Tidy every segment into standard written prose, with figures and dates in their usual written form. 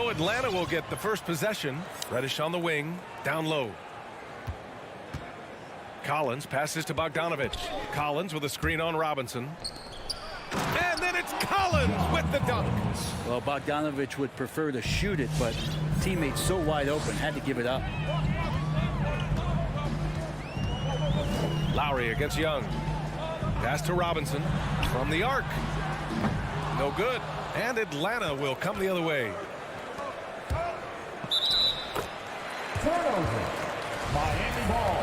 So Atlanta will get the first possession. Reddish on the wing, down low. Collins passes to Bogdanovich. Collins with a screen on Robinson. And then it's Collins with the dunk. Well, Bogdanovich would prefer to shoot it, but teammates so wide open, had to give it up. Lowry against Young. Pass to Robinson from the arc. No good. And Atlanta will come the other way. Turnover. Miami ball.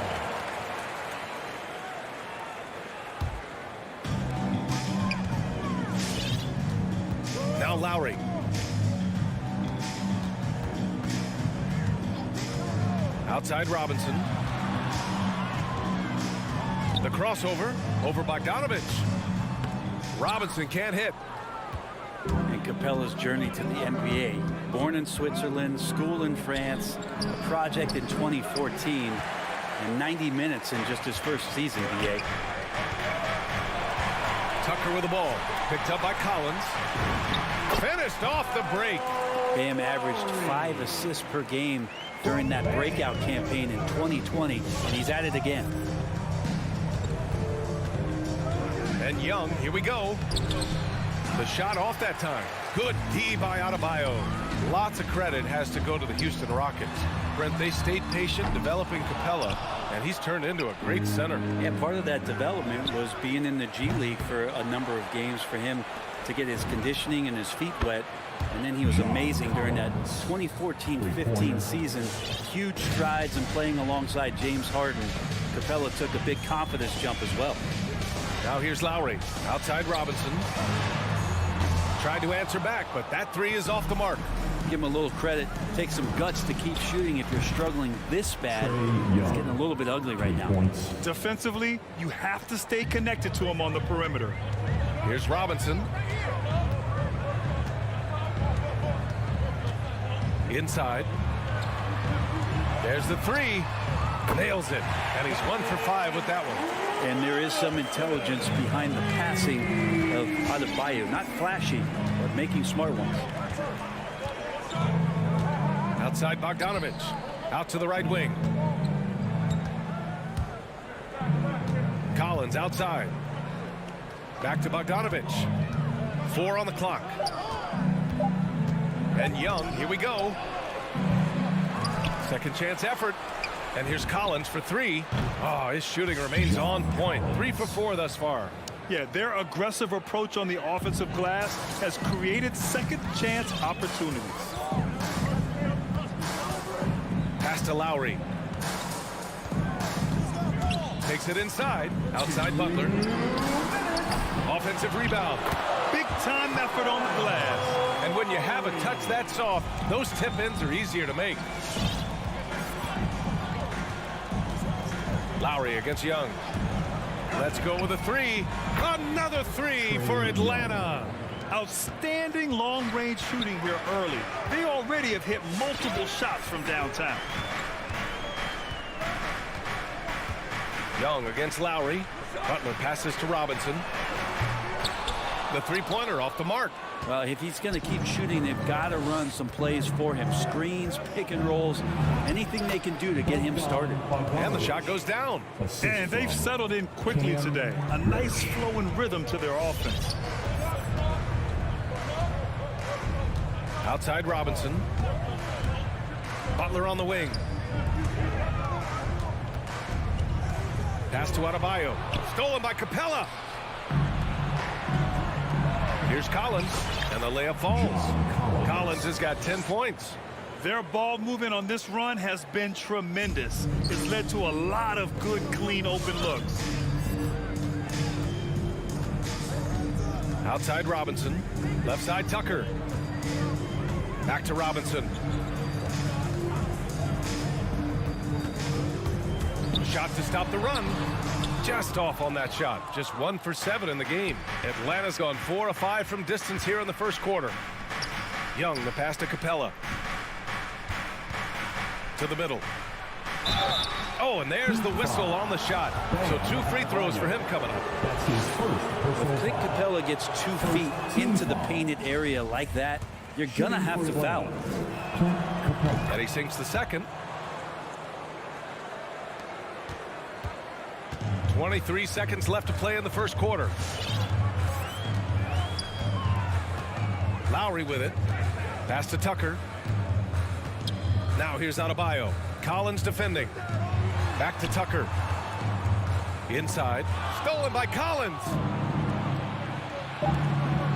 Now Lowry. Outside Robinson. The crossover over Bogdanovich. Robinson can't hit. And Capella's journey to the NBA. Born in Switzerland, school in France, a project in 2014, and 90 minutes in just his first season, BA. Tucker with the ball. Picked up by Collins. Finished off the break. Bam averaged 5 assists per game during that breakout campaign in 2020, and he's at it again. And Young, here we go. The shot off that time. Good D by Adebayo. Lots of credit has to go to the Houston Rockets. Brent, they stayed patient developing Capella, and he's turned into a great center. Yeah, part of that development was being in the G League for a number of games for him to get his conditioning and his feet wet. And then he was amazing during that 2014-15 season. Huge strides in playing alongside James Harden. Capella took a big confidence jump as well. Now here's Lowry. Outside Robinson. Tried to answer back, but that three is off the mark. Give him a little credit. Take some guts to keep shooting if you're struggling this bad. It's getting a little bit ugly right now. Defensively, you have to stay connected to him on the perimeter. Here's Robinson. Inside. There's the three. Nails it. And he's 1 for 5 with that one. And there is some intelligence behind the passing of Adebayo. Not flashy, but making smart ones. Outside Bogdanovich. Out to the right wing. Collins outside. Back to Bogdanovich. 4 on the clock. And Young, here we go. Second chance effort. And here's Collins for 3. Oh, his shooting remains on point. 3 for 4 thus far. Yeah, their aggressive approach on the offensive glass has created second chance opportunities. Pass to Lowry. Takes it inside. Outside Butler. Offensive rebound. Big time effort on the glass. And when you have a touch that soft, those tip-ins are easier to make. Lowry against Young. Let's go with a 3. Another 3 for Atlanta. Outstanding long-range shooting here early. They already have hit multiple shots from downtown. Young against Lowry. Butler passes to Robinson. The three-pointer off the mark. Well, if he's going to keep shooting, they've got to run some plays for him. Screens, pick and rolls, anything they can do to get him started. And the shot goes down. And they've settled in quickly today. A nice flow and rhythm to their offense. Outside Robinson. Butler on the wing. Pass to Adebayo. Stolen by Capella. Here's Collins, and the layup falls. Collins has got 10 points. Their ball movement on this run has been tremendous. It's led to a lot of good, clean, open looks. Outside Robinson. Left side Tucker. Back to Robinson. Shot to stop the run. Just off on that shot. Just 1 for 7 in the game. Atlanta's gone 4 of 5 from distance here in the first quarter. Young, the pass to Capella. To the middle. Oh, and there's the whistle on the shot. So 2 free throws for him coming up. I think Capella gets 2 feet into the painted area like that. you're going to have to foul him. And he sinks the second. 23 seconds left to play in the first quarter. Lowry with it. Pass to Tucker. Now here's Adebayo. Collins defending. Back to Tucker. Inside. Stolen by Collins.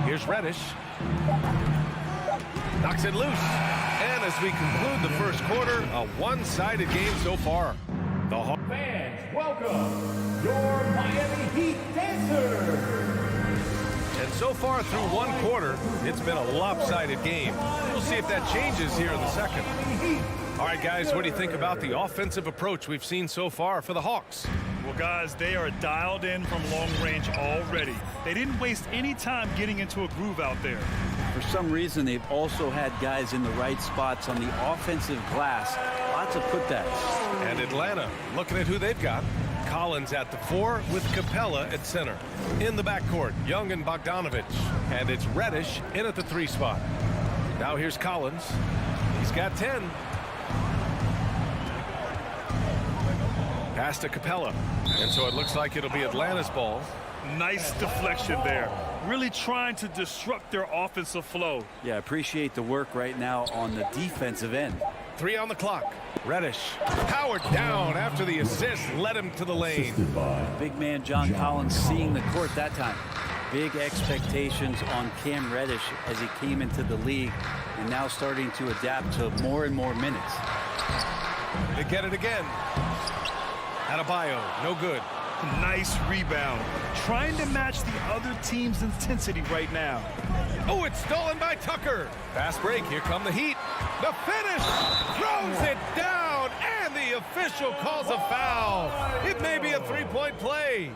Here's Reddish. Knocks it loose. And as we conclude the first quarter, a one-sided game so far. The Hawks. Fans, welcome your Miami Heat dancers. And so far through one quarter, it's been a lopsided game. We'll see if that changes here in the second. All right, guys, what do you think about the offensive approach we've seen so far for the Hawks? Well, guys, they are dialed in from long range already. They didn't waste any time getting into a groove out there. For some reason, they've also had guys in the right spots on the offensive glass. Lots of putbacks. And Atlanta, looking at who they've got. Collins at the 4 with Capella at center. In the backcourt, Young and Bogdanovich. And it's Reddish in at the 3 spot. Now here's Collins. He's got 10. Pass to Capella. And so it looks like it'll be Atlanta's ball. Nice deflection there. Really trying to disrupt their offensive flow. Yeah, appreciate the work right now on the defensive end. 3 on the clock. Reddish powered down after the assist led him to the lane. Big man John Collins seeing the court that time. Big expectations on Cam Reddish as he came into the league and now starting to adapt to more and more minutes. They get it again. Adebayo, no good. Nice rebound. Trying to match the other team's intensity right now. Oh, it's stolen by Tucker. Fast break. Here come the Heat. The finish. Throws it down. And the official calls a foul. It may be a three-point play.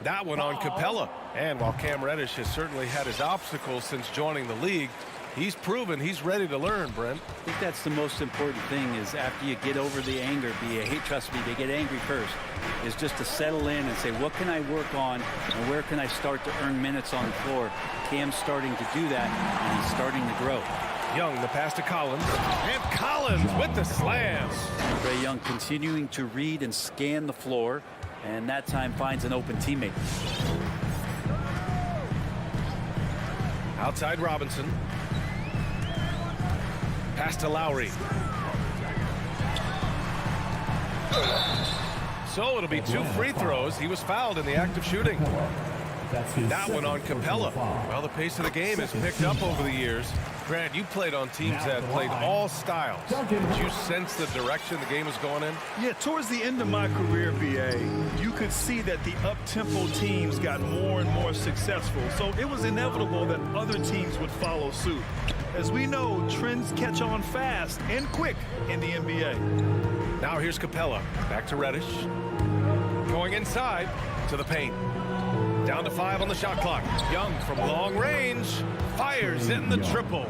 That one on Capella. And while Cam Reddish has certainly had his obstacles since joining the league, he's proven he's ready to learn, Brent. I think that's the most important thing is after you get over the anger, trust me, they get angry first, is just to settle in and say, what can I work on and where can I start to earn minutes on the floor? Cam's starting to do that, and he's starting to grow. Young, the pass to Collins. And Collins with the slam. Trae Young continuing to read and scan the floor, and that time finds an open teammate. Outside Robinson. Pass to Lowry. So it'll be 2 free throws. He was fouled in the act of shooting. That one on Capella. Well, the pace of the game has picked up over the years. Grant, you played on teams that played all styles. Did you sense the direction the game was going in? Yeah, towards the end of my career, BA, you could see that the up-tempo teams got more and more successful. So it was inevitable that other teams would follow suit. As we know, trends catch on fast and quick in the NBA. Now here's Capella. Back to Reddish. Going inside to the paint. Down to 5 on the shot clock. Young from long range. Fires in the triple.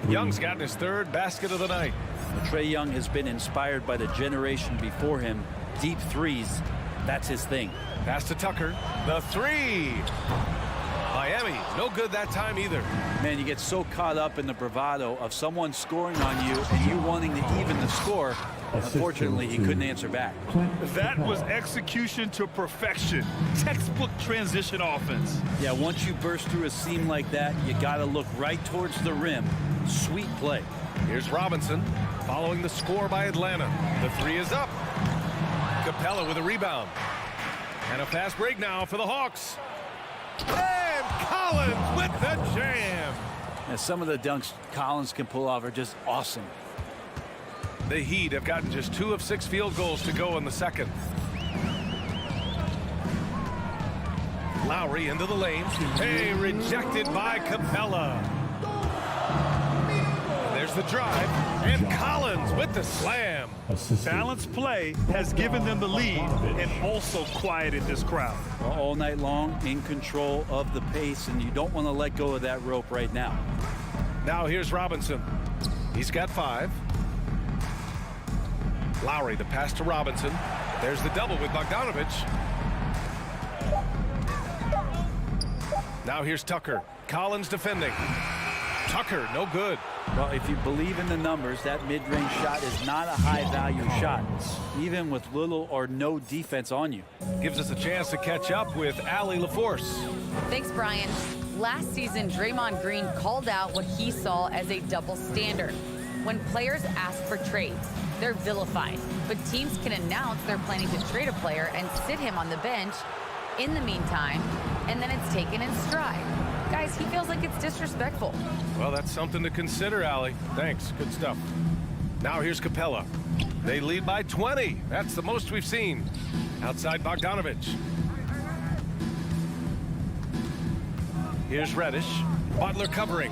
Young's gotten his 3rd basket of the night. Trae Young has been inspired by the generation before him. Deep threes, that's his thing. Pass to Tucker. The 3. Miami, no good that time either. Man, you get so caught up in the bravado of someone scoring on you and you wanting to even the score. Unfortunately, he couldn't answer back. That was execution to perfection. Textbook transition offense. Yeah, once you burst through a seam like that, you got to look right towards the rim. Sweet play. Here's Robinson following the score by Atlanta. The 3 is up. Capella with a rebound. And a fast break now for the Hawks. And Collins with the jam. And some of the dunks Collins can pull off are just awesome. The Heat have gotten just 2 of 6 field goals to go in the second. Lowry into the lane. Hey, rejected by Capella. And there's the drive. And Collins with the slam. Balanced play has given them the lead and also quieted this crowd. Well, all night long, in control of the pace, and you don't want to let go of that rope right now. Now here's Robinson. He's got 5. Lowry, the pass to Robinson. There's the double with Bogdanovich. Now here's Tucker. Collins defending. Tucker, no good. Well, if you believe in the numbers, that mid-range shot is not a high-value shot, even with little or no defense on you. Gives us a chance to catch up with Allie LaForce. Thanks, Brian. Last season, Draymond Green called out what he saw as a double standard. When players ask for trades, they're vilified, but teams can announce they're planning to trade a player and sit him on the bench in the meantime, and then it's taken in stride. Guys, he feels like it's disrespectful. Well, that's something to consider, Allie. Thanks. Good stuff. Now here's Capella. They lead by 20. That's the most we've seen. Outside Bogdanovich. Here's Reddish. Butler covering.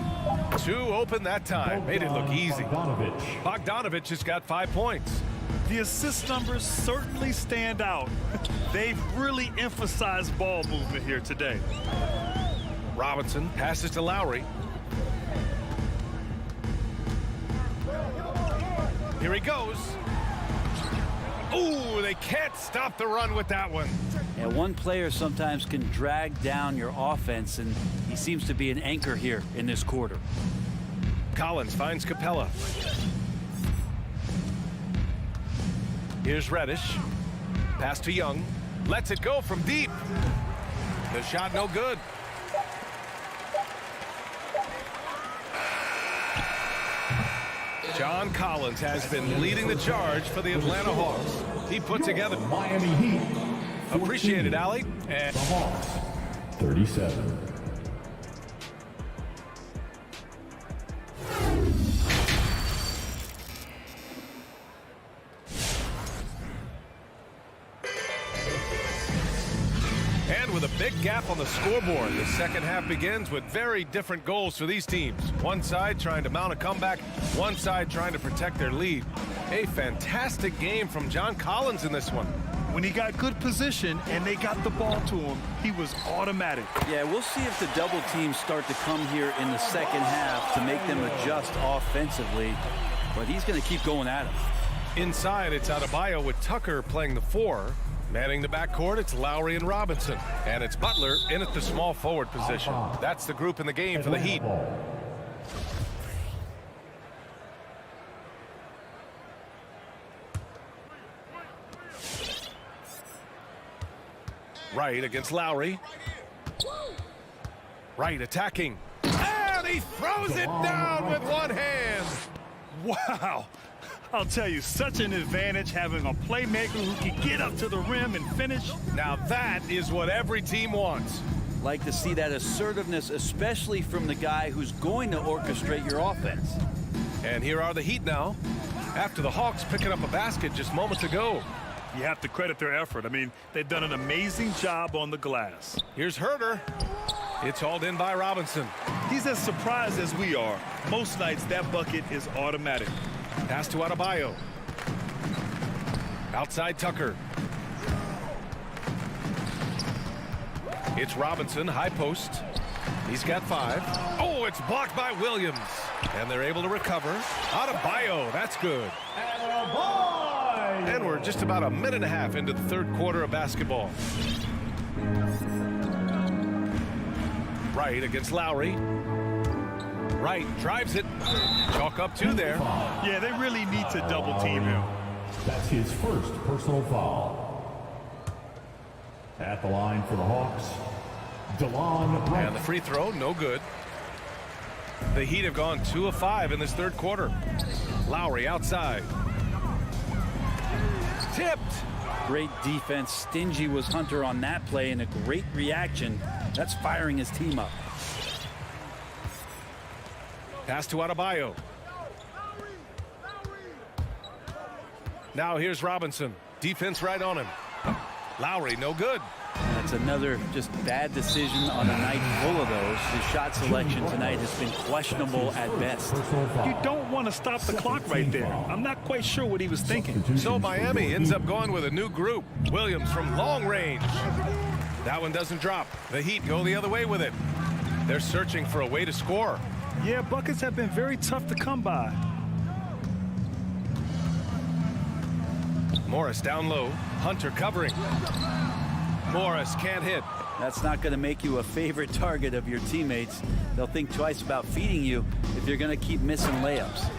2 open that time. Made it look easy. Bogdanovich has got 5 points. The assist numbers certainly stand out. They've really emphasized ball movement here today. Robinson passes to Lowry. Here he goes. Ooh, they can't stop the run with that one. And one player sometimes can drag down your offense, and he seems to be an anchor here in this quarter. Collins finds Capella. Here's Reddish. Pass to Young. Lets it go from deep. The shot no good. John Collins has been leading the charge for the Atlanta Hawks. He put together. Miami Heat. 14. Appreciate it, Allie. And The Hawks, 37. with a big gap on the scoreboard, the second half begins with very different goals for these teams. One side trying to mount a comeback, one side trying to protect their lead. A fantastic game from John Collins in this one. When he got good position and they got the ball to him, he was automatic. Yeah, we'll see if the double teams start to come here in the second half to make them adjust offensively, but he's going to keep going at him. Inside, it's Adebayo with Tucker playing the 4. Manning the backcourt, it's Lowry and Robinson. And it's Butler in at the small forward position. That's the group in the game for the Heat. Wright against Lowry. Wright attacking. And he throws it down with one hand. Wow. I'll tell you, such an advantage having a playmaker who can get up to the rim and finish. Now that is what every team wants. Like to see that assertiveness, especially from the guy who's going to orchestrate your offense. And here are the Heat now, after the Hawks picking up a basket just moments ago. You have to credit their effort. I mean, they've done an amazing job on the glass. Here's Herter. It's hauled in by Robinson. He's as surprised as we are. Most nights, that bucket is automatic. Pass to Adebayo. Outside Tucker. It's Robinson, high post. He's got 5. Oh, it's blocked by Williams. And they're able to recover. Adebayo, that's good. And we're just about a minute and a half into the third quarter of basketball. Wright against Lowry. Wright drives it. Chalk up 2 there. Yeah, they really need to double team him. That's his first personal foul. At the line for the Hawks, DeLon Wright. And the free throw, no good. The Heat have gone 2 of 5 in this third quarter. Lowry outside. Tipped. Great defense. Stingy was Hunter on that play, and a great reaction. That's firing his team up. Pass to Adebayo. Now here's Robinson. Defense right on him. Lowry, no good. That's another just bad decision on a night full of those. His shot selection tonight has been questionable at best. You don't want to stop the clock right there. I'm not quite sure what he was thinking. So Miami ends up going with a new group. Williams from long range. That one doesn't drop. The Heat go the other way with it. They're searching for a way to score. Yeah, buckets have been very tough to come by. Morris down low. Hunter covering. Morris can't hit. That's not going to make you a favorite target of your teammates. They'll think twice about feeding you if you're going to keep missing layups.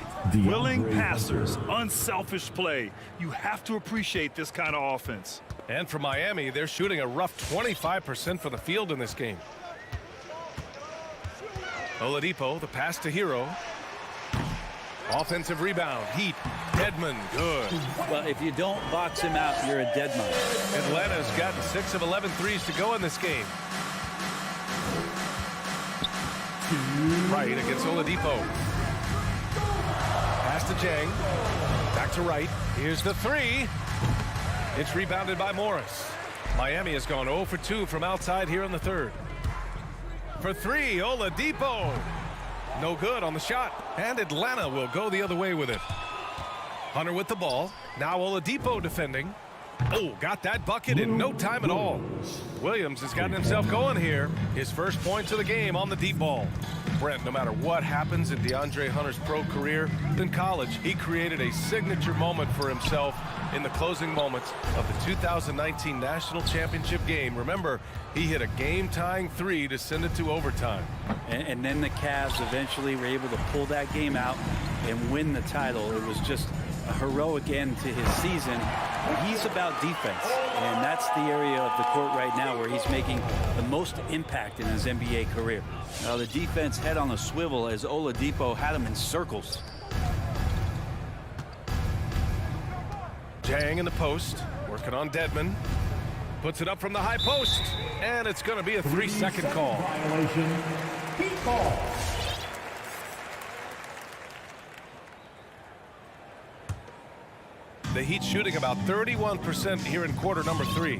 Willing passers, unselfish play. You have to appreciate this kind of offense. And for Miami, they're shooting a rough 25% from the field in this game. Oladipo, the pass to Hero. Offensive rebound. Heat. Dedmon, good. Well, if you don't box him out, you're a dead man. Atlanta's gotten 6 of 11 threes to go in this game. Right against Oladipo. Pass to Jang. Back to Wright. Here's the three. It's rebounded by Morris. Miami has gone 0 for 2 from outside here in the third. For three, Oladipo. No good on the shot. And Atlanta will go the other way with it. Hunter with the ball. Now Oladipo defending. Oh, got that bucket in no time at all. Williams has gotten himself going here. His first points of the game on the deep ball. Brent, no matter what happens in DeAndre Hunter's pro career, in college, he created a signature moment for himself in the closing moments of the 2019 National Championship game. Remember, he hit a game-tying three to send it to overtime. And then the Cavs eventually were able to pull that game out and win the title. It was just a heroic end to his season. He's about defense, and that's the area of the court right now where he's making the most impact in his NBA career. Now the defense head on a swivel as Oladipo had him in circles. Jang in the post, working on Dedmon. Puts it up from the high post, and it's going to be a 3-second call. Violation. Heat ball. The Heat shooting about 31% here in quarter number 3.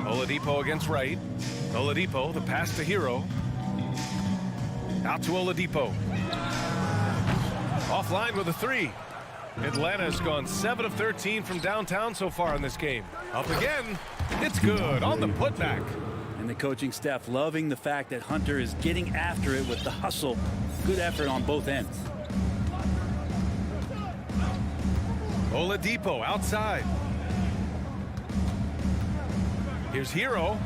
Oladipo against Wright. Oladipo, the pass to Hero. Out to Oladipo. Offline with a three. Atlanta has gone 7 of 13 from downtown so far in this game. Up again. It's good on the putback. And the coaching staff loving the fact that Hunter is getting after it with the hustle. Good effort on both ends. Oladipo outside. Here's Hero.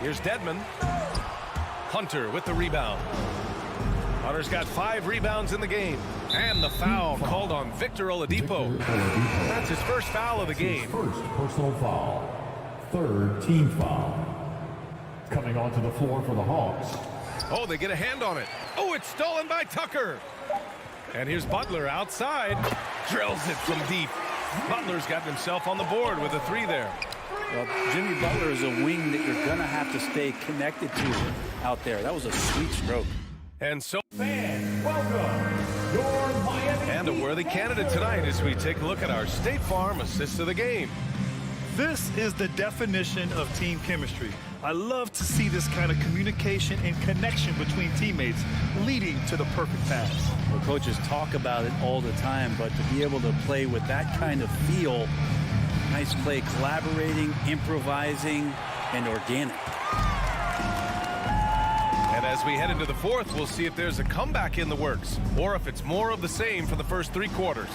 Here's Dedmon. Hunter with the rebound. Hunter's got 5 rebounds in the game. And the foul called on Victor Oladipo. That's his first foul of the game. First personal foul. Third team foul. Coming onto the floor for the Hawks. Oh, they get a hand on it. Oh, it's stolen by Tucker. And here's Butler outside. Drills it from deep. Butler's gotten himself on the board with a 3 there. Well, Jimmy Butler is a wing that you're going to have to stay connected to out there. That was a sweet stroke. And so, Fans, welcome your Miami. and a worthy candidate tonight as we take a look at our State Farm assist of the game. This is the definition of team chemistry. I love to see this kind of communication and connection between teammates leading to the perfect pass. Well, coaches talk about it all the time, but to be able to play with that kind of feel, nice play, collaborating, improvising, and organic. And as we head into the fourth, we'll see if there's a comeback in the works or if it's more of the same for the first 3 quarters.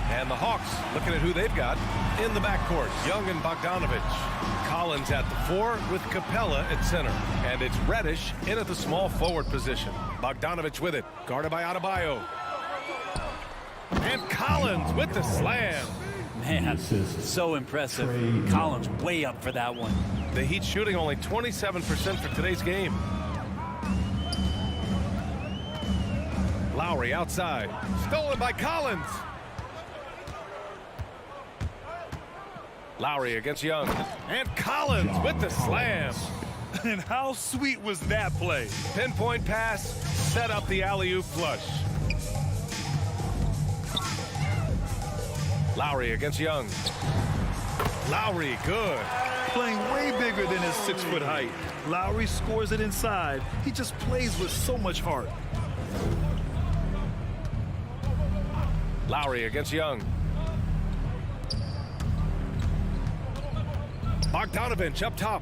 And the Hawks looking at who they've got in the backcourt. Young and Bogdanovich. Collins at the 4 with Capella at center. And it's Reddish in at the small forward position. Bogdanovich with it. Guarded by Adebayo. And Collins with the slam. Man, so impressive. Collins way up for that one. The Heat shooting only 27% for today's game. Lowry outside. Stolen by Collins. Lowry against Young. And Collins with the slam. And how sweet was that play? Pinpoint pass, set up the alley-oop flush. Lowry against Young. Lowry, good. Playing way bigger than his 6-foot height. Lowry scores it inside. He just plays with so much heart. Lowry against Young. Bogdanovich up top.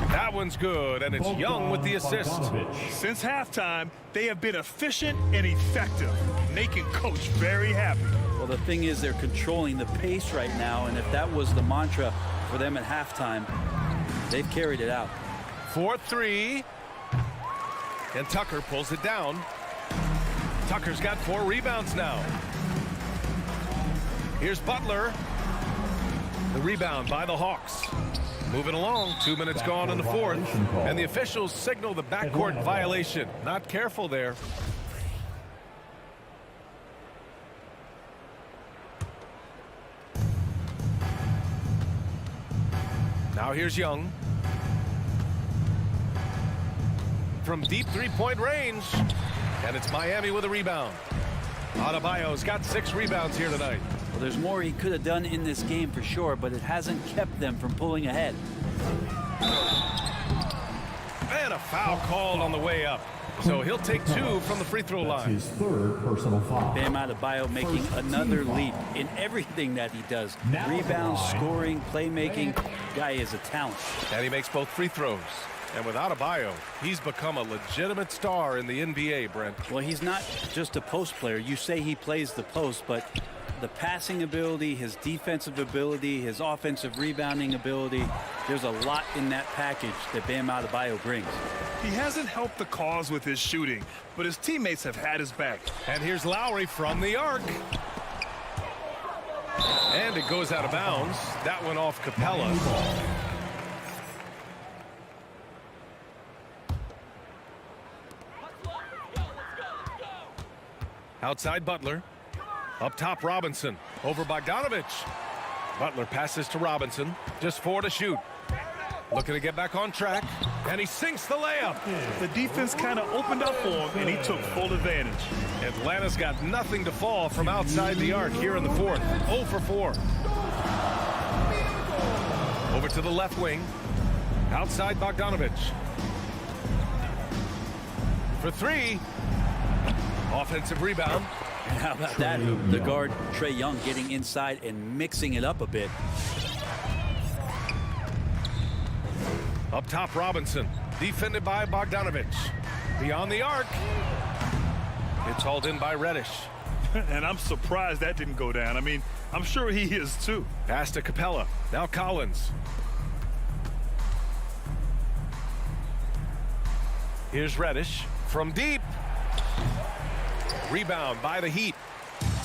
That one's good, and it's Young with the assist. Since halftime, they have been efficient and effective, making Coach very happy. Well, the thing is they're controlling the pace right now, and if that was the mantra for them at halftime, they've carried it out. 4-3. And Tucker pulls it down. Tucker's got 4 rebounds now. Here's Butler. The rebound by the Hawks. Moving along, 2 minutes gone in the fourth. And the officials signal the backcourt violation. Not careful there. Now here's Young. From deep three-point range. And it's Miami with a rebound. Adebayo's got 6 rebounds here tonight. Well, there's more he could have done in this game for sure, but it hasn't kept them from pulling ahead. And a foul called on the way up. So he'll take 2 from the free throw line. His 3rd personal foul. Bam Adebayo making another leap in everything that he does. Rebounds, scoring, playmaking. Guy is a talent. And he makes both free throws. And with Adebayo, he's become a legitimate star in the NBA, Brent. Well, he's not just a post player. You say he plays the post, but the passing ability, his defensive ability, his offensive rebounding ability, there's a lot in that package that Bam Adebayo brings. He hasn't helped the cause with his shooting, but his teammates have had his back. And here's Lowry from the arc. And it goes out of bounds. That went off Capella. Outside Butler. Up top Robinson. Over Bogdanovich. Butler passes to Robinson. Just 4 to shoot. Looking to get back on track. And he sinks the layup. The defense kind of opened up for him, and he took full advantage. Atlanta's got nothing to fall from outside the arc here in the fourth. 0 for 4. Over to the left wing. Outside Bogdanovich. For 3. Offensive rebound. And how about that? The guard, Trae Young, getting inside and mixing it up a bit. Up top, Robinson. Defended by Bogdanovich. Beyond the arc. It's hauled in by Reddish. And I'm surprised that didn't go down. I mean, I'm sure he is too. Pass to Capella. Now Collins. Here's Reddish from deep. Rebound by the Heat.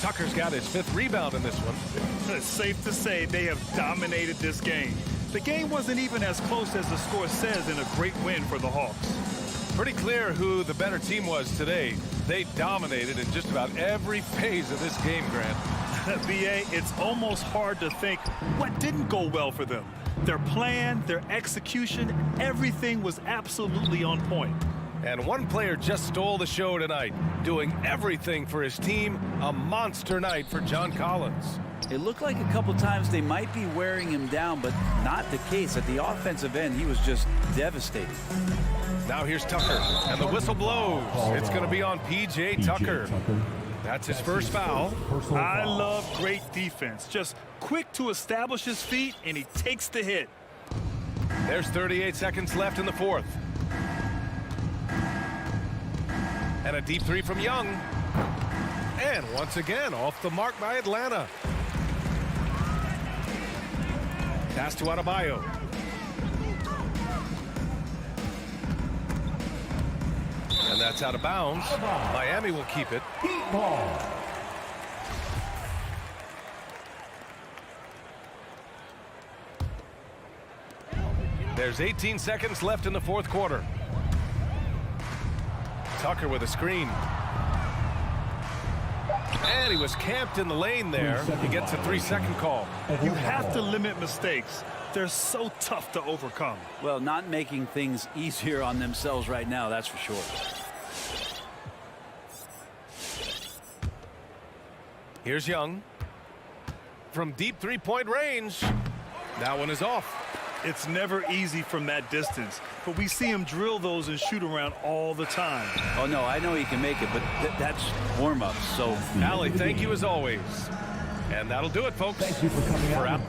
Tucker's got his 5th rebound in this one. It's safe to say they have dominated this game. The game wasn't even as close as the score says in a great win for the Hawks. Pretty clear who the better team was today. They dominated in just about every phase of this game, Grant. BA, it's almost hard to think what didn't go well for them. Their plan, their execution, everything was absolutely on point. And one player just stole the show tonight, doing everything for his team. A monster night for John Collins. It looked like a couple times they might be wearing him down, but not the case. At the offensive end, he was just devastating. Now here's Tucker, and the whistle blows. It's going to be on P.J. Tucker. That's his first foul. I love great defense. Just quick to establish his feet, and he takes the hit. There's 38 seconds left in the fourth. And a deep 3 from Young. And once again, off the mark by Atlanta. Pass to Adebayo. And that's out of bounds. Miami will keep it. There's 18 seconds left in the fourth quarter. Tucker with a screen. And he was camped in the lane there. He gets a 3-second call. You have to limit mistakes. They're so tough to overcome. Well, not making things easier on themselves right now, that's for sure. Here's Young. From deep 3-point range. That one is off. It's never easy from that distance, but we see him drill those and shoot around all the time. Oh, no, I know he can make it, but that's warm-up, so. Allie, thank you as always. And that'll do it, folks. Thank you for coming out.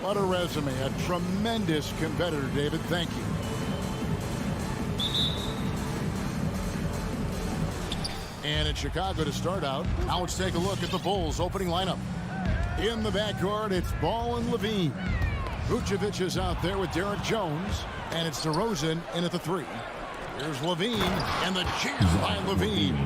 What a resume. A tremendous competitor, David. Thank you. And it's Chicago to start out. Now let's take a look at the Bulls' opening lineup. In the backcourt, it's Ball and Levine. Vucevic is out there with Derek Jones. And it's DeRozan in at the 3. Here's Levine, and the cheers by Levine.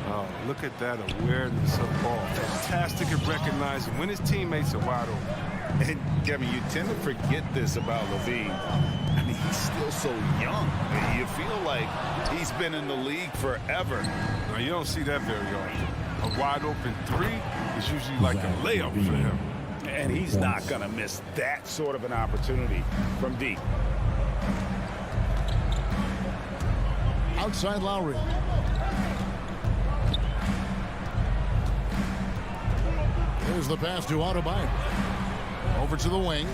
Oh, look at that awareness of ball. Fantastic at recognizing when his teammates are wide open. And, Kevin, you tend to forget this about Levine. I mean, he's still so young. You feel like he's been in the league forever. Now, you don't see that very often. A wide open 3 is usually like a layup for him. And he's not going to miss that sort of an opportunity from deep. Outside Lowry. Here's the pass to Adebayo. Over to the wing.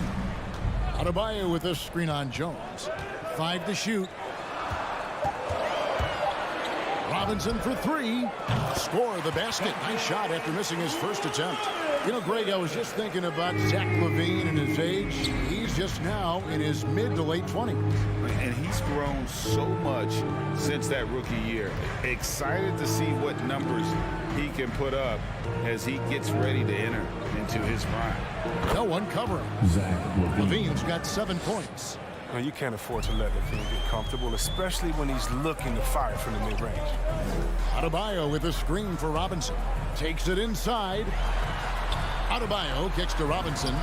Adebayo with a screen on Jones. 5 to shoot. Robinson for 3. Score the basket. Nice shot after missing his first attempt. You know, Greg, I was just thinking about Zach LaVine and his age. He's just now in his mid to late 20s. And he's grown so much since that rookie year. Excited to see what numbers he can put up as he gets ready to enter into his prime. No one covering. LaVine's got 7 points. Now, you can't afford to let Levine get comfortable, especially when he's looking to fire from the mid-range. Adebayo with a screen for Robinson. Takes it inside. Adebayo kicks to Robinson.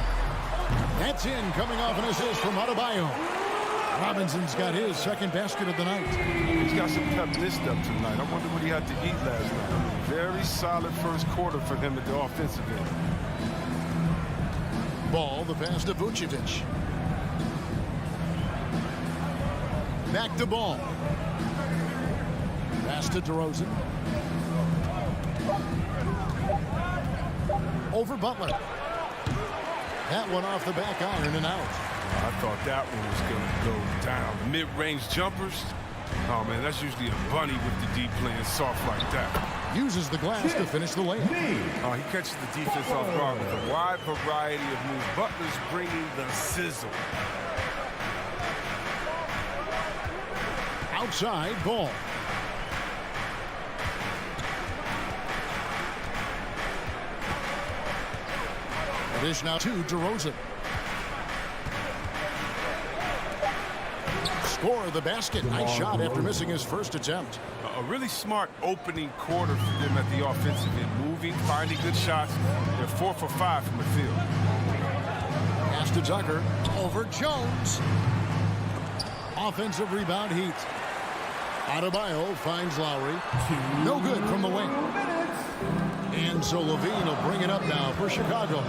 That's in, coming off an assist from Adebayo. Robinson's got his second basket of the night. He's got some pep this up tonight. I wonder what he had to eat last night. Very solid first quarter for him at the offensive end. Ball, the pass to Vucevic. Back to Ball. Pass to DeRozan. Over Butler. That one off the back iron and out. I thought that one was going to go down. Mid-range jumpers. Oh, man, that's usually a bunny with the deep playing soft like that. Uses the glass to finish the layup. Oh, he catches the defense off guard with a wide variety of moves. Butler's bringing the sizzle. Outside, Ball. Dish now to DeRozan. Score the basket. Nice shot after missing his first attempt. A really smart opening quarter for them at the offensive end. Moving, finding good shots. They're 4 for 5 from the field. Pass to Tucker. Over Jones. Offensive rebound Heat. Adebayo finds Lowry. No good from the wing. And so Levine will bring it up now for Chicago.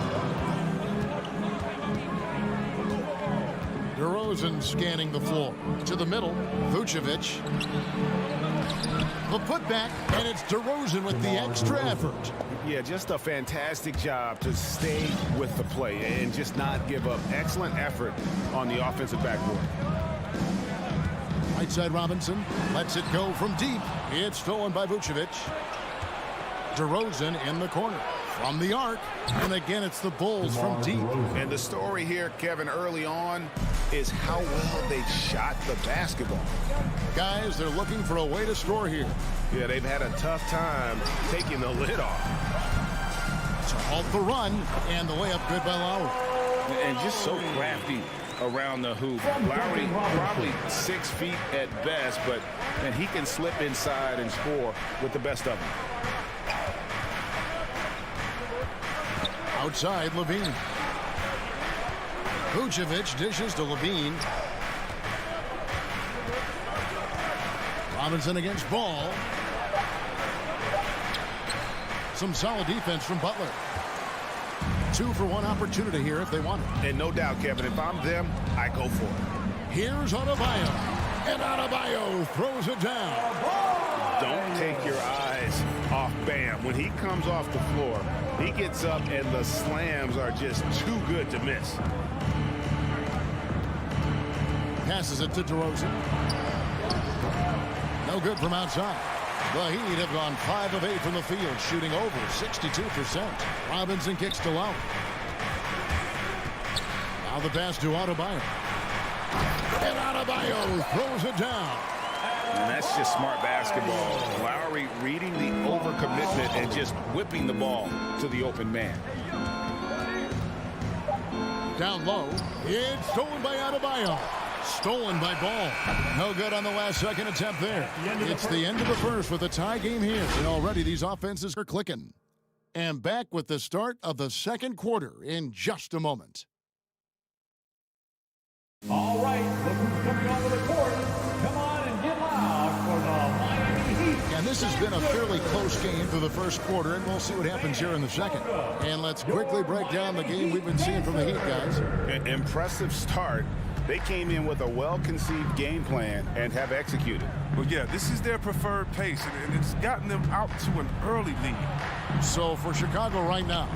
DeRozan scanning the floor. To the middle, Vucevic. The putback, and it's DeRozan with the extra effort. Yeah, just a fantastic job to stay with the play and just not give up. Excellent effort on the offensive backboard. Right side Robinson lets it go from deep. It's stolen by Vucevic. DeRozan in the corner. From the arc. And again, it's the Bulls from deep. And the story here, Kevin, early on is how well they shot the basketball. Guys, they're looking for a way to score here. Yeah, they've had a tough time taking the lid off. To halt the run, and the layup good by Lowry. And just so crafty around the hoop. Lowry probably 6 feet at best, but and he can slip inside and score with the best of them. Outside, Levine. Vucevic dishes to Levine. Robinson against Ball. Some solid defense from Butler. 2-for-1 opportunity here if they want it. And no doubt, Kevin, if I'm them, I go for it. Here's Adebayo. And Adebayo throws it down. Don't take your eyes off Bam. When he comes off the floor, he gets up and the slams are just too good to miss. Passes it to DeRozan. No good from outside. The Heat have gone 5 of 8 from the field, shooting over 62%. Robinson kicks to Lowry. Now the pass to Adebayo. And Adebayo throws it down. And that's just smart basketball. Lowry reading the overcommitment and just whipping the ball to the open man. Down low. It's stolen by Adebayo. Stolen by Ball. No good on the last second attempt there. It's the end of the first with a tie game here. And already these offenses are clicking. And back with the start of the second quarter in just a moment. All right, look who's coming onto the court. Come on and get loud for the Miami Heat. And this has been a fairly close game for the first quarter, and we'll see what happens here in the second. And let's quickly break down the game we've been seeing from the Heat, guys. An impressive start. They came in with a well-conceived game plan and have executed. Well, yeah, this is their preferred pace, and it's gotten them out to an early lead. So for Chicago right now,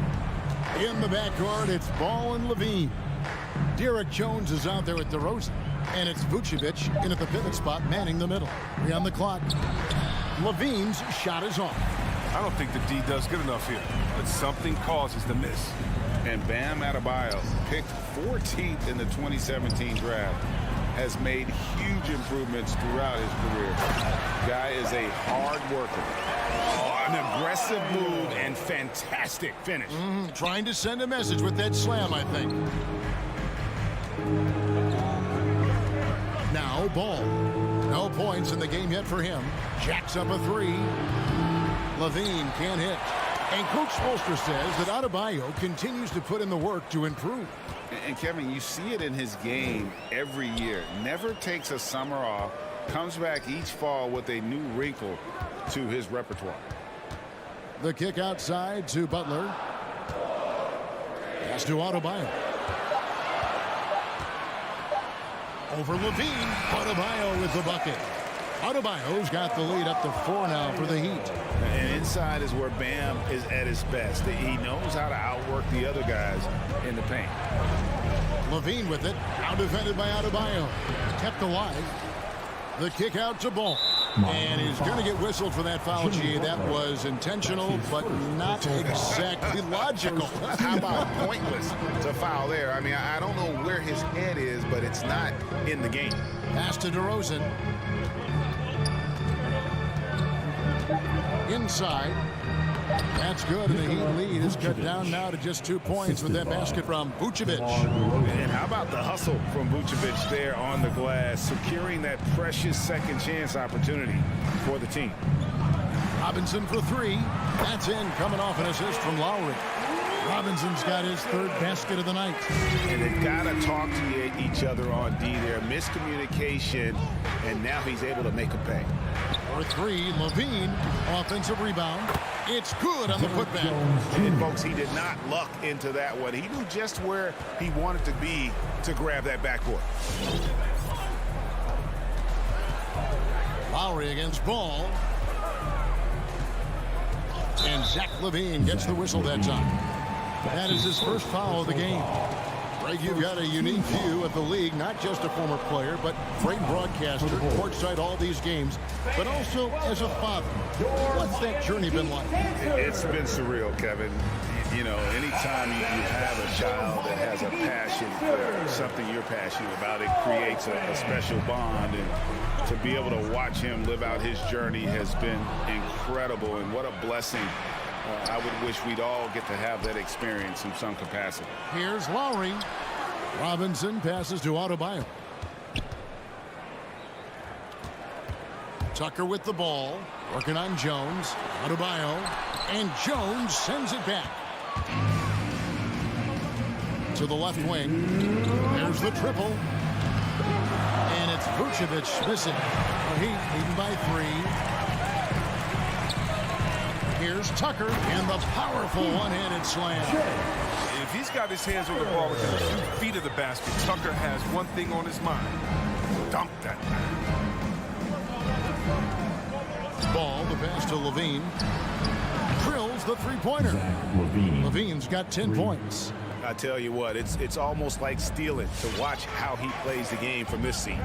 in the backcourt, it's Ball and Levine. Derek Jones is out there with DeRozan, and it's Vucevic in at the pivot spot, manning the middle. 3 on the clock. Levine's shot is off. I don't think the D does good enough here, but something causes the miss. And Bam Adebayo, picked 14th in the 2017 draft, has made huge improvements throughout his career. Guy is a hard worker. Oh, an aggressive move and fantastic finish. Trying to send a message with that slam, I think. Now Ball. No points in the game yet for him. Jacks up a 3. Levine can't hit. And Coach Spoelstra says that Adebayo continues to put in the work to improve. And Kevin, you see it in his game every year. Never takes a summer off. Comes back each fall with a new wrinkle to his repertoire. The kick outside to Butler. Pass to Adebayo. Over Levine. Adebayo with the bucket. Adebayo's got the lead up to 4 now for the Heat. And inside is where Bam is at his best. He knows how to outwork the other guys in the paint. Levine with it. Out defended by Adebayo. Kept alive. The kick out to Ball. And he's going to get whistled for that foul, G. That was intentional, but not exactly logical. How about pointless to foul there? I mean, I don't know where his head is, but it's not in the game. Pass to DeRozan. Inside. That's good, and the Heat lead is cut down now to just 2 points with that basket from Vucevic. And how about the hustle from Vucevic there on the glass, securing that precious second chance opportunity for the team. Robinson for 3. That's in, coming off an assist from Lowry. Robinson's got his 3rd basket of the night. And they've got to talk to each other on D there. Miscommunication, and now he's able to make a pay. For 3, Levine, offensive rebound. It's good on the putback. And folks, he did not luck into that one. He knew just where he wanted to be to grab that backboard. Lowry against Ball. And Zach LaVine gets the whistle that time. That is his first foul of the game. Greg, you've got a unique view of the league, not just a former player, but great broadcaster, courtside all these games, but also as a father. What's that journey been like? It's been surreal, Kevin. You know, anytime you have a child that has a passion for something you're passionate about, it creates a special bond. And to be able to watch him live out his journey has been incredible. And what a blessing. I would wish we'd all get to have that experience in some capacity. Here's Lowry. Robinson passes to Adebayo. Tucker with the ball. Working on Jones. Adebayo. And Jones sends it back. To the left wing. There's the triple. And it's Vucevic missing. The Heat leading by 3. Here's Tucker and the powerful one-handed slam. If he's got his hands on the ball within a few feet of the basket, Tucker has one thing on his mind. Dump that. Ball, the pass to Levine. Drills the three-pointer. Levine's got 10 points. I tell you what, it's almost like stealing to watch how he plays the game from this seat.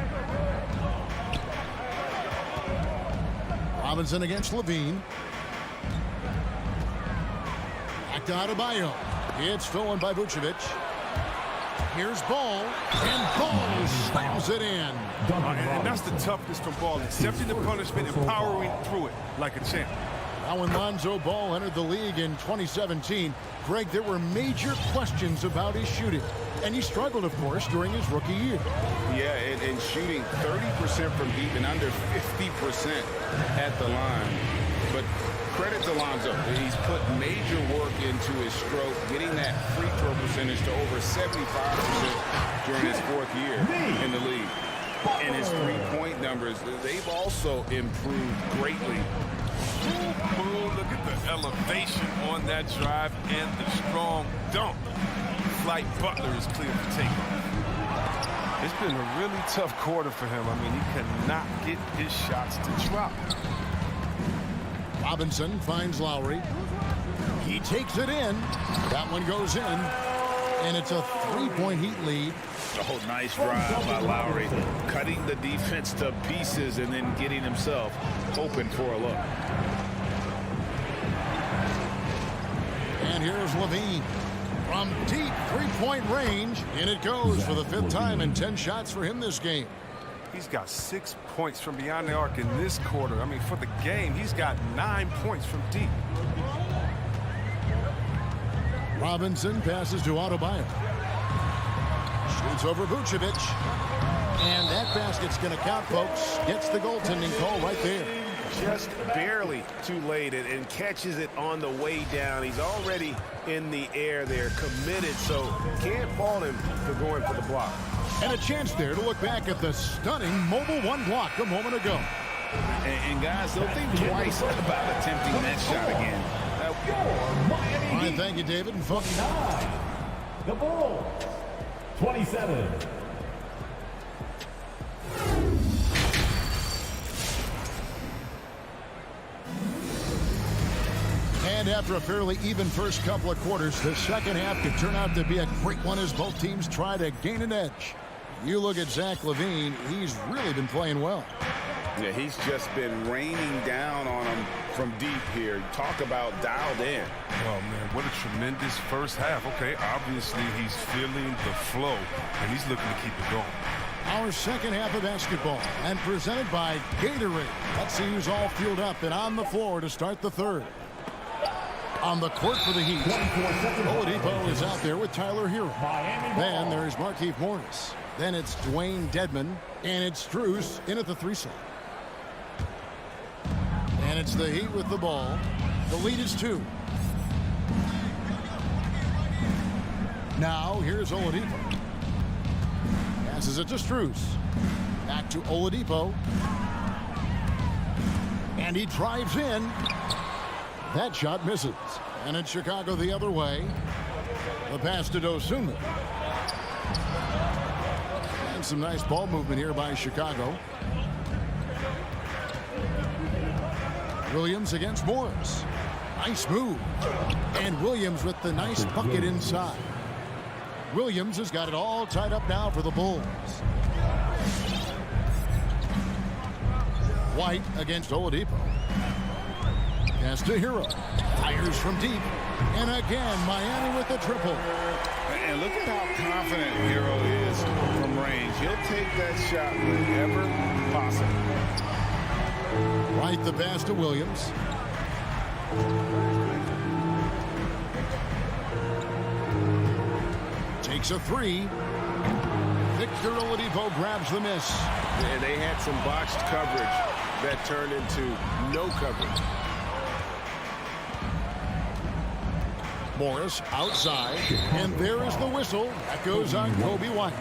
Robinson against Levine. Back to Adebayo. It's stolen by Vucevic. Here's Ball, and Ball slams it in. And that's the toughness from Ball, accepting the punishment and powering through it like a champ. Now when Lonzo Ball entered the league in 2017, Greg, there were major questions about his shooting. And he struggled, of course, during his rookie year. Yeah, and shooting 30% from deep and under 50% at the line. But credit to Lonzo. He's put major work into his stroke, getting that free throw percentage to over 75% during his fourth year in the league. And his three-point numbers, they've also improved greatly. Ooh, look at the elevation on that drive and the strong dunk. Flight Butler is clear for takeoff. It's been a really tough quarter for him. I mean, he cannot get his shots to drop. Robinson finds Lowry. He takes it in. That one goes in. And it's a three-point Heat lead. Oh, nice drive by Lowry. Cutting the defense to pieces and then getting himself open for a look. And here's Levine. From deep three-point range. And it goes for the fifth time and 10 shots for him this game. He's got 6 points from beyond the arc in this quarter. I mean, for the game, he's got 9 points from deep. Robinson passes to Adebayo. Shoots over Vucevic. And that basket's going to count, folks. Gets the goaltending call right there. Just barely too late and catches it on the way down. He's already in the air there, committed, so can't fault him for going for the block. And a chance there to look back at the stunning mobile one block a moment ago. And guys, don't think twice about attempting that shot again. All right, thank you, David. And folks, The Bulls, 27. and after a fairly even first couple of quarters, the second half could turn out to be a great one as both teams try to gain an edge. You look at Zach LaVine, he's really been playing well. Yeah, he's just been raining down on him from deep here. Talk about dialed in. Oh, man, what a tremendous first half. Okay, obviously he's feeling the flow, and he's looking to keep it going. Our second half of basketball, and presented by Gatorade. Let's see who's all fueled up and on the floor to start the third. On the court for the Heat, Oladipo is out there with Tyler Hero. Then there's Markieff Morris. Then it's Dwayne Dedmon, and it's Strus in at the 3 slot. And it's the Heat with the ball. The lead is 2. Now here's Oladipo. Passes it to Strus. Back to Oladipo. And he drives in. That shot misses. And it's Chicago the other way. The pass to Dosunmu. And some nice ball movement here by Chicago. Williams against Morris. Nice move. And Williams with the nice bucket inside. Williams has got it all tied up now for the Bulls. White against Oladipo. Pass to Hero. Fires from deep. And again, Miami with the triple. And look at how confident Hero is from range. He'll take that shot whenever possible. Right the pass to Williams. Takes a 3. Victor Oladipo grabs the miss. And they had some botched coverage that turned into no coverage. Morris outside, and there is the whistle. That goes on Kobe White.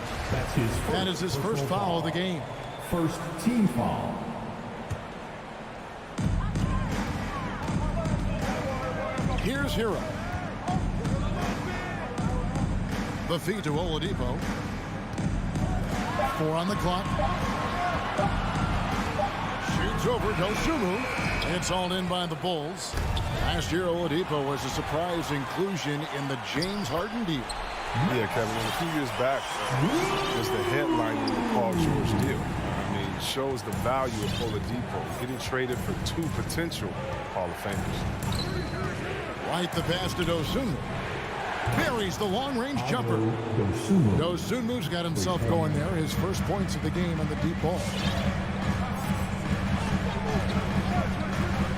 That is his first foul of the game. First team foul. Here's Hero. The feed to Oladipo. 4 on the clock. Shoots over Dosunmu. It's all in by the Bulls. Last year, Oladipo was a surprise inclusion in the James Harden deal. Yeah, Kevin, and a few years back was the headline in the Paul George deal. I mean, it shows the value of Oladipo getting traded for 2 potential Hall of Famers. Right the pass to Dosunmu. Buries the long-range jumper. Dosunmu's got himself going there. His first points of the game on the deep ball.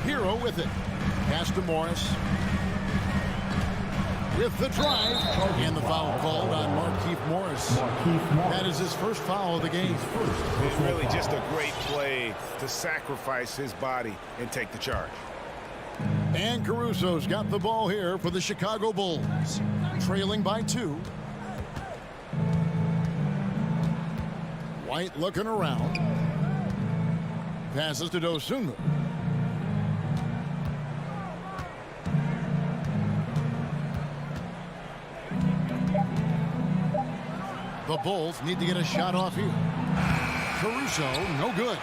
Hero with it. Pass to Morris. With the drive. And the foul called on Markieff Morris. That is his first foul of the game. It's really just a great play to sacrifice his body and take the charge. And Caruso's got the ball here for the Chicago Bulls. Trailing by 2. White looking around. Passes to Dosunmu. The Bulls need to get a shot off here. Caruso, no good.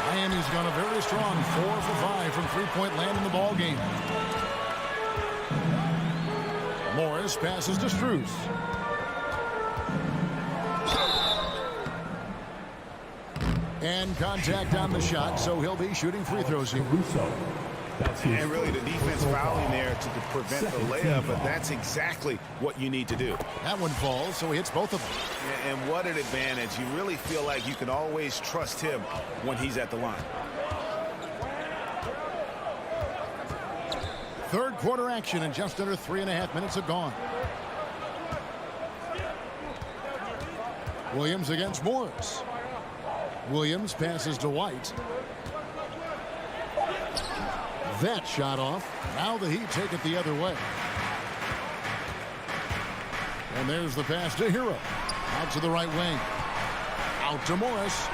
Miami's gone a very strong 4 for 5 from three-point land in the ball game. Morris passes to Strus. And contact on the shot, so he'll be shooting free throws here. And really the defense fouling there to prevent the layup, but that's exactly what you need to do. That one falls, so he hits both of them. And what an advantage. You really feel like you can always trust him when he's at the line. Third quarter action, and just under 3.5 minutes have gone. Williams against Morris. Williams passes to White. That shot off. Now the Heat take it the other way. And there's the pass to Hero. Out to the right wing. Out to Morris.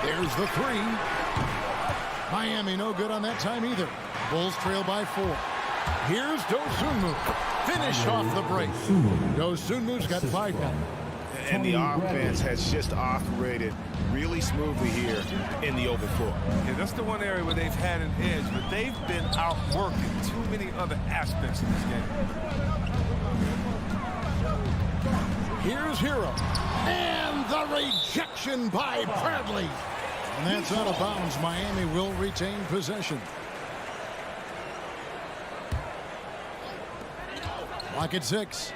There's the 3. Miami no good on that time either. Bulls trail by 4. Here's Dosunmu. Finish off the break. Dosunmu's got 5 now. And the offense has just operated really smoothly here in the open floor. Yeah, that's the one area where they've had an edge, but they've been outworking too many other aspects of this game. Here's Hero. And the rejection by Bradley. And that's out of bounds. Miami will retain possession. Clock at 6.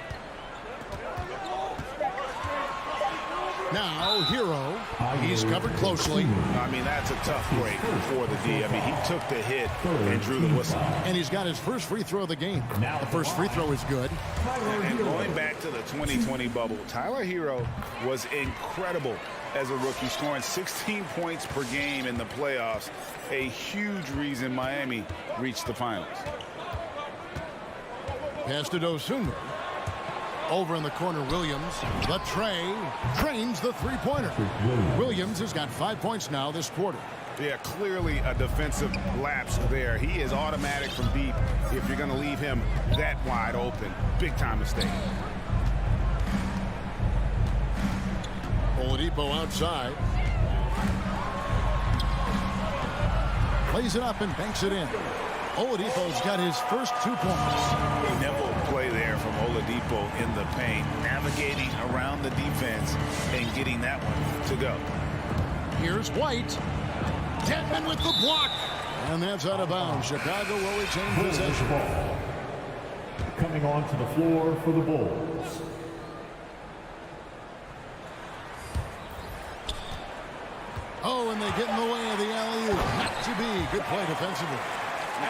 Now, Hero. He's covered closely. I mean, that's a tough break for the D. I mean, he took the hit and drew the whistle. And he's got his first free throw of the game. The first free throw is good. And going back to the 2020 bubble, Tyler Hero was incredible as a rookie, scoring 16 points per game in the playoffs. A huge reason Miami reached the finals. Pass to Dosunmu. Over in the corner, Williams. The tray drains the three-pointer. Williams has got 5 points now this quarter. Yeah, clearly a defensive lapse there. He is automatic from deep if you're going to leave him that wide open. Big-time mistake. Oladipo outside. Plays it up and banks it in. Oladipo's got his first 2 points. Nimble play there from Oladipo in the paint, navigating around the defense and getting that one to go. Here's White. Dedmon with the block. And that's out of bounds. Chicago will retain possession. Coming onto the floor for the Bulls. Oh, and they get in the way of the alley-oop. Not to be. Good play defensively.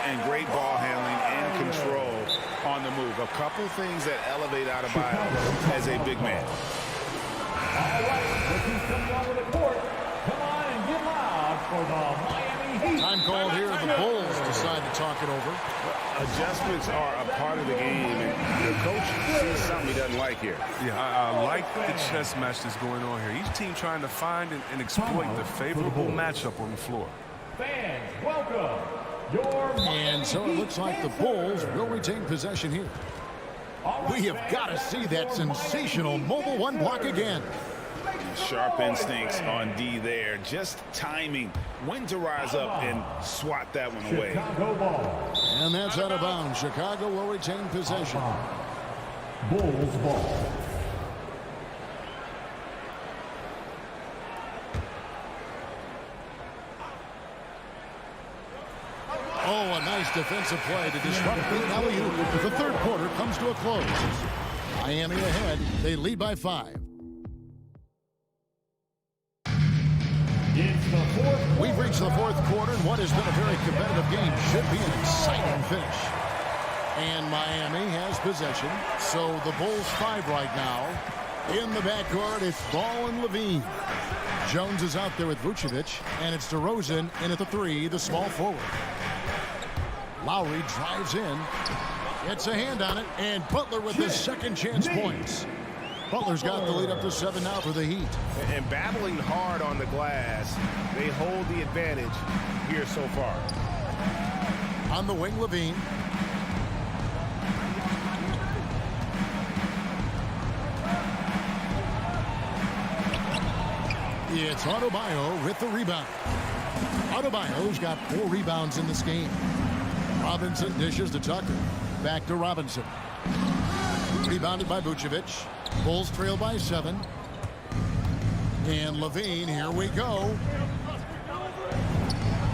And great ball handling and control on the move. A couple things that elevate Adebayo as a big man. All right, rookies coming onto the court. Come on and get loud for the Miami Heat. Time called here. The Bulls decide to talk it over. Adjustments are a part of the game, and the coach sees something he doesn't like here. Yeah, I like the chess match that's going on here. Each team trying to find and exploit the favorable matchup on the floor. Fans, welcome. And so it looks like the Bulls will retain possession here. We have got to see that sensational mobile 1 block again. Sharp instincts on D there. Just timing when to rise up and swat that one away. Chicago ball. And that's out of bounds. Chicago will retain possession. Bulls ball. Oh, a nice defensive play to disrupt the alley-oop. The third quarter comes to a close. Miami ahead. They lead by 5. We've reached the fourth quarter, and what has been a very competitive game should be an exciting finish. And Miami has possession, so the Bulls 5 right now. In the backcourt, it's Ball and Levine. Jones is out there with Vucevic, and it's DeRozan in at the 3, the small forward. Lowry drives in, gets a hand on it, and Butler with his second chance points. Butler's got the lead up to 7 now for the Heat. And battling hard on the glass, they hold the advantage here so far. On the wing, Levine. It's Adebayo with the rebound. Adebayo's got 4 rebounds in this game. Robinson dishes to Tucker. Back to Robinson. Rebounded by Vucevic. Bulls trail by 7. And Levine, here we go.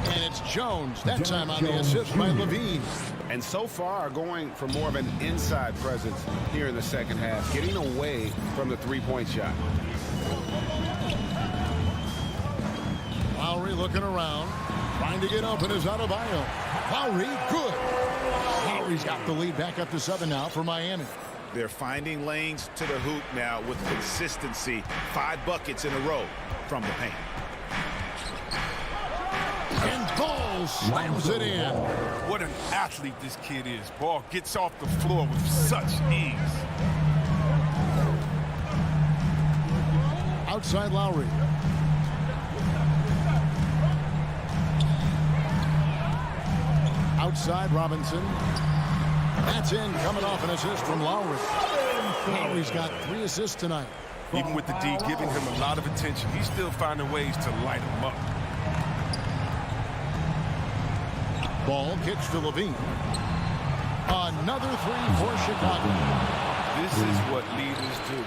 And it's Jones. That time on the assist by Levine. And so far going for more of an inside presence here in the second half, getting away from the three-point shot. Lowry looking around. Trying to get open is Adebayo. Lowry, good. Lowry's got the lead back up to 7 now for Miami. They're finding lanes to the hoop now with consistency. 5 buckets in a row from the paint. And Ball slams it in. What an athlete this kid is. Ball gets off the floor with such ease. Outside Lowry. Outside Robinson. That's in, coming off an assist from Lowry. Lowry's got 3 assists tonight. Even with the D giving him a lot of attention, he's still finding ways to light him up. Ball kicks to Levine. Another 3 for Chicago. This is what leaders do.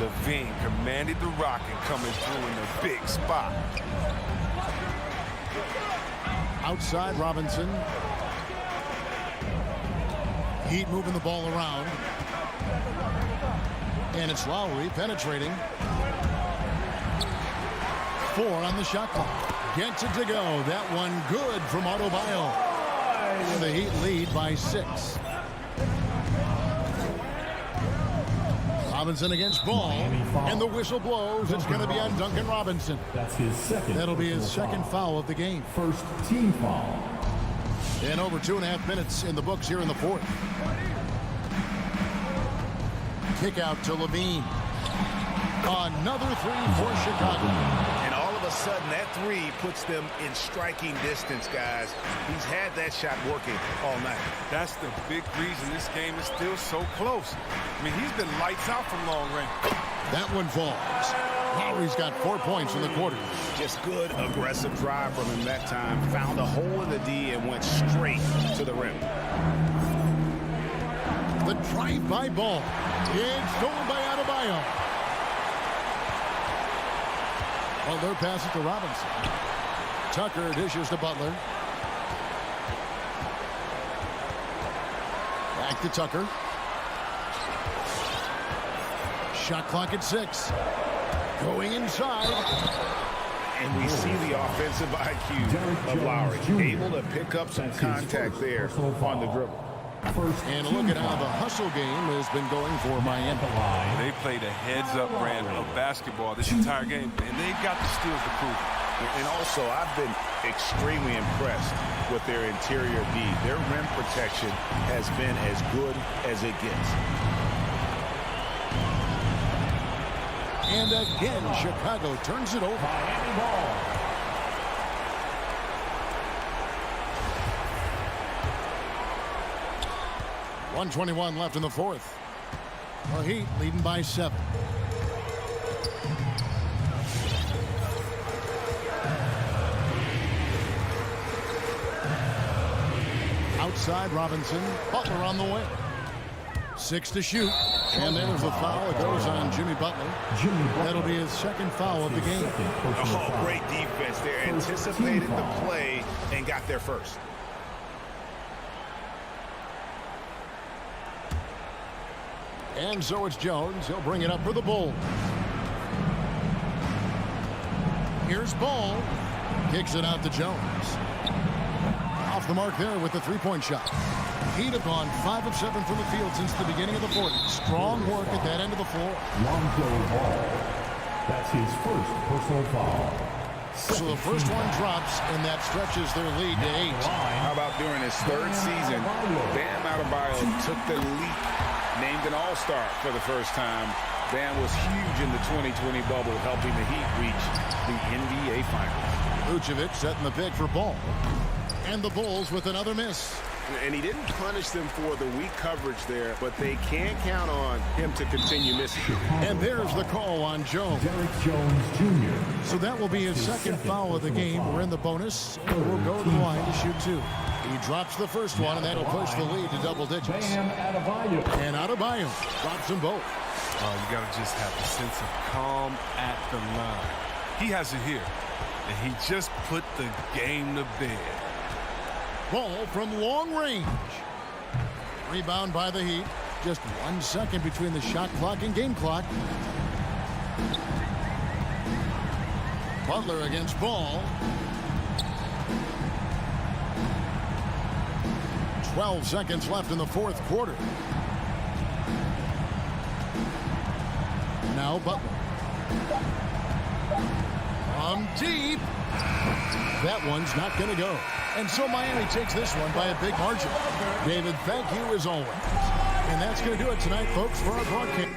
Levine commanded the rock and coming through in a big spot. Outside Robinson. Heat moving the ball around. And it's Lowry penetrating. 4 on the shot clock. Gets it to go. That one good from Adebayo. And the Heat lead by 6. Robinson against Ball. And the whistle blows. It's going to be on Duncan Robinson. That's his second. That'll be his second foul of the game. First team foul. And over 2.5 minutes in the books here in the fourth. Kick out to Levine. Another 3 for Chicago. And all of a sudden, that 3 puts them in striking distance, guys. He's had that shot working all night. That's the big reason this game is still so close. I mean, he's been lights out from long range. That one falls. Lowry's got 4 points in the quarter. Just good, aggressive drive from him that time. Found a hole in the D and went straight to the rim. The drive-by ball. It's stolen by Adebayo. Butler passes to Robinson. Tucker dishes to Butler. Back to Tucker. Shot clock at 6. Going inside. And we see the offensive IQ of Lowry. Able to pick up some contact there on the dribble. And look at how the hustle game has been going for Miami. They played a heads-up brand of basketball this entire game, and they've got the steals to prove it. And also, I've been extremely impressed with their interior D. Their rim protection has been as good as it gets. And again, Chicago turns it over. Miami ball. .121 left in the fourth. The Heat leading by 7. Outside Robinson. Butler on the way. 6 to shoot. And there's the foul. It goes on Jimmy Butler. That'll be his second foul of the game. Oh, great defense there. Anticipated the play and got there first. And so it's Jones. He'll bring it up for the Bulls. Here's Ball. Kicks it out to Jones. Off the mark there with the three-point shot. Heat have gone 5 of 7 from the field since the beginning of the fourth. Strong work at that end of the floor. Lonzo Ball. That's his first personal foul. So the first one drops, and that stretches their lead to 8. How about during his third season, Bam Adebayo took the leap, named an all-star for the first time. Bam was huge in the 2020 bubble, helping the Heat reach the NBA Finals. Vucevic setting the pick for Ball. And the Bulls with another miss. And he didn't punish them for the weak coverage there, but they can't count on him to continue missing. And there's the call on Jones. Derek Jones Jr. So that will be his second foul of the game. We're in the bonus, and we'll go to the line to shoot 2. He drops the first one, and that'll push the lead to double digits. Bam Adebayo. And Adebayo drops them both. You got to just have a sense of calm at the line. He has it here, and he just put the game to bed. Ball from long range. Rebound by the Heat. Just 1 second between the shot clock and game clock. Butler against Ball. 12 seconds left in the fourth quarter. Now Butler. From deep. That one's not going to go. And so Miami takes this one by a big margin. David, thank you as always. And that's going to do it tonight, folks, for our broadcast.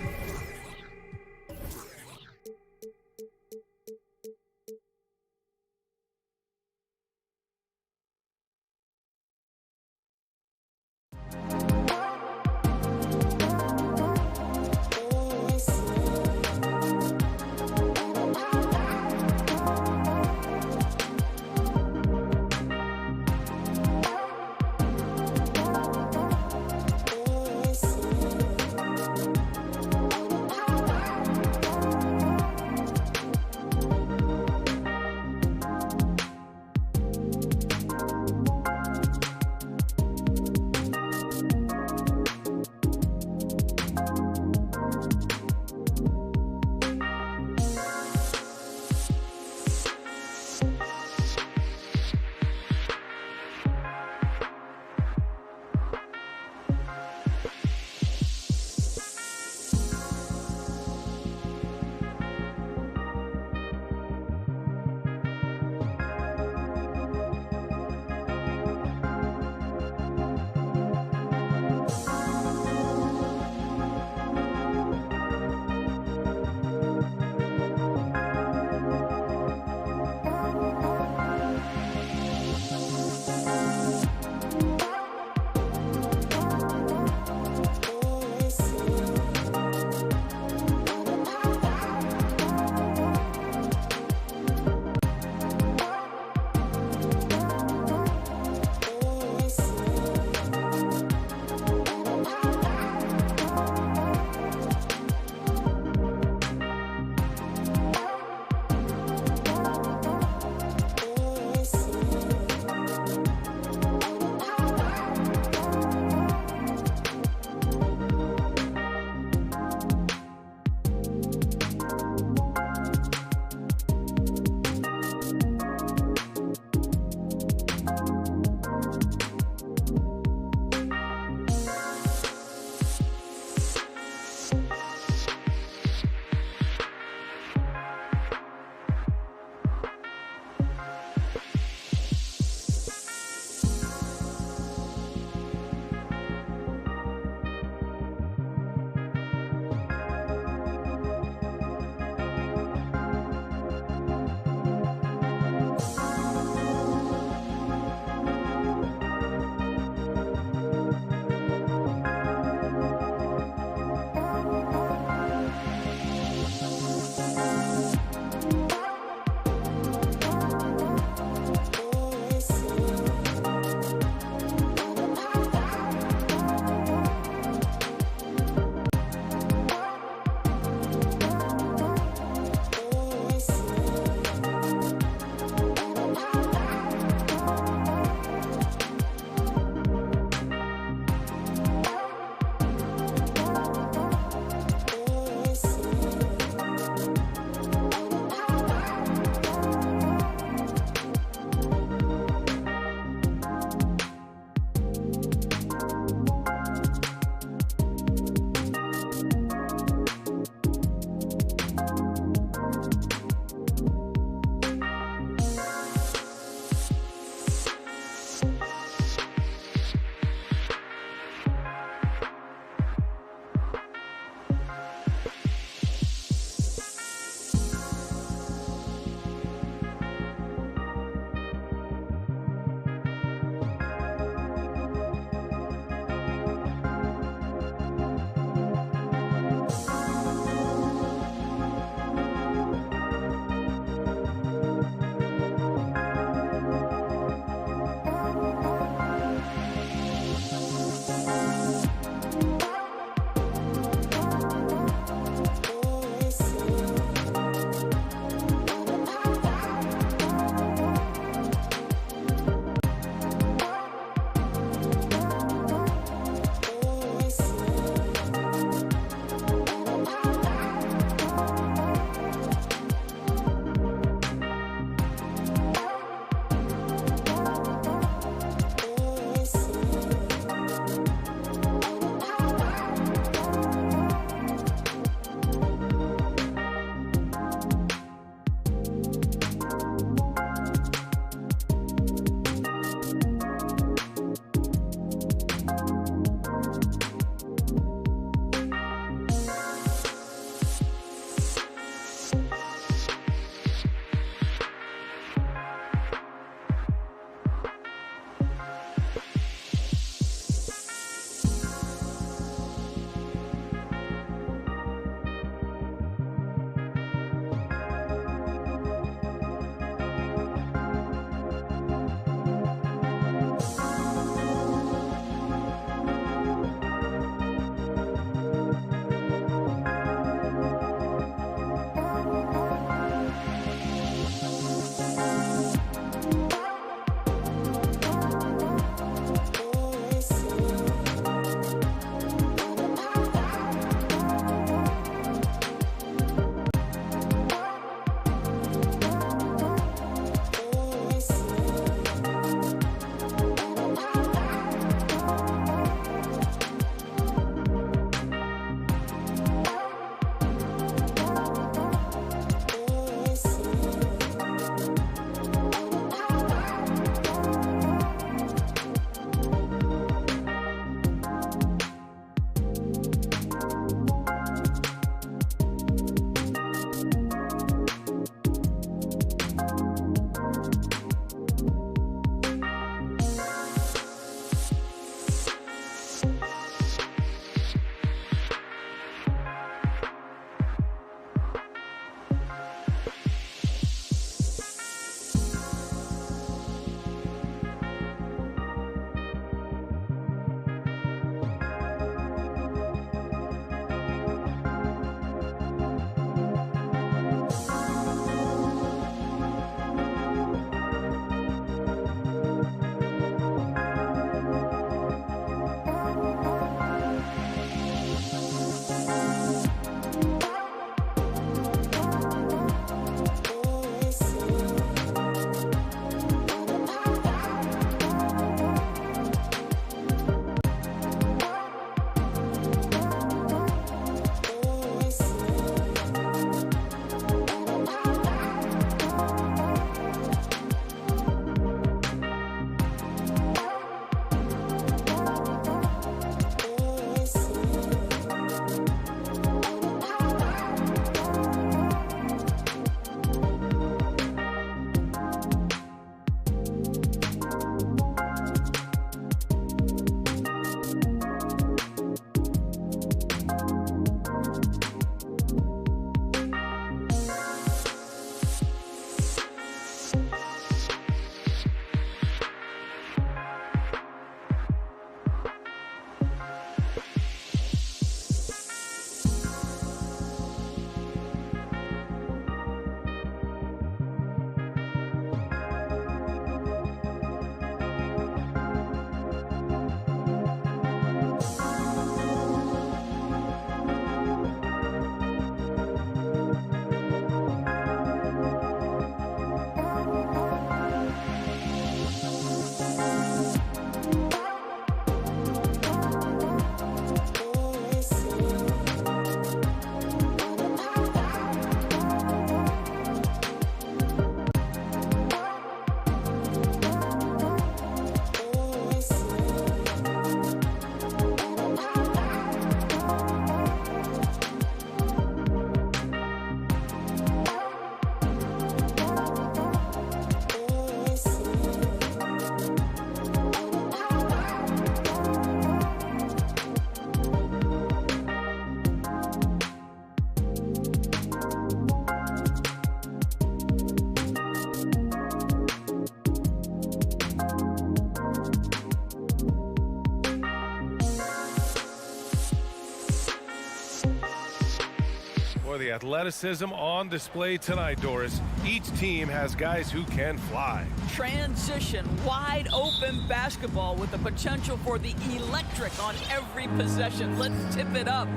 For the athleticism on display tonight, Doris. Each team has guys who can fly. Transition, wide open basketball with the potential for the electric on every possession. Let's tip it up.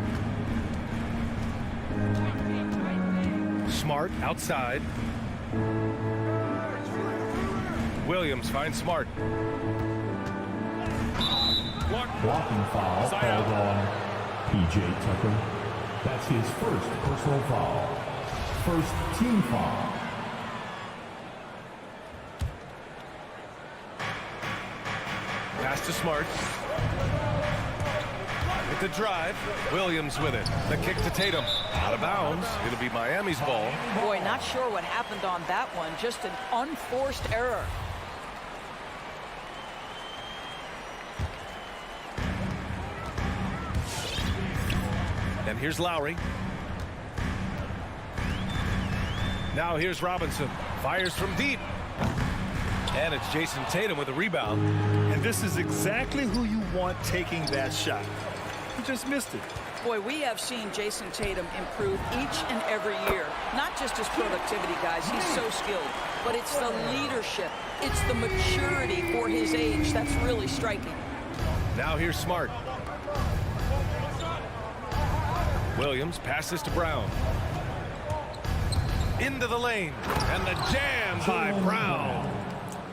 Smart outside. Williams finds Smart. Blocking foul called on P.J. Tucker. That's his first personal foul. First team foul. Pass to Smart. With the drive, Williams with it. The kick to Tatum. Out of bounds. It'll be Miami's ball. Boy, not sure what happened on that one. Just an unforced error. And here's Lowry. Now here's Robinson. Fires from deep. And it's Jason Tatum with a rebound. And this is exactly who you want taking that shot. He just missed it. Boy, we have seen Jason Tatum improve each and every year. Not just his productivity, guys. He's so skilled. But it's the leadership. It's the maturity for his age that's really striking. Now here's Smart. Williams passes to Brown. Into the lane. And the jam by Brown.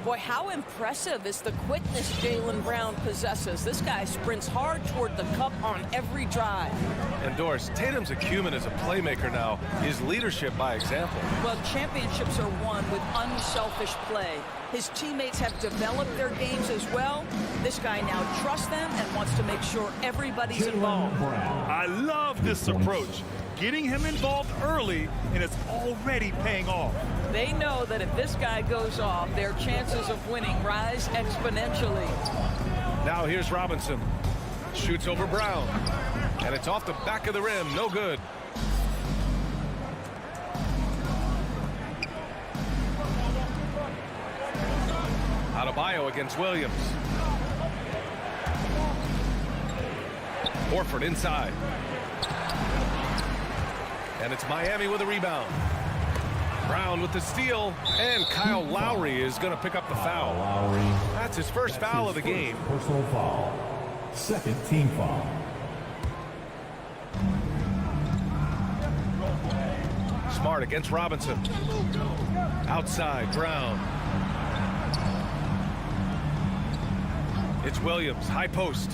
Boy, how impressive is the quickness Jaylen Brown possesses. This guy sprints hard toward the cup on every drive. And Doris, Tatum's acumen as a playmaker now is leadership by example. Well, championships are won with unselfish play. His teammates have developed their games as well. This guy now trusts them and wants to make sure everybody's involved. I love this approach. Getting him involved early, and it's already paying off. They know that if this guy goes off, their chances of winning rise exponentially. Now here's Robinson. Shoots over Brown. And it's off the back of the rim. No good. Adebayo against Williams. Horford inside. And it's Miami with a rebound. Brown with the steal. And Kyle Lowry is going to pick up the foul. Lowry. That's his first foul of the game. Personal foul. Second team foul. Smart against Robinson. Outside, Brown. It's Williams, high post.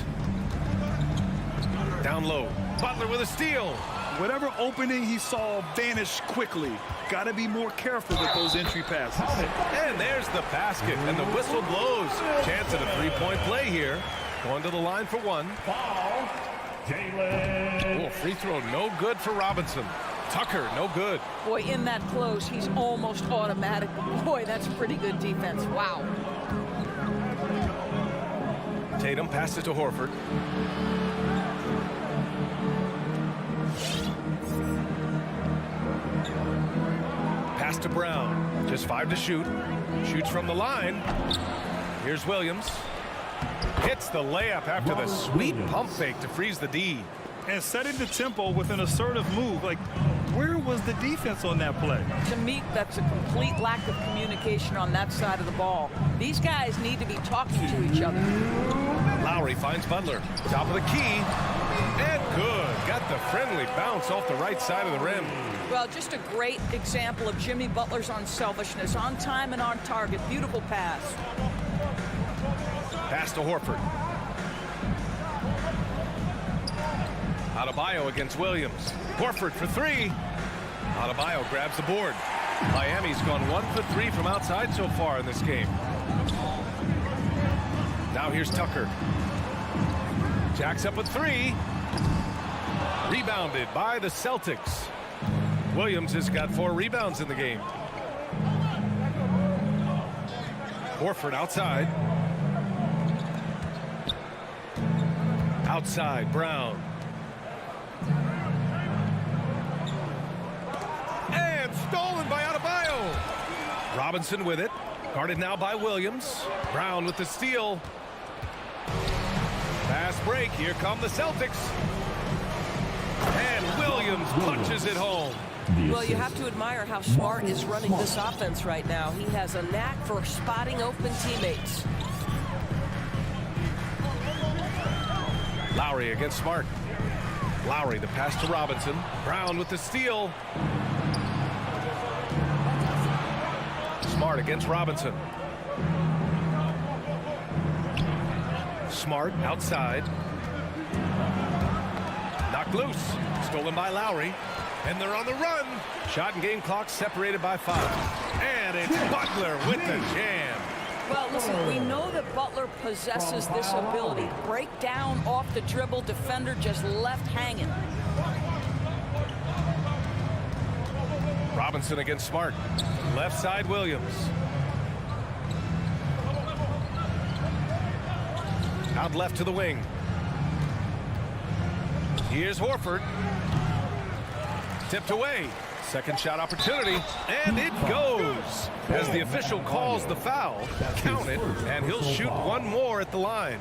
Down low. Butler with a steal. Whatever opening he saw vanished quickly. Got to be more careful with those entry passes. And there's the basket, and the whistle blows. Chance at a three-point play here. Going to the line for one. Foul. Jaylen. Oh, free throw no good for Robinson. Tucker, no good. Boy, in that close, he's almost automatic. Boy, that's pretty good defense. Wow. Tatum passes to Horford. Pass to Brown. Just 5 to shoot. Shoots from the line. Here's Williams. Hits the layup after the sweet pump fake to freeze the D. And setting the tempo with an assertive move. Like, where was the defense on that play? To me, that's a complete lack of communication on that side of the ball. These guys need to be talking to each other. Lowry finds Butler. Top of the key. And good. Got the friendly bounce off the right side of the rim. Well, just a great example of Jimmy Butler's unselfishness. On time and on target. Beautiful pass. Pass to Horford. Adebayo against Williams. Horford for three. Adebayo grabs the board. Miami's gone 1 for 3 from outside so far in this game. Now here's Tucker. Jacks up with 3. Rebounded by the Celtics. Williams has got 4 rebounds in the game. Horford outside. Outside, Brown. And stolen by Adebayo. Robinson with it. Guarded now by Williams. Brown with the steal. Fast break. Here come the Celtics. And Williams punches it home. Well, you have to admire how Smart is running this offense right now. He has a knack for spotting open teammates. Lowry against Smart. Lowry, the pass to Robinson. Brown with the steal. Smart against Robinson. Smart outside. Knocked loose. Stolen by Lowry. And they're on the run. Shot and game clock separated by 5. And it's Butler with the jam. Well, listen, we know that Butler possesses this ability. Break down off the dribble, defender just left hanging. Robinson against Smart. Left side Williams. Out left to the wing. Here's Horford. Tipped away. Second shot opportunity, and it goes. As the official calls the foul, count it, and he'll shoot one more at the line.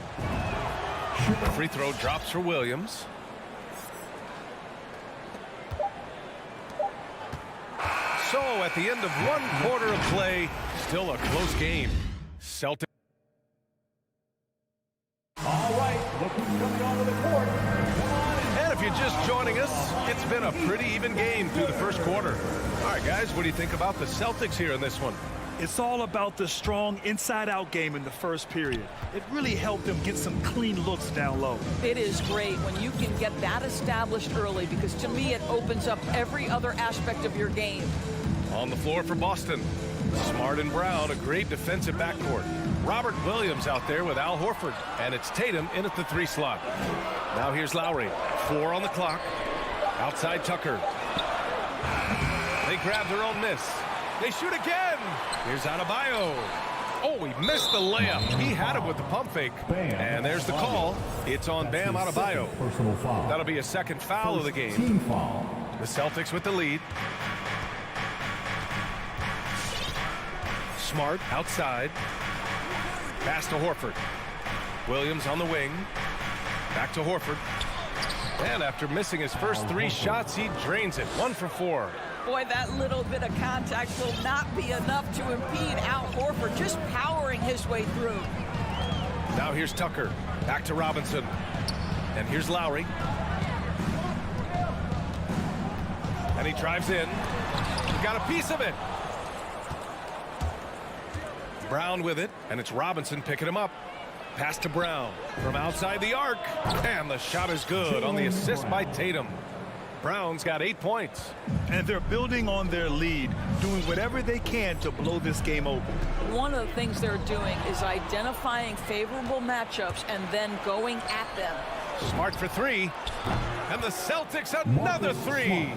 The free throw drops for Williams. So at the end of 1 quarter of play, still a close game. Celtics. All right, look who's coming onto the court. And if you're just joining us, it's been a pretty even game through the first quarter. All right, guys, what do you think about the Celtics here in this one? It's all about the strong inside-out game in the first period. It really helped them get some clean looks down low. It is great when you can get that established early, because to me it opens up every other aspect of your game. On the floor for Boston, Smart and Brown, a great defensive backcourt. Robert Williams out there with Al Horford, and it's Tatum in at the 3 slot. Now here's Lowry. 4 on the clock. Outside Tucker. They grab their own miss. They shoot again. Here's Adebayo. Oh, he missed the layup. He had it with the pump fake. And there's the call. It's on Bam Adebayo. Personal foul. That'll be a second foul of the game. Team foul. The Celtics with the lead. Smart outside. Pass to Horford. Williams on the wing. Back to Horford. And after missing his first 3 shots, he drains it. 1 for 4. Boy, that little bit of contact will not be enough to impede Al Horford, just powering his way through. Now here's Tucker. Back to Robinson. And here's Lowry. And he drives in. He got a piece of it. Brown with it, and it's Robinson picking him up. Pass to Brown from outside the arc, and the shot is good on the assist by Tatum. Brown's got 8 points. And they're building on their lead, doing whatever they can to blow this game open. One of the things they're doing is identifying favorable matchups and then going at them. Smart for 3, and the Celtics another 3.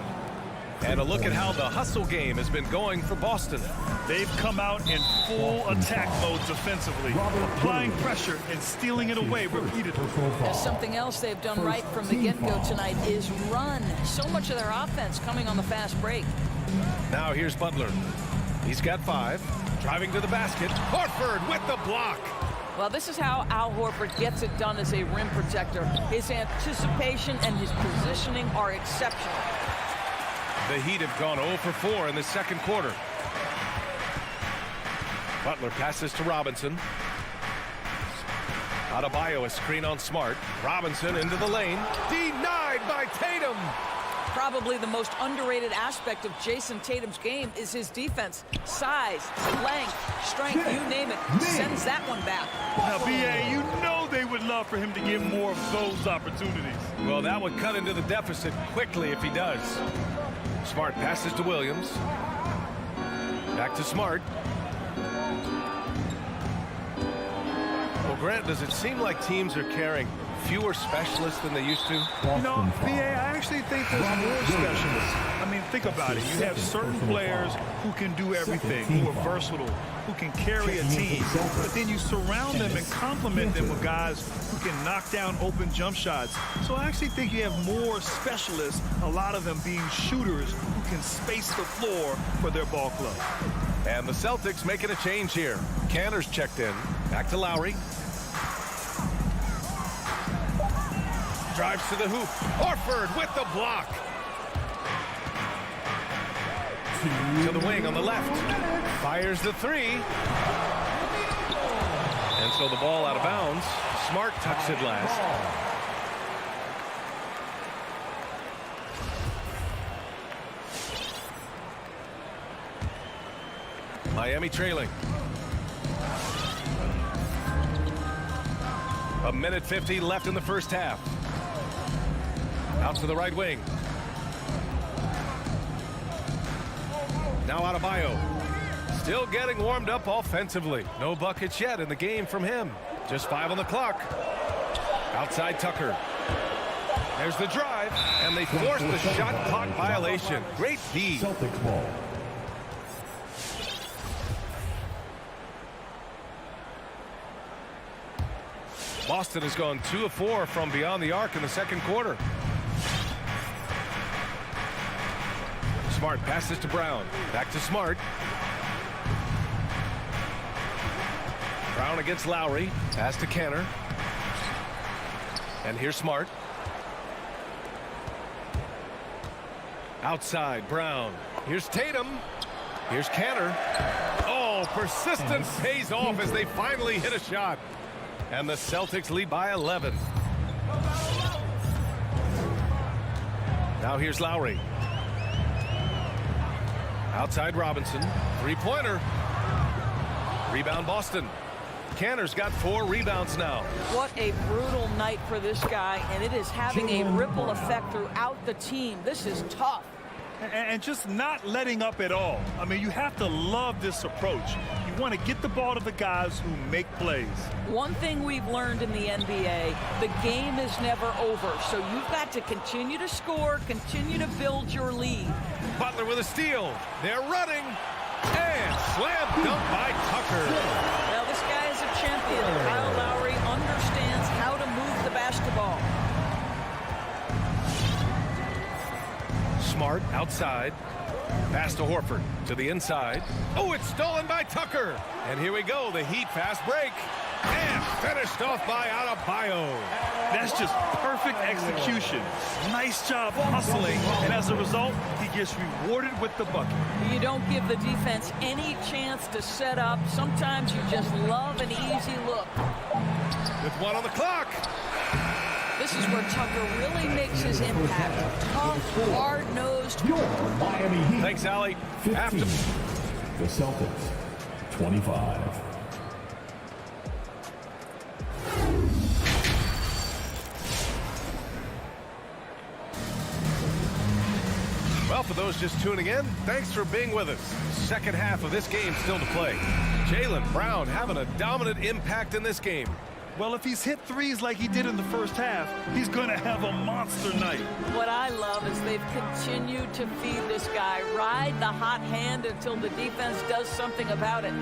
And a look at how the hustle game has been going for Boston. They've come out in full attack mode defensively, applying pressure and stealing it away repeatedly. There's something else they've done right from the get-go tonight is run. So much of their offense coming on the fast break. Now here's Butler. He's got 5. Driving to the basket. Horford with the block. Well, this is how Al Horford gets it done as a rim protector. His anticipation and his positioning are exceptional. The Heat have gone 0 for 4 in the second quarter. Butler passes to Robinson. Adebayo, a screen on Smart. Robinson into the lane. Denied by Tatum. Probably the most underrated aspect of Jason Tatum's game is his defense. Size, length, strength, you name it. Sends that one back. Now, B.A., you know they would love for him to get more of those opportunities. Well, that would cut into the deficit quickly if he does. Smart passes to Williams. Back to Smart. Well, Grant, does it seem like teams are carrying fewer specialists than they used to? You know, B.A., I actually think there's more specialists. I mean, think about it. You have certain players who can do everything, who are versatile, who can carry a team. But then you surround them and complement them with guys who can knock down open jump shots. So I actually think you have more specialists, a lot of them being shooters who can space the floor for their ball club. And the Celtics making a change here. Cantor's checked in. Back to Lowry. Drives to the hoop. Horford with the block. To the wing on the left. Fires the three. And so the ball out of bounds. Smart tucks it last. Miami trailing. A minute 50 left in the first half. Out to the right wing. Now Adebayo. Still getting warmed up offensively. No buckets yet in the game from him. Just 5 on the clock. Outside Tucker. There's the drive, and they force the shot clock violation. Great D. Celtics ball. Boston has gone 2 of 4 from beyond the arc in the second quarter. Smart passes to Brown. Back to Smart. Brown against Lowry. Pass to Canner. And here's Smart. Outside, Brown. Here's Tatum. Here's Canner. Oh, persistence pays off as they finally hit a shot. And the Celtics lead by 11. Now here's Lowry. Outside Robinson. Three-pointer. Rebound Boston. Canner's got 4 rebounds now. What a brutal night for this guy, and it is having a ripple effect throughout the team. This is tough. And just not letting up at all. I mean, you have to love this approach. You want to get the ball to the guys who make plays. One thing we've learned in the NBA, the game is never over. So you've got to continue to score, continue to build your lead. Butler with a steal. They're running. And slam dunk by Tucker. Well, this guy is a champion. Kyle Lowry understands how to move the basketball. Smart outside. Pass to Horford to the inside. Oh, it's stolen by Tucker. And here we go. The Heat fast break. And finished off by Adebayo. That's just perfect execution. Nice job hustling. And as a result, he gets rewarded with the bucket. You don't give the defense any chance to set up. Sometimes you just love an easy look. With 1 on the clock. This is where Tucker really makes his impact. Tough, hard-nosed. Your Miami Heat. Thanks, Allie. 15. The Celtics, 25. Well, for those just tuning in, thanks for being with us. Second half of this game still to play. Jaylen Brown having a dominant impact in this game. Well, if he's hit threes like he did in the first half, he's going to have a monster night. What I love is they've continued to feed this guy, ride the hot hand until the defense does something about it.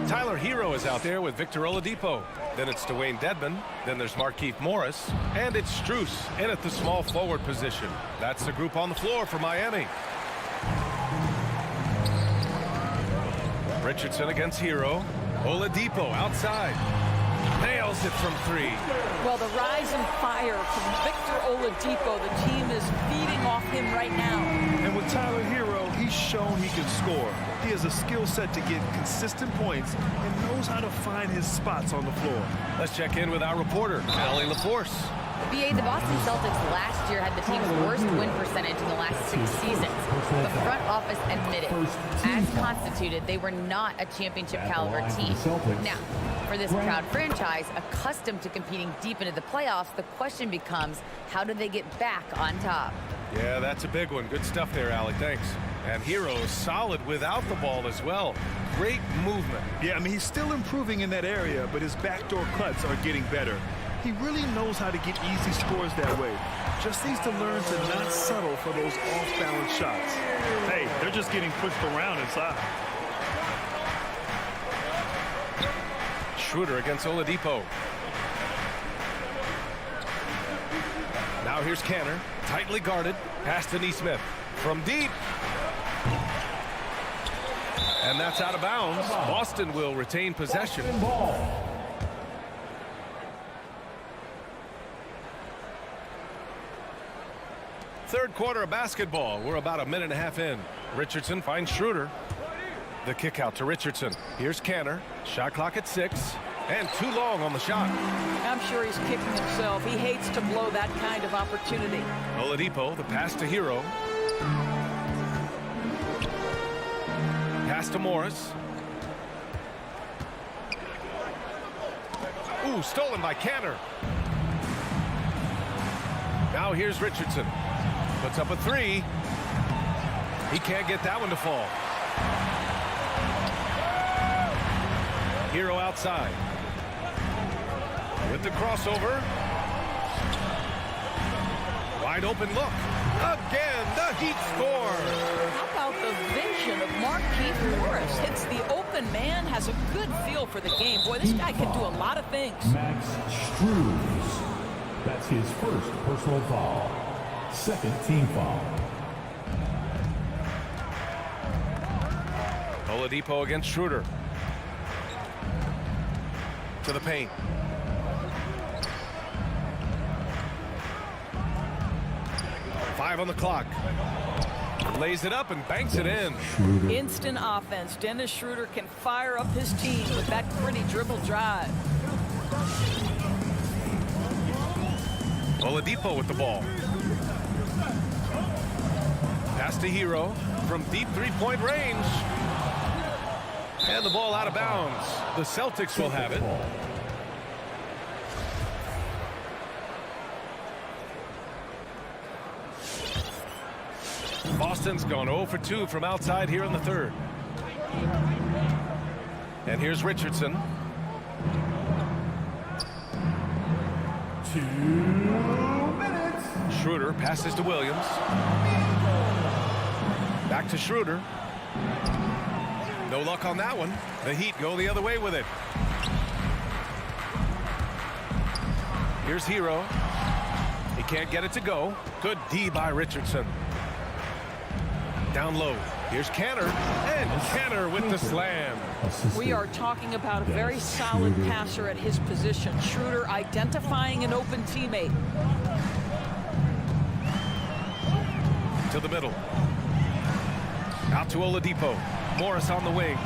Tyler Hero is out there with Victor Oladipo. Then it's Dwayne Dedmon. Then there's Markieff Morris. And it's Strus in at the small forward position. That's the group on the floor for Miami. Richardson against Hero. Oladipo outside. Nails it from 3. Well, the rise and fire from Victor Oladipo, the team is feeding off him right now. And with Tyler Hero, he's shown he can score. He has a skill set to get consistent points and knows how to find his spots on the floor. Let's check in with our reporter, Allie LaForce. BA, the Boston Celtics last year had the team's worst win percentage in the last 6 seasons. The front office admitted, as constituted, they were not a championship caliber team. Now, for this proud franchise, accustomed to competing deep into the playoffs, the question becomes, how do they get back on top? Yeah, that's a big one. Good stuff there, Allie. Thanks. And Hero is solid without the ball as well. Great movement. Yeah, I mean, he's still improving in that area, but his backdoor cuts are getting better. He really knows how to get easy scores that way. Just needs to learn to not settle for those off-balance shots. Hey, they're just getting pushed around inside. Schroeder against Oladipo. Now here's Canner, tightly guarded, pass to Nesmith. From deep. And that's out of bounds. Boston will retain possession. Third quarter of basketball. We're about a minute and a half in. Richardson finds Schroeder. The kick out to Richardson. Here's Canner. Shot clock at 6. And too long on the shot. I'm sure he's kicking himself. He hates to blow that kind of opportunity. Oladipo, the pass to Hero. Pass to Morris. Ooh, stolen by Canner. Now here's Richardson. Puts up a 3. He can't get that one to fall. Hero outside. With the crossover. Wide open look. Again, the Heat score. How about the vision of Markieff Morris? Hits the open man, has a good feel for the game. Boy, this guy can do a lot of things. Max Struz. That's his first personal foul. Second team foul. Oladipo against Schroeder. To the paint. Five on the clock. Lays it up and banks it in. Instant offense. Dennis Schroeder can fire up his team with that pretty dribble drive. Oladipo with the ball. Pass to Hero from deep three-point range. And the ball out of bounds. The Celtics will have it. Boston's gone 0 for 2 from outside here in the third. And here's Richardson. 2 minutes. Schroeder passes to Williams. Back to Schroeder. No luck on that one. The Heat go the other way with it. Here's Hero. He can't get it to go. Good D by Richardson. Down low. Here's Canner. And Canner with the slam. We are talking about a very solid passer at his position. Schroeder identifying an open teammate. To the middle. Out to Oladipo. Morris on the wing.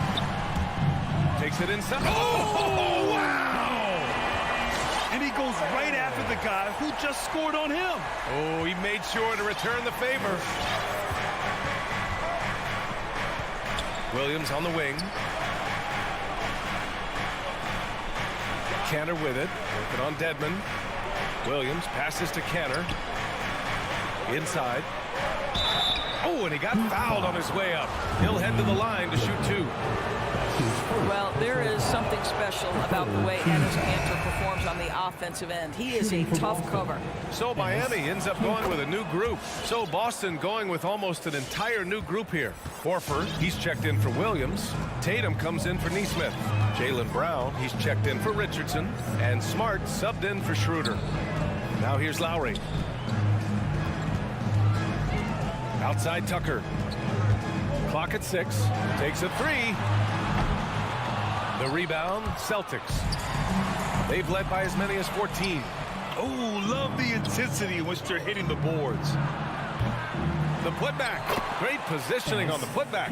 Takes it inside. Oh, wow! And he goes right after the guy who just scored on him. Oh, he made sure to return the favor. Williams on the wing. Canner with it. Working on Dedmon. Williams passes to Canner. Inside. Oh, and he got fouled on his way up. He'll head to the line to shoot 2. Well, there is something special about the way Enes Kanter performs on the offensive end. He is a tough cover. So Miami ends up going with a new group. So Boston going with almost an entire new group here. Horford, he's checked in for Williams. Tatum comes in for Nesmith. Jaylen Brown, he's checked in for Richardson. And Smart subbed in for Schroeder. Now here's Lowry. Outside Tucker. Clock at 6. Takes a 3. The rebound, Celtics. They've led by as many as 14. Oh, love the intensity in which they're hitting the boards. The putback. Great positioning on the putback.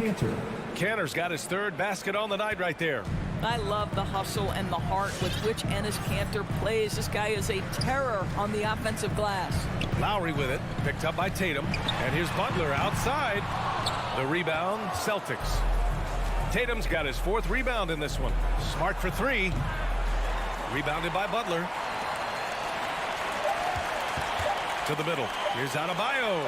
Canner's got his third basket on the night right there. I love the hustle and the heart with which Enes Kanter plays. This guy is a terror on the offensive glass. Lowry with it. Picked up by Tatum. And here's Butler outside. The rebound, Celtics. Tatum's got his 4th rebound in this one. Smart for 3. Rebounded by Butler. To the middle. Here's Adebayo.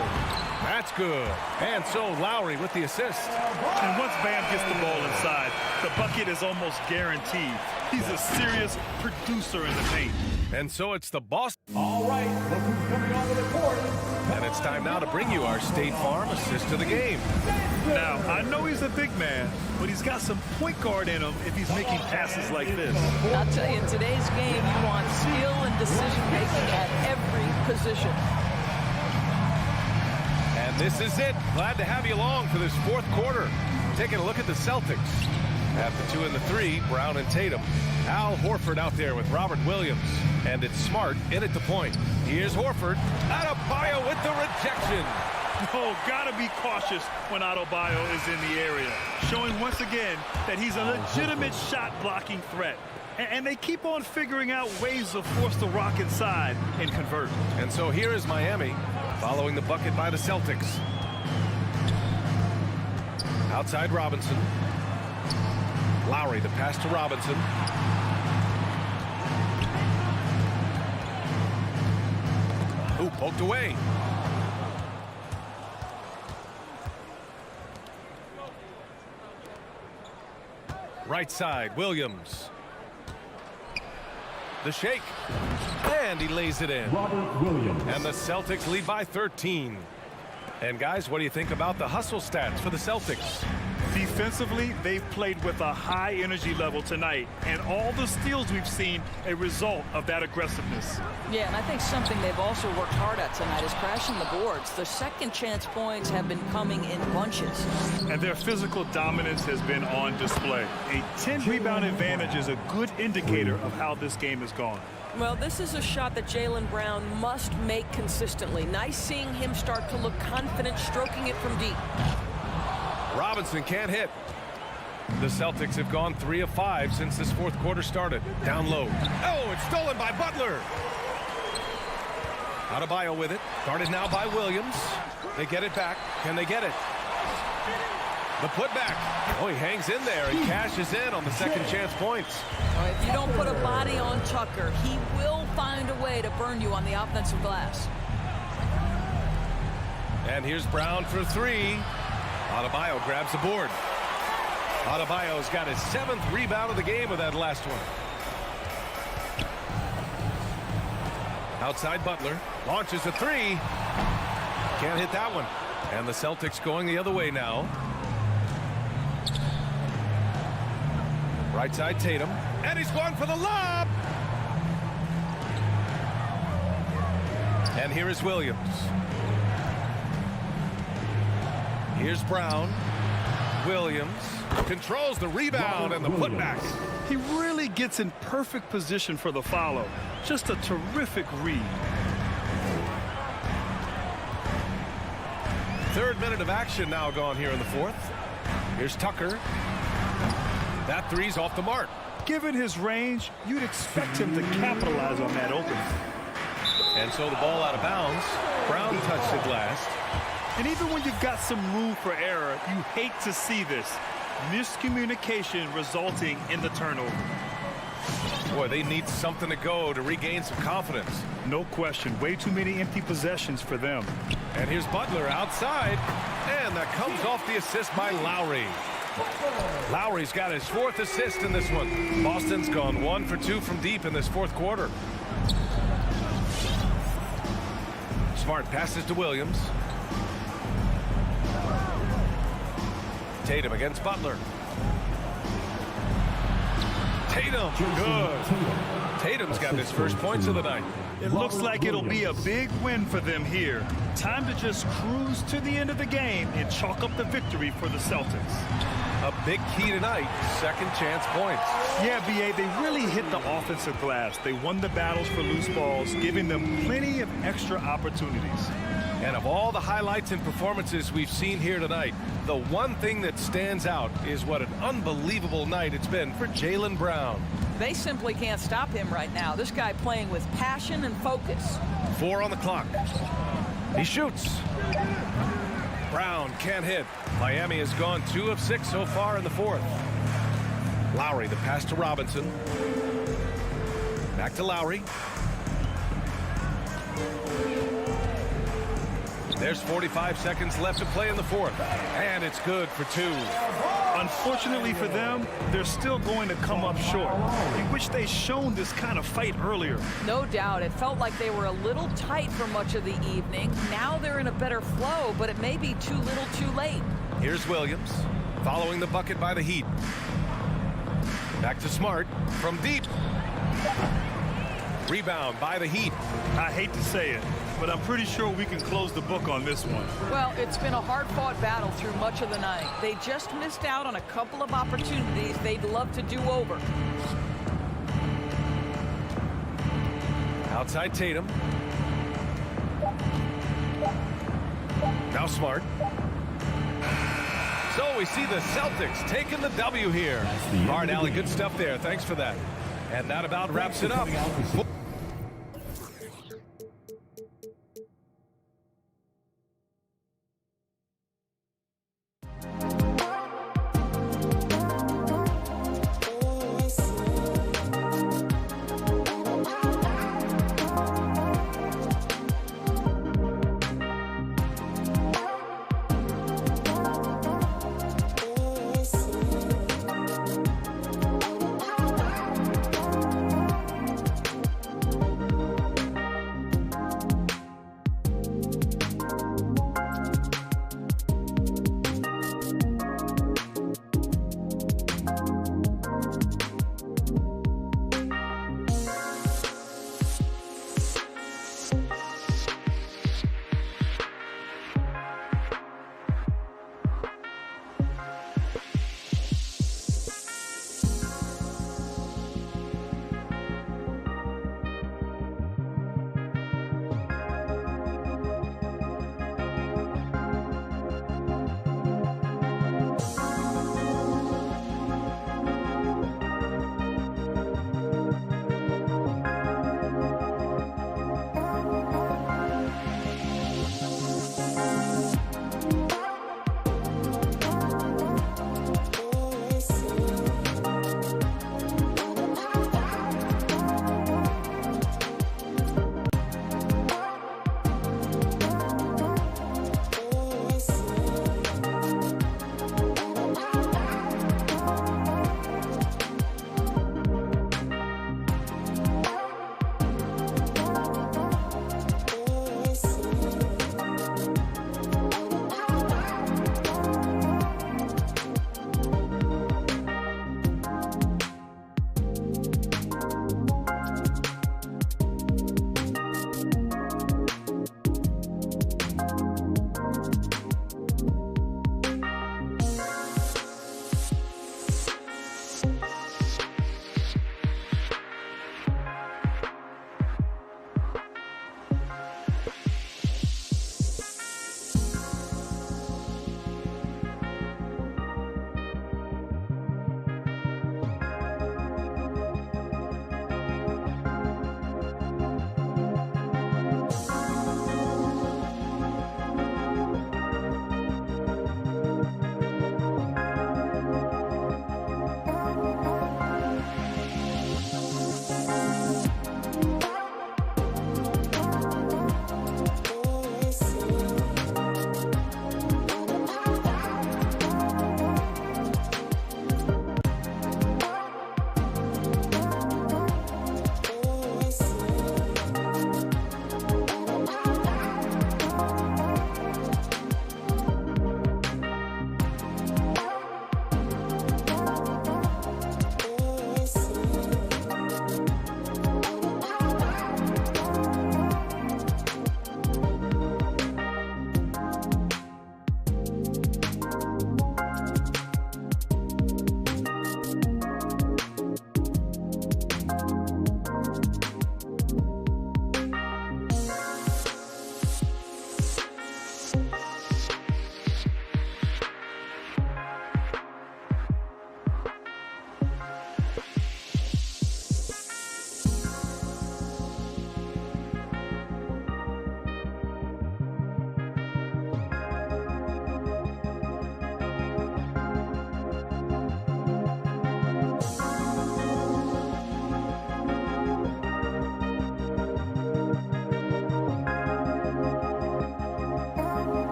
That's good. And so Lowry with the assist. And once Bam gets the ball inside, the bucket is almost guaranteed. He's a serious producer in the paint. And so it's the Boston. All right, look who's coming onto the court. And it's time now to bring you our State Farm assist to the game. Now, I know he's a big man, but he's got some point guard in him if he's making passes like this. I'll tell you, in today's game, you want skill and decision-making at every position. And this is it. Glad to have you along for this 4th quarter. Taking a look at the Celtics. At the 2 and the 3, Brown and Tatum. Al Horford out there with Robert Williams. And it's Smart in at the point. Here's Horford. Adebayo with the rejection. Oh, gotta be cautious when Adebayo is in the area, showing once again that he's a legitimate shot blocking threat. And they keep on figuring out ways to force the rock inside and convert. And so here is Miami following the bucket by the Celtics. Outside Robinson. Lowry, the pass to Robinson. Ooh, poked away. Right side, Williams. The shake. And he lays it in. Robert Williams. And the Celtics lead by 13. And guys, what do you think about the hustle stats for the Celtics? Defensively, they've played with a high energy level tonight, and all the steals we've seen a result of that aggressiveness. Yeah, and I think something they've also worked hard at tonight is crashing the boards. The second chance points have been coming in bunches. And their physical dominance has been on display. A 10-rebound advantage is a good indicator of how this game has gone. Well, this is a shot that Jaylen Brown must make consistently. Nice seeing him start to look confident, stroking it from deep. Robinson can't hit. The Celtics have gone 3 of 5 since this fourth quarter started. Down low. Oh, it's stolen by Butler. Adebayo with it. Guarded now by Williams. They get it back. Can they get it? The putback. Oh, he hangs in there and cashes in on the second chance points. If you don't put a body on Tucker, he will find a way to burn you on the offensive glass. And here's Brown for 3. Adebayo grabs the board. Adebayo's got his 7th rebound of the game with that last one. Outside Butler. Launches a 3. Can't hit that one. And the Celtics going the other way now. Right side Tatum. And he's going for the lob. And here is Williams. Here's Brown. Williams controls the rebound and the putback. He really gets in perfect position for the follow. Just a terrific read. 3rd minute of action now gone here in the 4th. Here's Tucker. That 3's off the mark. Given his range, you'd expect him to capitalize on that opening. And so the ball out of bounds. Brown touched it last. And even when you've got some room for error, you hate to see this. Miscommunication resulting in the turnover. Boy, they need something to go to regain some confidence. No question. Way too many empty possessions for them. And here's Butler outside. And that comes off the assist by Lowry. Lowry's got his 4th assist in this one. Boston's gone 1 for 2 from deep in this 4th quarter. Smart passes to Williams. Tatum against Butler. Tatum, good. Tatum's got his first points of the night. It looks like it'll be a big win for them here. Time to just cruise to the end of the game and chalk up the victory for the Celtics. A big key tonight, second chance points. Yeah, B.A., they really hit the offensive glass. They won the battles for loose balls, giving them plenty of extra opportunities. And of all the highlights and performances we've seen here tonight, the one thing that stands out is what an unbelievable night it's been for Jaylen Brown. They simply can't stop him right now. This guy playing with passion and focus. 4 on the clock. He shoots. Brown can't hit. Miami has gone 2 of 6 so far in the 4th. Lowry, the pass to Robinson. Back to Lowry. There's 45 seconds left to play in the 4th. And it's good for 2. Unfortunately for them, they're still going to come up short. In which they've shown this kind of fight earlier. No doubt. It felt like they were a little tight for much of the evening. Now they're in a better flow, but it may be too little too late. Here's Williams following the bucket by the Heat. Back to Smart from deep. Rebound by the Heat. I hate to say it, but I'm pretty sure we can close the book on this one. Well, it's been a hard-fought battle through much of the night. They just missed out on a couple of opportunities they'd love to do over. Outside Tatum. Now Smart. So we see the Celtics taking the W here. Bart Allen, good stuff there. Thanks for that. And that about wraps it up.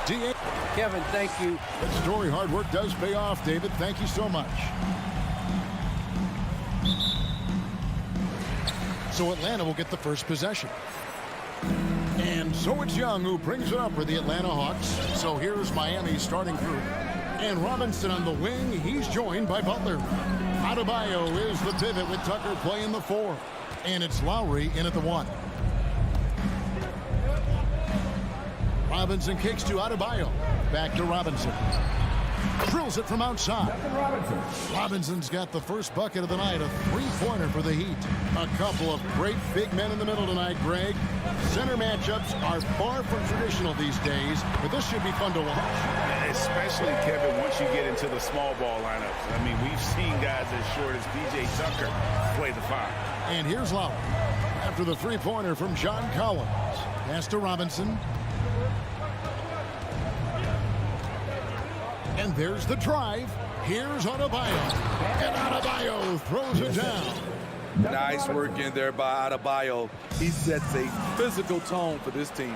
Kevin, thank you. That story, hard work does pay off, David. Thank you so much. So Atlanta will get the first possession. And so it's Young who brings it up for the Atlanta Hawks. So here's Miami's starting group. And Robinson on the wing. He's joined by Butler. Adebayo is the pivot with Tucker playing the 4. And it's Lowry in at the 1. Robinson kicks to Adebayo. Back to Robinson. Drills it from outside. Robinson's got the first bucket of the night, a three-pointer for the Heat. A couple of great big men in the middle tonight, Greg. Center matchups are far from traditional these days, but this should be fun to watch. Especially, Kevin, once you get into the small ball lineups. I mean, we've seen guys as short as P.J. Tucker play the 5. And here's Lowry. After the three-pointer from John Collins. Pass to Robinson. And there's the drive. Here's Adebayo. And Adebayo throws it down. Nice work in there by Adebayo. He sets a physical tone for this team.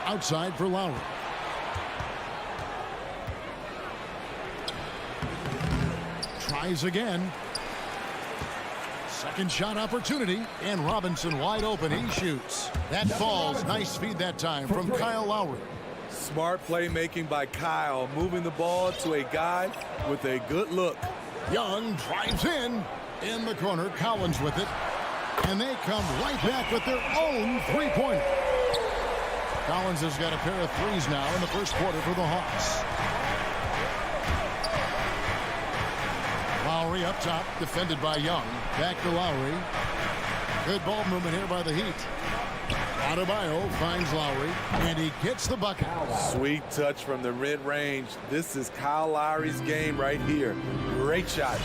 Outside for Lowry. Tries again. Second shot opportunity. And Robinson wide open. He shoots. That falls. Nice feed that time from Kyle Lowry. Smart playmaking by Kyle, moving the ball to a guy with a good look. Young drives in the corner. Collins with it. And they come right back with their own three-pointer. Collins has got a pair of threes now in the first quarter for the Hawks. Lowry up top, defended by Young. Back to Lowry. Good ball movement here by the Heat. Adebayo finds Lowry, and he gets the bucket. Sweet touch from the mid-range. This is Kyle Lowry's game right here. Great shot.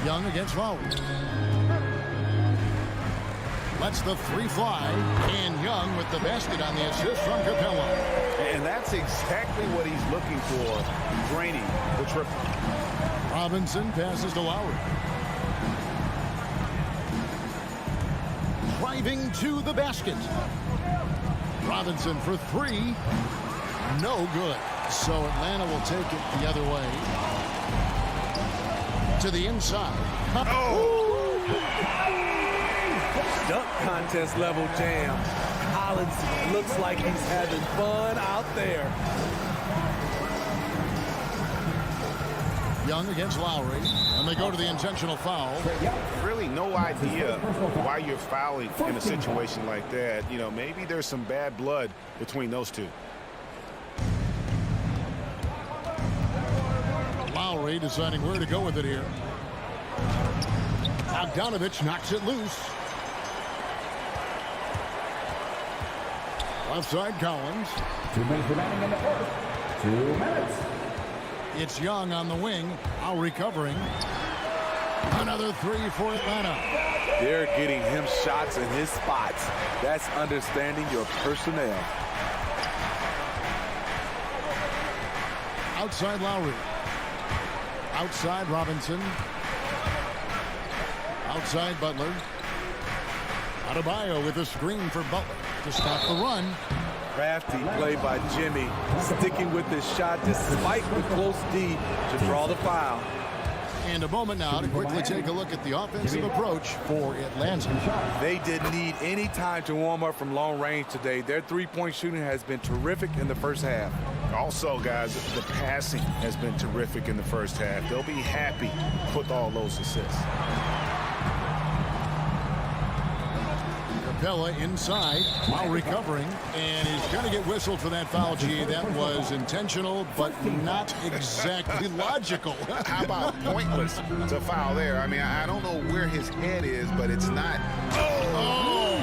Young against Lowry. Lets the three fly, and Young with the basket on the assist from Capella. And that's exactly what he's looking for, draining the triple. Robinson passes to Lowry. Driving to the basket. Robinson for three. No good. So Atlanta will take it the other way. To the inside. Dunk contest level jam. Collins looks like he's having fun out there. Young against Lowry, and they go to the intentional foul. Really no idea why you're fouling in a situation like that. You know, maybe there's some bad blood between those two. Lowry deciding where to go with it here. Bogdanovich knocks it loose. Left side, Collins. 2 minutes remaining in the quarter. 2 minutes. It's Young on the wing. Lowry covering. Another three for Atlanta. They're getting him shots in his spots. That's understanding your personnel. Outside Lowry. Outside Robinson. Outside Butler. Adebayo with a screen for Butler to stop the run. Crafty play by Jimmy, sticking with his shot despite the close D to draw the foul. And a moment now to quickly take a look at the offensive approach for Atlanta. They didn't need any time to warm up from long range today. Their three-point shooting has been terrific in the first half. Also, guys, the passing has been terrific in the first half. They'll be happy with all those assists. Capella inside, while recovering, and he's going to get whistled for that foul, G. That was intentional, but not exactly logical. How about pointless to foul there? I mean, I don't know where his head is, but it's not. Oh!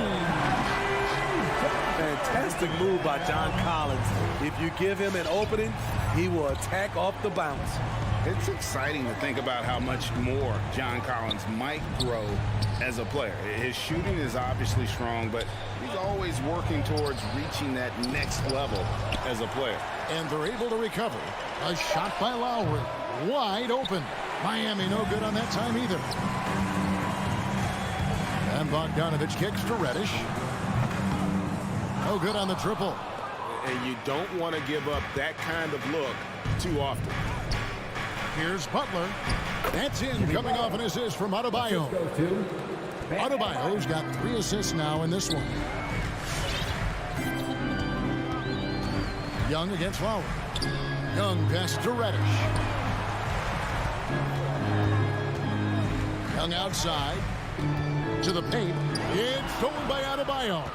Fantastic move by John Collins. If you give him an opening, he will attack off the bounce. It's exciting to think about how much more John Collins might grow as a player. His shooting is obviously strong, but he's always working towards reaching that next level as a player. And they're able to recover. A shot by Lowry. Wide open. Miami no good on that time either. And Bogdanovich kicks to Reddish. No good on the triple. And you don't want to give up that kind of look too often. Here's Butler. That's in, coming off an assist from Adebayo. Adebayo's got 3 assists now in this one. Young against Lowry. Young pass to Reddish. Young outside to the paint. It's stolen by Adebayo.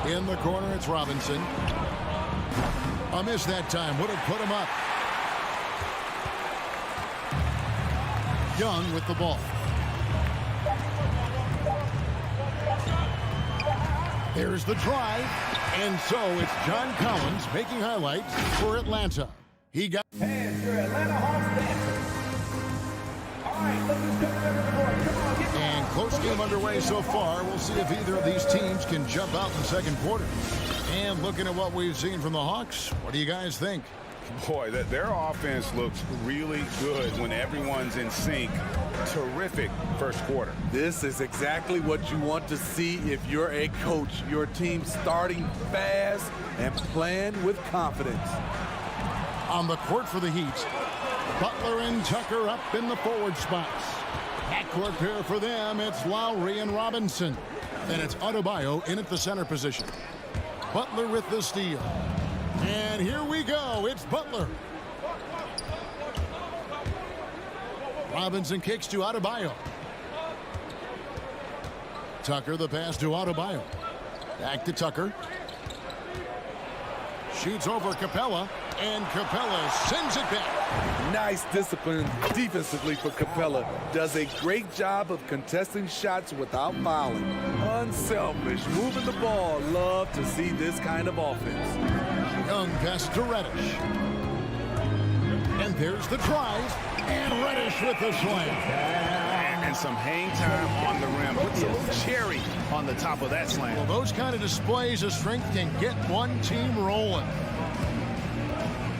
In the corner, it's Robinson. A miss that time. Would have put him up. Young with the ball. There's the drive. And so it's John Collins making highlights for Atlanta. He got... And your Atlanta Hawks dancers. All right, let's just come on. And close game underway so far. We'll see if either of these teams can jump out in the second quarter. And looking at what we've seen from the Hawks, what do you guys think? Boy, their offense looks really good when everyone's in sync. Terrific first quarter. This is exactly what you want to see if you're a coach. Your team starting fast and playing with confidence. On the court for the Heat, Butler and Tucker up in the forward spots. Backcourt pair for them, it's Lowry and Robinson. Then it's Adebayo in at the center position. Butler with the steal. And here we go, it's Butler. Robinson kicks to Adebayo. Tucker the pass to Adebayo. Back to Tucker. Shoots over Capella, and Capella sends it back. Nice discipline defensively for Capella. Does a great job of contesting shots without fouling. Unselfish, moving the ball. Love to see this kind of offense. Young pass to Reddish. And there's the drive. And Reddish with the slam. And some hang time on the rim. Puts a little cherry on the top of that slam. Well, those kind of displays of strength can get one team rolling.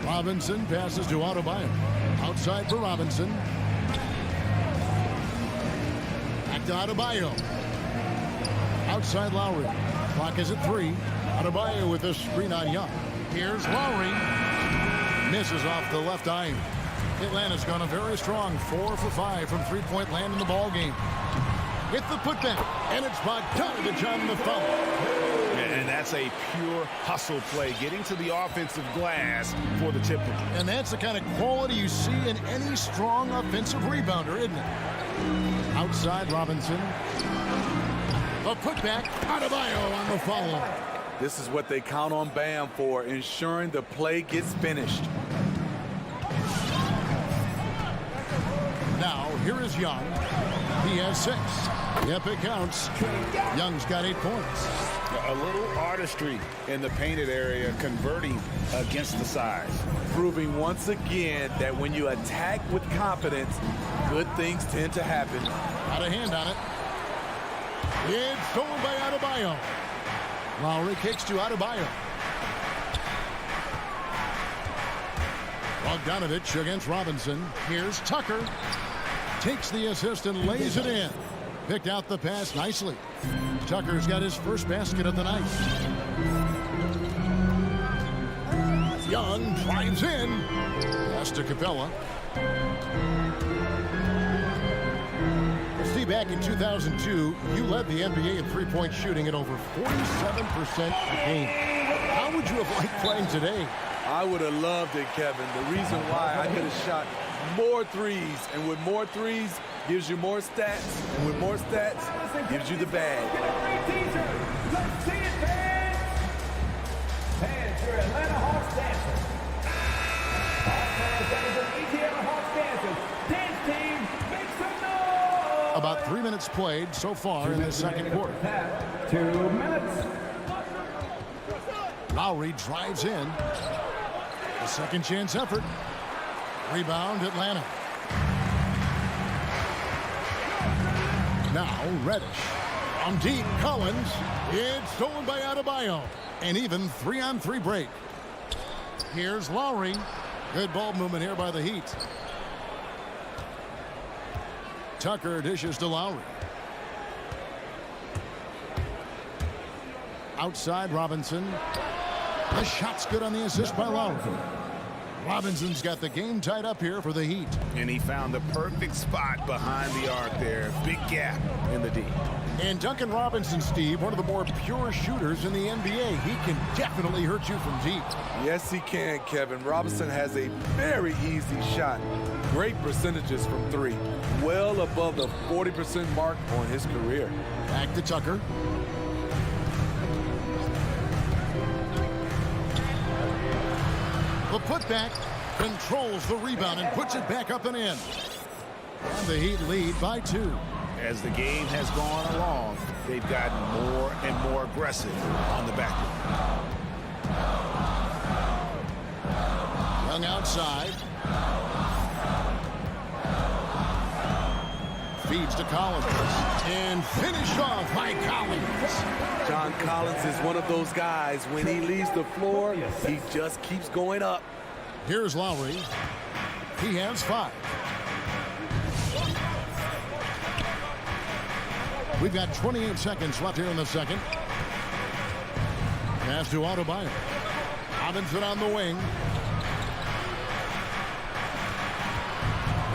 Robinson passes to Adebayo. Outside for Robinson. Back to Adebayo. Outside Lowry. Clock is at 3. Adebayo with a screen on Young. Here's Lowry. Misses off the left iron. Atlanta's gone a very strong 4 for 5 from three-point land in the ball game. With the putback, and it's Bogdanovich on the foul. And that's a pure hustle play, getting to the offensive glass for the tip. And that's the kind of quality you see in any strong offensive rebounder, isn't it? Outside Robinson. A putback, Adebayo on the follow. This is what they count on Bam for, ensuring the play gets finished. Now, here is Young. He has 6. Yep, it counts. Young's got 8 points. A little artistry in the painted area, converting against the size. Proving once again that when you attack with confidence, good things tend to happen. Got a hand on it. It's stolen by Adebayo. Lowry kicks to Adebayo. Bogdanovich against Robinson. Here's Tucker. Takes the assist and lays it in. Picked out the pass nicely. Tucker's got his first basket of the night. Young drives in. Pass to Capella. See, back in 2002, you led the NBA in three-point shooting at over 47% a game. How would you have liked playing today? I would have loved it, Kevin. The reason why I could have shot more threes, and with more threes gives you more stats, and with more stats gives you the bag. Let's see it, fans! Fans, your Atlanta Hawks dancers. Hawks fans, that is an Atlanta Hawks dancers. Dance team, make some noise! About 3 minutes played so far in the second quarter. 2 minutes. Lowry drives in. A second chance effort. Rebound, Atlanta. Now, Reddish. From deep, Collins. It's stolen by Adebayo. An even 3-on-3 break. Here's Lowry. Good ball movement here by the Heat. Tucker dishes to Lowry. Outside Robinson. The shot's good on the assist by Lowry. Robinson's got the game tied up here for the Heat. And he found the perfect spot behind the arc there. Big gap in the D. And Duncan Robinson, Steve, one of the more pure shooters in the NBA. He can definitely hurt you from deep. Yes, he can, Kevin. Robinson has a very easy shot. Great percentages from three. Well above the 40% mark on his career. Back to Tucker. The putback controls the rebound and puts it back up and in. And the Heat lead by 2. As the game has gone along, they've gotten more and more aggressive on the back end. Young outside. Feeds to Collins. And finished off by Collins. John Collins is one of those guys. When he leaves the floor, he just keeps going up. Here's Lowry. He has 5. We've got 28 seconds left here in the second. Pass to Adebayo. Robinson on the wing.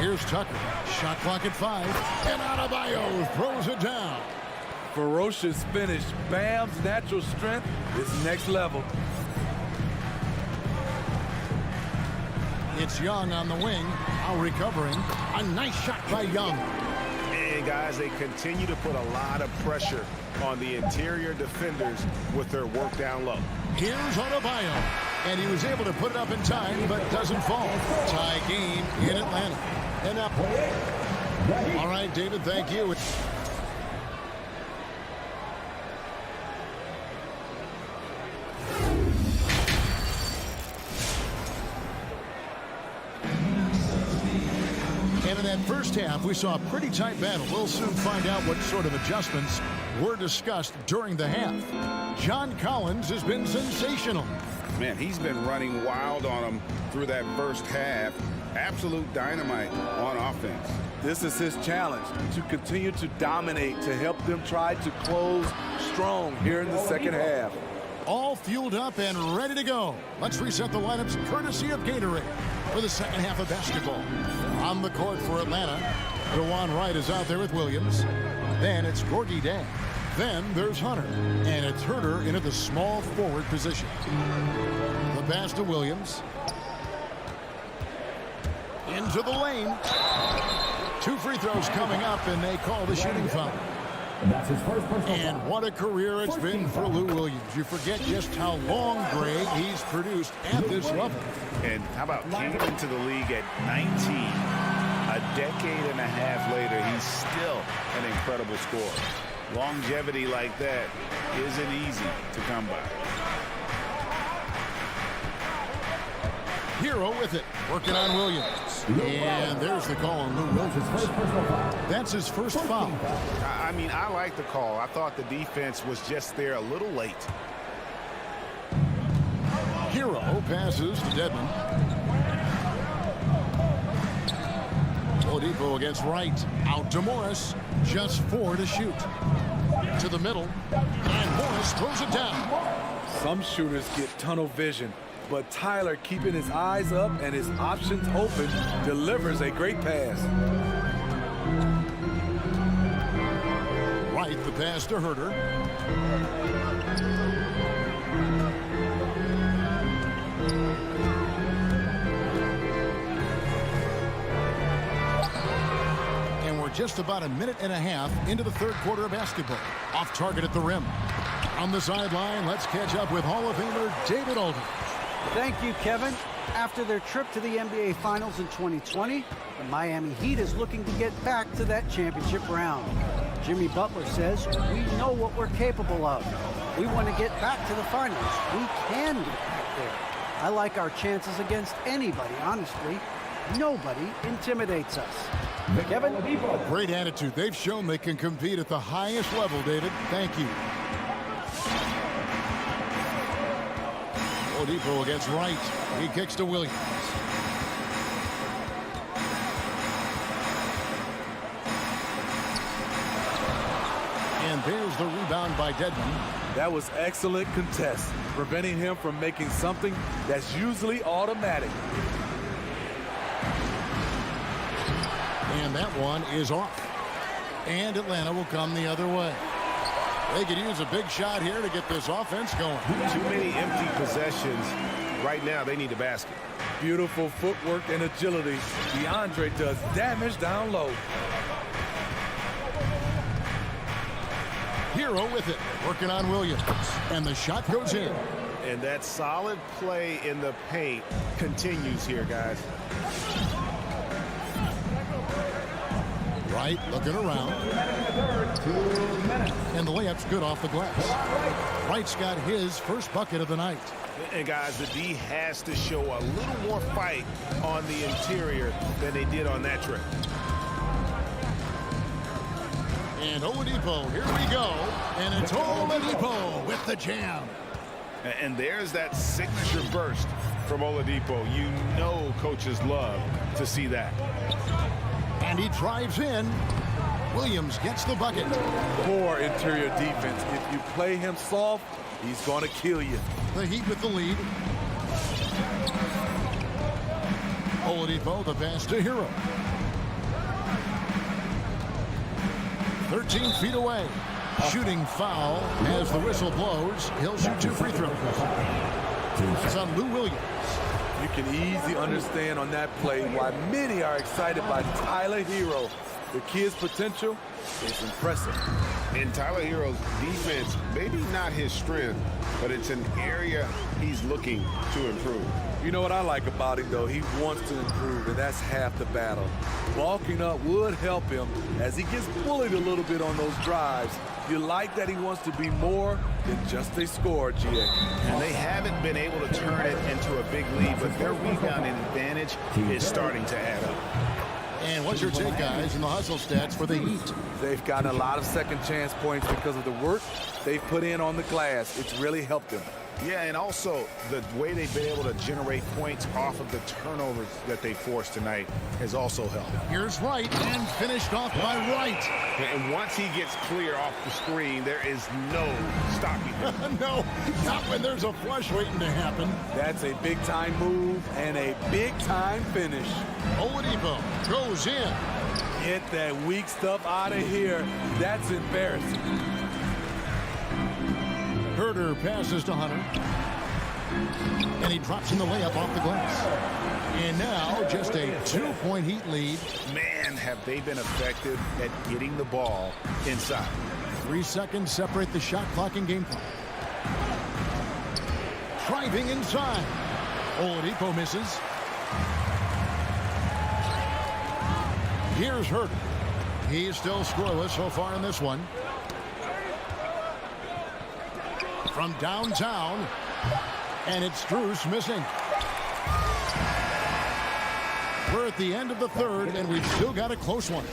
Here's Tucker. Shot clock at 5. And Adebayo throws it down. Ferocious finish. Bam's natural strength is next level. It's Young on the wing. Now recovering. A nice shot by Young. And guys, they continue to put a lot of pressure on the interior defenders with their work down low. Here's Adebayo. And he was able to put it up in time, but doesn't fall. Tie game in Atlanta. And up. All right, David, thank you. And in that first half, we saw a pretty tight battle. We'll soon find out what sort of adjustments were discussed during the half. John Collins has been sensational. Man, he's been running wild on them through that first half. Absolute dynamite on offense. This is his challenge, to continue to dominate, to help them try to close strong here in the second half. All fueled up and ready to go. Let's reset the lineups courtesy of Gatorade for the second half of basketball. On the court for Atlanta, DeJuan Wright is out there with Williams. Then it's Gorgie Day. Then there's Hunter. And it's Herter into the small forward position. The pass to Williams. Into the lane. 2 free throws coming up, and they call the shooting foul. That's his first personal And foul. what a career it's been for Lou Williams. You forget just how long, Greg, he's produced at this level. And how about came into the league at 19. A decade and a half later, he's still an incredible scorer. Longevity like that isn't easy to come by. Hero with it, working on Williams. And there's the call on Lou Williams. That's his first foul. I mean, I like the call. I thought the defense was just there a little late. Hero passes to Dedmon. Oladipo against Wright. Out to Morris. Just 4 to shoot. To the middle. And Morris throws it down. Some shooters get tunnel vision, but Tyler, keeping his eyes up and his options open, delivers a great pass. Wright, the pass to Herter. And we're just about a minute and a half into the third quarter of basketball. Off target at the rim. On the sideline, let's catch up with Hall of Famer David Aldridge. Thank you, Kevin. After their trip to the NBA Finals in 2020, the Miami Heat is looking to get back to that championship round. Jimmy Butler says, we know what we're capable of. We want to get back to the finals. We can get back there. I like our chances against anybody, honestly. Nobody intimidates us. Kevin? Great attitude. They've shown they can compete at the highest level, David. Thank you. Oladipo against Wright. He kicks to Williams. And And there's the rebound by Dedmon. That was excellent contest, preventing him from making something that's usually automatic. And that one is off. And Atlanta will come the other way. They could use a big shot here to get this offense going. Too many empty possessions. Right now, they need a basket. Beautiful footwork and agility. DeAndre does damage down low. Hero with it, working on Williams. And the shot goes in. And that solid play in the paint continues here, guys. Wright looking around. And the layup's good off the glass. Wright's got his first bucket of the night. And guys, the D has to show a little more fight on the interior than they did on that trip. And Oladipo, here we go. And it's Oladipo with the jam. And there's that signature burst from Oladipo. You know coaches love to see that. And he drives in. Williams gets the bucket. Poor interior defense. If you play him soft, he's going to kill you. The Heat with the lead. Oladipo, the pass to Hero. 13 feet away. Shooting foul as the whistle blows. He'll shoot 2 free throws. That's on Lou Williams. You can easily understand on that play why many are excited by Tyler Hero. The kid's potential is impressive. In Tyler Hero's defense, maybe not his strength, but it's an area he's looking to improve. You know what I like about him, though? He wants to improve, and that's half the battle. Bulking up would help him as he gets bullied a little bit on those drives. You like that he wants to be more than just a scorer, GA. And they haven't been able to turn it into a big lead, but their rebounding advantage is starting to add up. And what's your take, guys, in the hustle stats for the Heat? They've gotten a lot of second chance points because of the work they've put in on the glass. It's really helped them. Yeah, and also the way they've been able to generate points off of the turnovers that they forced tonight has also helped. Here's Wright, and finished off by Wright. And once he gets clear off the screen, there is no stopping him. No, not when there's a flush waiting to happen. That's a big-time move and a big-time finish. Oladipo goes in. Get that weak stuff out of here. That's embarrassing. Herter passes to Hunter. And he drops in the layup off the glass. And now just a 2-point Heat lead. Man, have they been effective at getting the ball inside. 3 seconds separate the shot clock and game clock. Driving inside. Oladipo misses. Here's Herter. He's still scoreless so far in this one. From downtown, and it's Strus missing. We're at the end of the third, and we've still got a close one.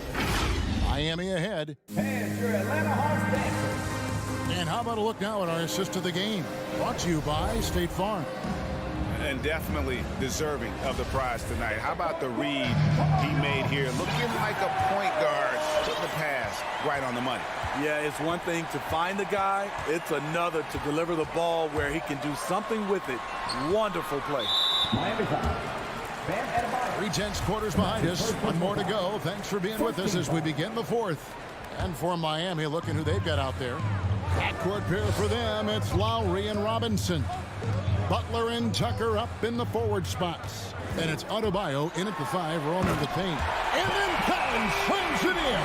Miami ahead. And your Atlanta Hawks dancers. And how about a look now at our assist of the game? Brought to you by State Farm. And definitely deserving of the prize tonight. How about the read he made here? Looking like a point guard, putting the pass right on the money. Yeah, it's one thing to find the guy. It's another to deliver the ball where he can do something with it. Wonderful play. Miami foul. 3/10 quarters behind us. One more to go. Thanks for being with us as we begin the fourth. And for Miami, looking who they've got out there. Backcourt pair for them. It's Lowry and Robinson. Butler and Tucker up in the forward spots. And it's Adebayo in at the 5, roaming the paint. And then Collins slams it in.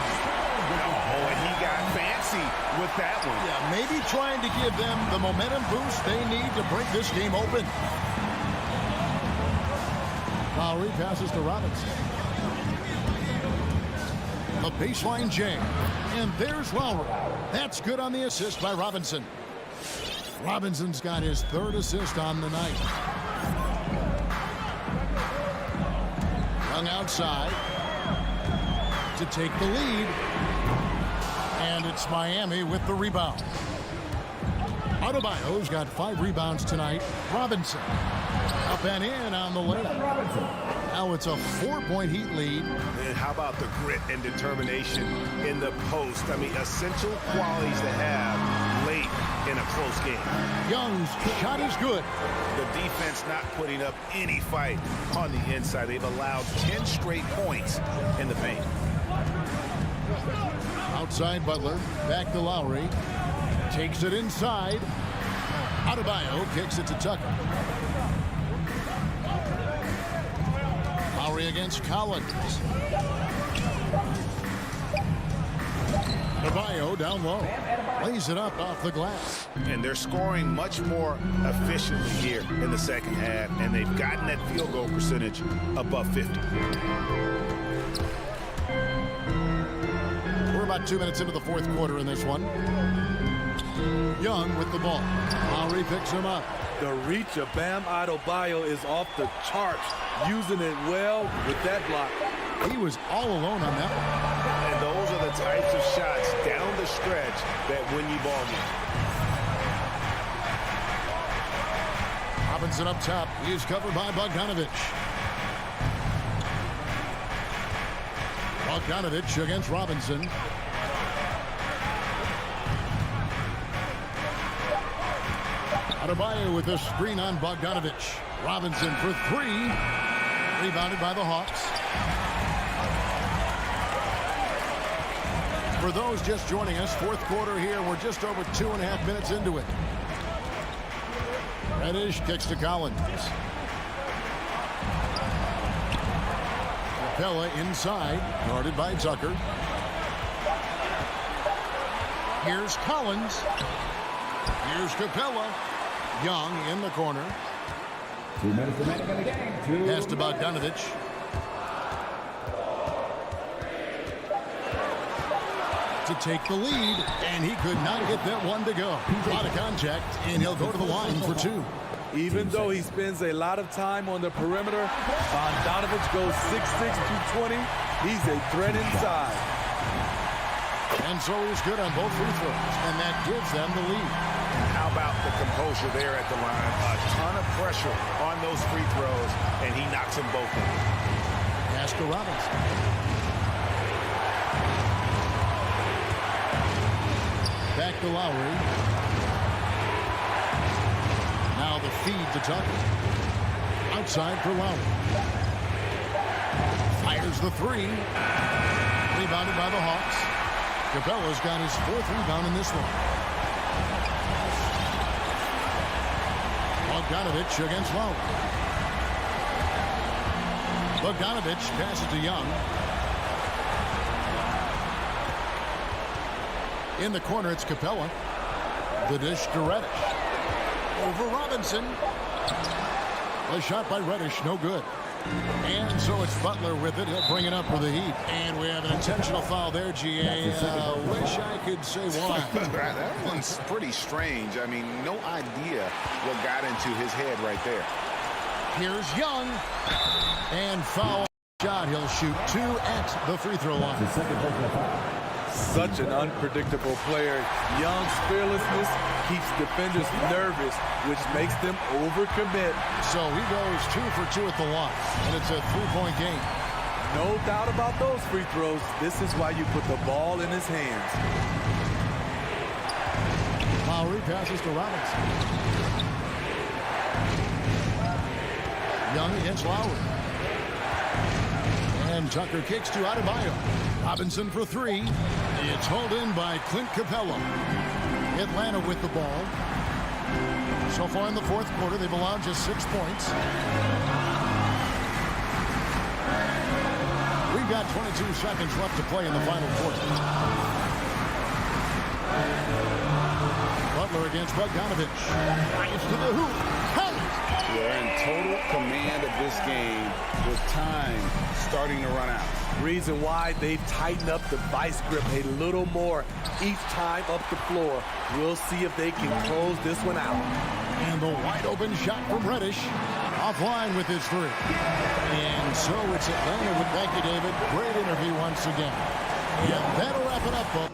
Oh, and he got fancy with that one. Yeah, maybe trying to give them the momentum boost they need to break this game open. Lowry passes to Robinson. The baseline jam. And there's Lowry. That's good on the assist by Robinson. Robinson's got his 3rd assist on the night. Young outside to take the lead. And it's Miami with the rebound. Adebayo's got 5 rebounds tonight. Robinson up and in on the layup. Now it's a 4-point Heat lead. And how about the grit and determination in the post? I mean, essential qualities to have late in a close game. Young's shot is good. The defense not putting up any fight on the inside. They've allowed 10 straight points in the paint. Outside Butler, back to Lowry. Takes it inside. Adebayo kicks it to Tucker. Lowry against Collins. Adebayo down low. Lays it up off the glass. And they're scoring much more efficiently here in the second half, and they've gotten that field goal percentage above 50. We're about 2 minutes into the fourth quarter in this one. Young with the ball. Lowry picks him up. The reach of Bam Adebayo is off the charts, using it well with that block. He was all alone on that one. And those are the types of shots down the stretch that win you ball games. Robinson up top. He is covered by Bogdanovich. Bogdanovich against Robinson. Adebayo with a screen on Bogdanovich. Robinson for three. Rebounded by the Hawks. For those just joining us, fourth quarter here. We're just over 2.5 minutes into it. Reddish kicks to Collins. Capella inside, guarded by Tucker. Here's Collins. Here's Capella. Young in the corner. 2 minutes remaining in the game. Pass to Bogdanovich. To take the lead, and he could not get that one to go. A lot of contact, and he'll go to the line for two. Even though he spends a lot of time on the perimeter, Bogdanovich goes 6'6" 220. He's a threat inside. And so he's good on both free throws, and that gives them the lead. How about the composure there at the line? A ton of pressure on those free throws, and he knocks them both in. Pass to Robinson. Back to Lowry. Now the feed to Tucker. Outside for Lowry. Fires the three. Rebounded by the Hawks. Capella's got his fourth rebound in this one. Bogdanovich against Lowry. Bogdanovich passes to Young. In the corner, it's Capella. The dish to Reddish. Over Robinson. A shot by Reddish, no good. And so it's Butler with it. He'll bring it up for the Heat. And we have an intentional foul there, GA. Wish I could say why. That one's pretty strange. I mean, no idea what got into his head right there. Here's Young. And foul shot. He'll shoot two at the free throw line. Such an unpredictable player. Young's fearlessness keeps defenders nervous, which makes them overcommit. So he goes 2 for 2 at the line, and it's a 3-point game. No doubt about those free throws. This is why you put the ball in his hands. Lowry passes to Robinson. Young against Lowry. And Tucker kicks to Adebayo. Robinson for three. It's hauled in by Clint Capella. Atlanta with the ball. So far in the fourth quarter, they've allowed just 6 points. We've got 22 seconds left to play in the final quarter. Butler against Bogdanovich. Drives to the hoop. They're in total command of this game with time starting to run out. Reason why they've tightened up the vice grip a little more each time up the floor. We'll see if they can close this one out. And the wide open shot from Reddish. Offline with his three. And so it's Atlanta with Becky David. Great interview once again. And that'll wrap it up, folks.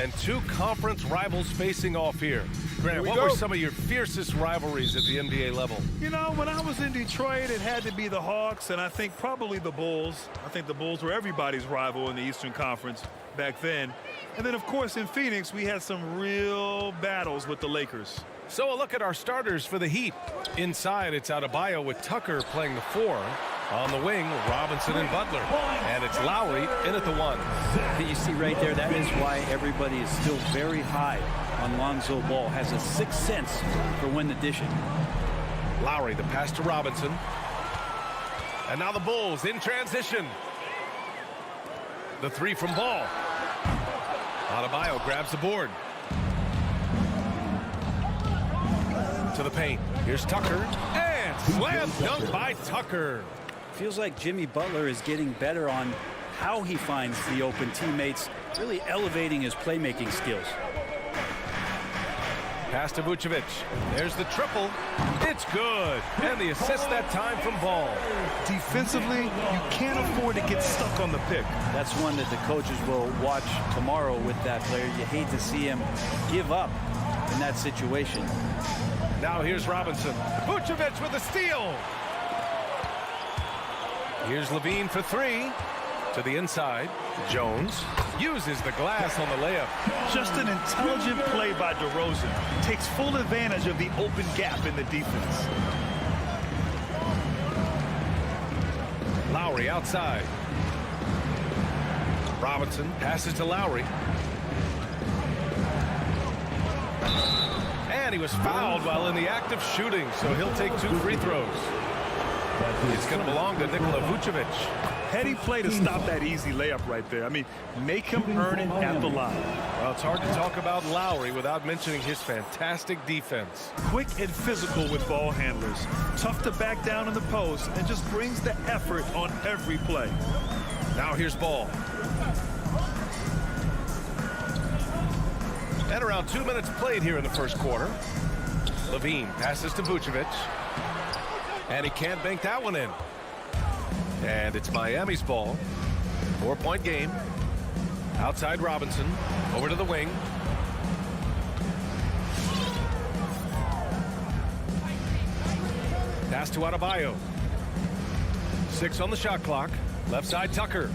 And two conference rivals facing off here. Grant, what were some of your fiercest rivalries at the NBA level? You know, when I was in Detroit, it had to be the Hawks, and I think probably the Bulls. I think the Bulls were everybody's rival in the Eastern Conference back then. And then, of course, in Phoenix, we had some real battles with the Lakers. So a look at our starters for the Heat. Inside, it's Adebayo with Tucker playing the 4. On the wing, Robinson and Butler. And it's Lowry in at the 1. You see right there, that is why everybody is still very high on Lonzo Ball. Has a sixth sense for when to dish it. Lowry, the pass to Robinson. And now the Bulls in transition. The 3 from Ball. Adebayo grabs the board. To the paint. Here's Tucker. And slam dunk by Tucker. Feels like Jimmy Butler is getting better on how he finds the open teammates, really elevating his playmaking skills. Pass to Vucevic. There's the triple. It's good. And the assist that time from Ball. Defensively, you can't afford to get stuck on the pick. That's one that the coaches will watch tomorrow with that player. You hate to see him give up in that situation. Now here's Robinson. Vucevic with a steal. Here's Levine for 3. To the inside. Jones uses the glass on the layup. Just an intelligent play by DeRozan. Takes full advantage of the open gap in the defense. Lowry outside. Robinson passes to Lowry. And he was fouled while in the act of shooting, so he'll take 2 free throws. It's going to belong to Nikola Vucevic. Heady play to stop that easy layup right there. I mean, make him earn it at the line. Well, it's hard to talk about Lowry without mentioning his fantastic defense. Quick and physical with ball handlers. Tough to back down in the post and just brings the effort on every play. Now here's Ball. And around 2 minutes played here in the first quarter. Levine passes to Vucevic. And he can't bank that one in. And it's Miami's ball. 4-point game. Outside Robinson. Over to the wing. Pass to Adebayo. 6 on the shot clock. Left side Tucker.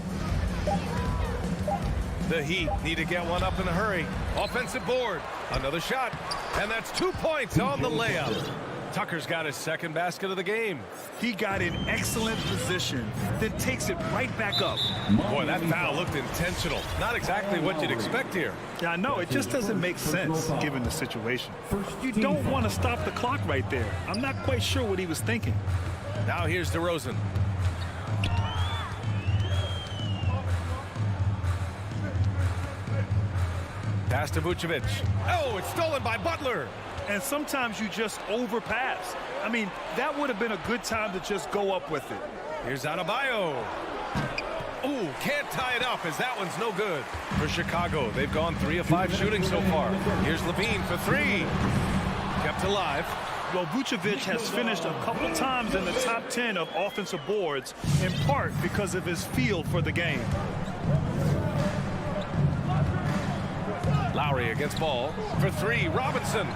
The Heat need to get one up in a hurry. Offensive board. Another shot. And that's 2 points on the layup. Tucker's got his second basket of the game. He got in excellent position, then takes it right back up. Boy, that foul looked intentional. Not exactly what you'd expect here. Yeah, I know. It just doesn't make sense given the situation. You don't want to stop the clock right there. I'm not quite sure what he was thinking. Now here's DeRozan. Pass to Vucevic. Oh, it's stolen by Butler. And sometimes you just overpass. I mean, that would have been a good time to just go up with it. Here's Adebayo. Ooh, can't tie it up as that one's no good. For Chicago, they've gone 3 of 5 shooting so far. Here's Levine for 3. Kept alive. Well, Vucevic has finished a couple times in the top 10 of offensive boards, in part because of his feel for the game. Lowry against Ball for 3. Robinson.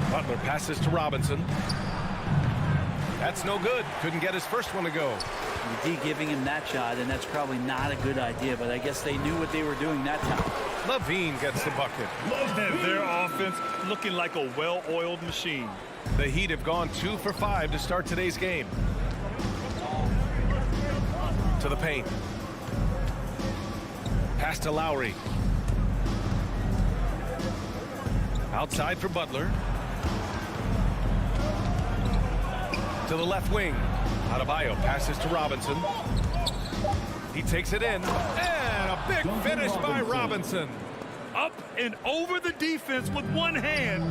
Butler passes to Robinson. That's no good. Couldn't get his first one to go. D giving him that shot, and that's probably not a good idea, but I guess they knew what they were doing that time. Levine gets the bucket. And their offense looking like a well-oiled machine. The Heat have gone 2 for 5 to start today's game. To the paint. Pass to Lowry. Outside for Butler. To the left wing. Adebayo passes to Robinson. He takes it in. And a big finish by Robinson. Up and over the defense with one hand.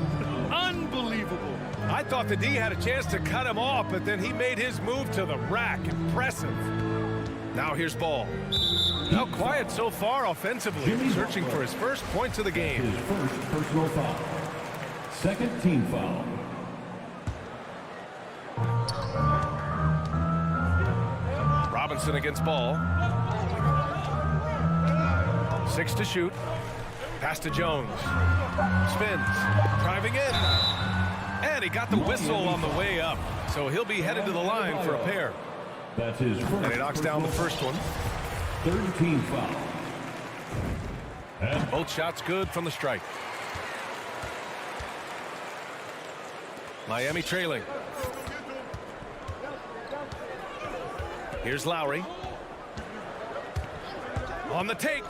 Unbelievable. I thought the D had a chance to cut him off, but then he made his move to the rack. Impressive. Now here's Ball. Now quiet so far offensively, searching for his first points of the game. His first personal foul. Second team foul. Robinson against Ball. 6 to shoot. Pass to Jones. Spins. Driving in. And he got the whistle on the way up. So he'll be headed to the line for a pair. That's his first. And he knocks down the first one. Third team foul. Both shots good from the strike. Miami trailing. Here's Lowry. On the take.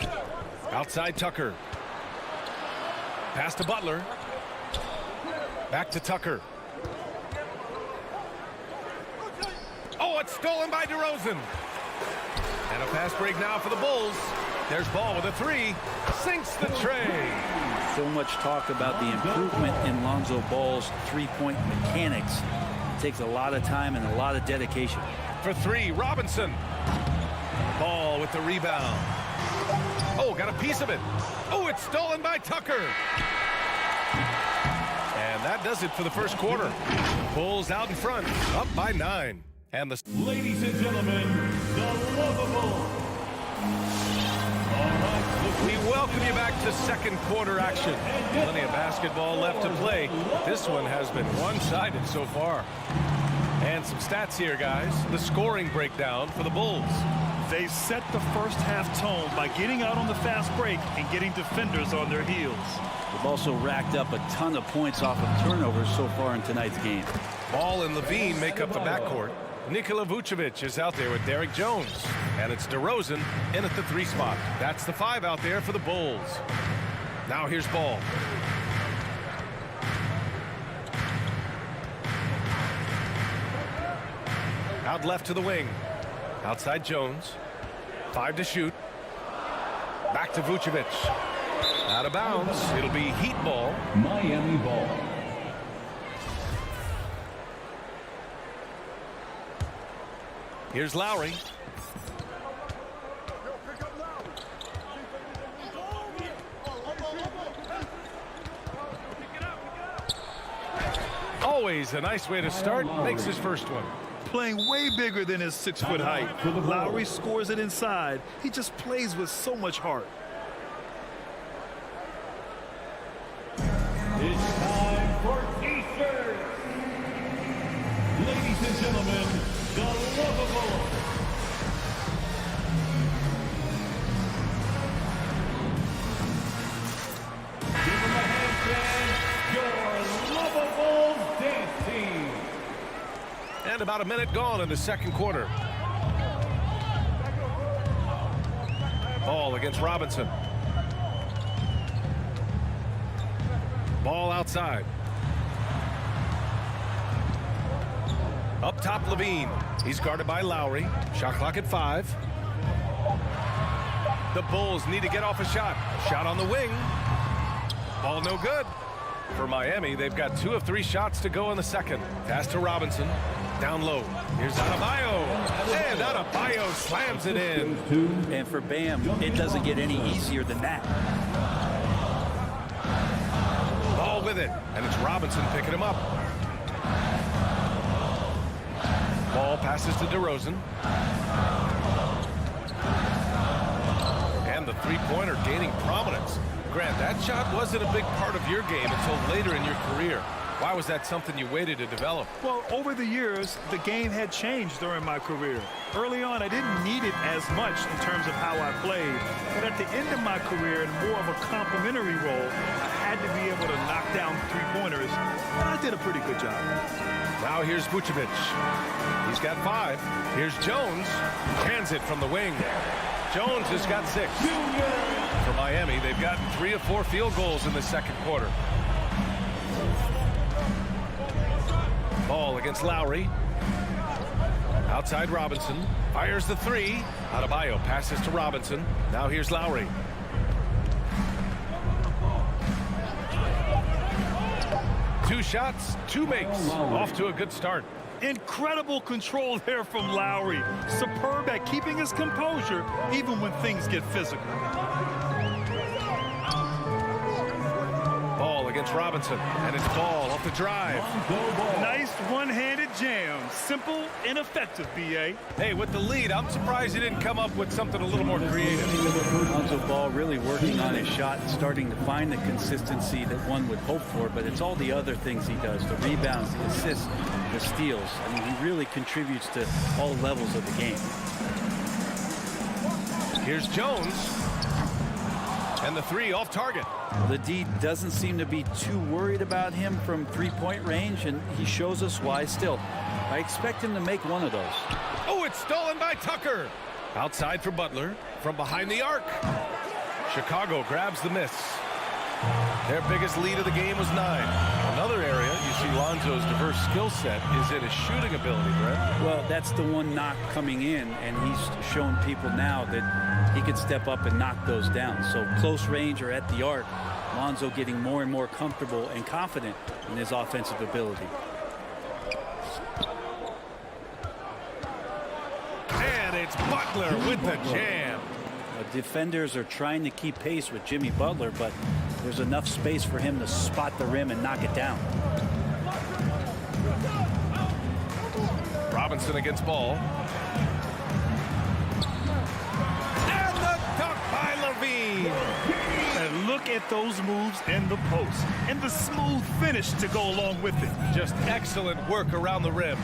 Outside Tucker. Pass to Butler. Back to Tucker. Oh, it's stolen by DeRozan. And a fast break now for the Bulls. There's Ball with a three. Sinks the tray. So much talk about the improvement in Lonzo Ball's three-point mechanics. It takes a lot of time and a lot of dedication. For three, Robinson. Ball with the rebound. Oh, got a piece of it. Oh, it's stolen by Tucker. And that does it for the first quarter. Bulls out in front, up by 9. And the Ladies and gentlemen, the lovable. We welcome you back to second quarter action. Plenty of basketball left to play. This one has been one-sided so far. And some stats here, guys. The scoring breakdown for the Bulls. They set the first half tone by getting out on the fast break and getting defenders on their heels. They've also racked up a ton of points off of turnovers so far in tonight's game. Ball and Levine make up the backcourt. Nikola Vucevic is out there with Derek Jones. And it's DeRozan in at the 3 spot. That's the 5 out there for the Bulls. Now here's Ball. Out left to the wing. Outside Jones. 5 to shoot. Back to Vucevic. Out of bounds. It'll be Heat ball. Miami ball. Here's Lowry. Always a nice way to start. Makes his first one. Playing way bigger than his 6-foot height. Lowry scores it inside. He just plays with so much heart. It's time for T-shirts. Ladies and gentlemen, the lovable. Give them a hand, fans. Your lovable dance team. And about a minute gone in the second quarter. Ball against Robinson. Ball outside. Up top, Levine. He's guarded by Lowry. Shot clock at 5. The Bulls need to get off a shot. Shot on the wing. Ball no good. For Miami, they've got 2 of 3 shots to go in the second. Pass to Robinson. Down low. Here's Adebayo. And Adebayo slams it in. And for Bam, it doesn't get any easier than that. Ball with it. And it's Robinson picking him up. Ball passes to DeRozan. And the three-pointer gaining prominence. Grant, that shot wasn't a big part of your game until later in your career. Why was that something you waited to develop? Well, over the years, the game had changed during my career. Early on, I didn't need it as much in terms of how I played. But at the end of my career, in more of a complimentary role, I had to be able to knock down three-pointers, and I did a pretty good job. Now here's Vucevic. He's got 5. Here's Jones. Hands it from the wing. Jones has got 6. For Miami, they've gotten 3 of 4 field goals in the second quarter. Ball against Lowry. Outside Robinson. Fires the 3. Adebayo passes to Robinson. Now here's Lowry. Two shots, 2 makes. Off to a good start. Incredible control there from Lowry. Superb at keeping his composure even when things get physical. Ball against against Robinson. And it's Ball off the drive. Nice one-handed jam. Simple and effective, B.A. Hey, with the lead, I'm surprised he didn't come up with something a little more creative. Lonzo Ball really working on his shot, starting to find the consistency that one would hope for, but it's all the other things he does, the rebounds, the assists, the steals. I mean, he really contributes to all levels of the game. Here's Jones. And the three off target. Well, the D doesn't seem to be too worried about him from three-point range, and he shows us why still. I expect him to make one of those. Oh, it's stolen by Tucker. Outside for Butler from behind the arc. Chicago grabs the miss. Their biggest lead of the game was 9. Another area you see Lonzo's diverse skill set is in his shooting ability, Brett. Well, that's the one knock coming in, and he's shown people now that he could step up and knock those down. So close range or at the arc, Lonzo getting more and more comfortable and confident in his offensive ability. And it's Butler with the jam. Defenders are trying to keep pace with Jimmy Butler, but there's enough space for him to spot the rim and knock it down. Robinson against Ball. And the dunk by Levine. And look at those moves in the post and the smooth finish to go along with it. Just excellent work around the rim.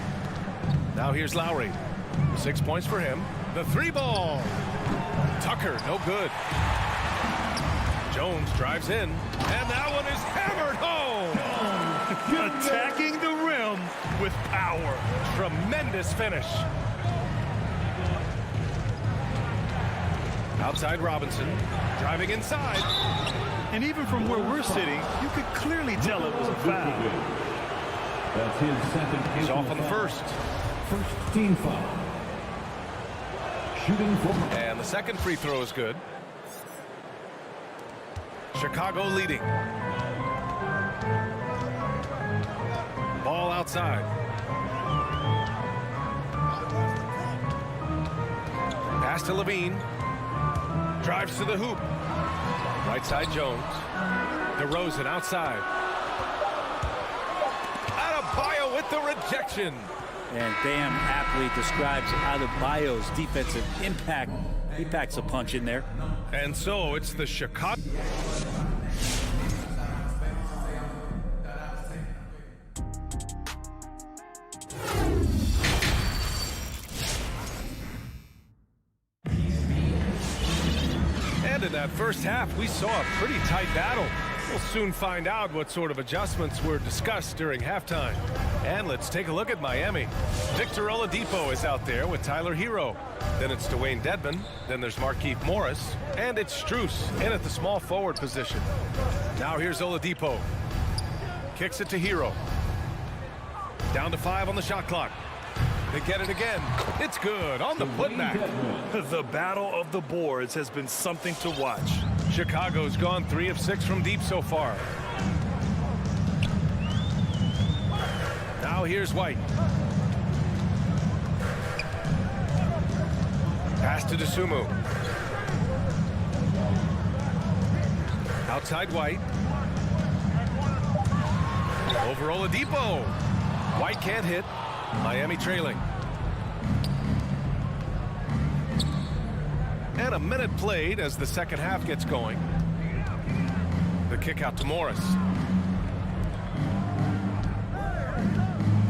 Now here's Lowry. 6 points for him. The 3-ball. Tucker, no good. Jones drives in, and that one is hammered home. Attacking the rim with power. Tremendous finish. Outside Robinson, driving inside. And even from where we're sitting, you could clearly tell it was a foul. That's his second. He's off on the first. First team foul. Shooting for. And the second free throw is good. Chicago leading. Ball outside. Pass to Levine. Drives to the hoop. Right side Jones. DeRozan outside. Adebayo with the rejection. And Bam aptly describes Adebayo's defensive impact. He packs a punch in there. And so it's the Chicago. And in that first half, we saw a pretty tight battle. We'll soon find out what sort of adjustments were discussed during halftime. And let's take a look at Miami. Victor Oladipo is out there with Tyler Hero. Then it's Dwayne Dedmon. Then there's Markieff Morris. And it's Strus in at the small forward position. Now here's Oladipo. Kicks it to Hero. Down to 5 on the shot clock. They get it again. It's good on the putback. The battle of the boards has been something to watch. Chicago's gone 3 of 6 from deep so far. Now here's White. Pass to DeSumo. Outside White. Over Oladipo. White can't hit. Miami trailing. And a minute played as the second half gets going. The kick out to Morris.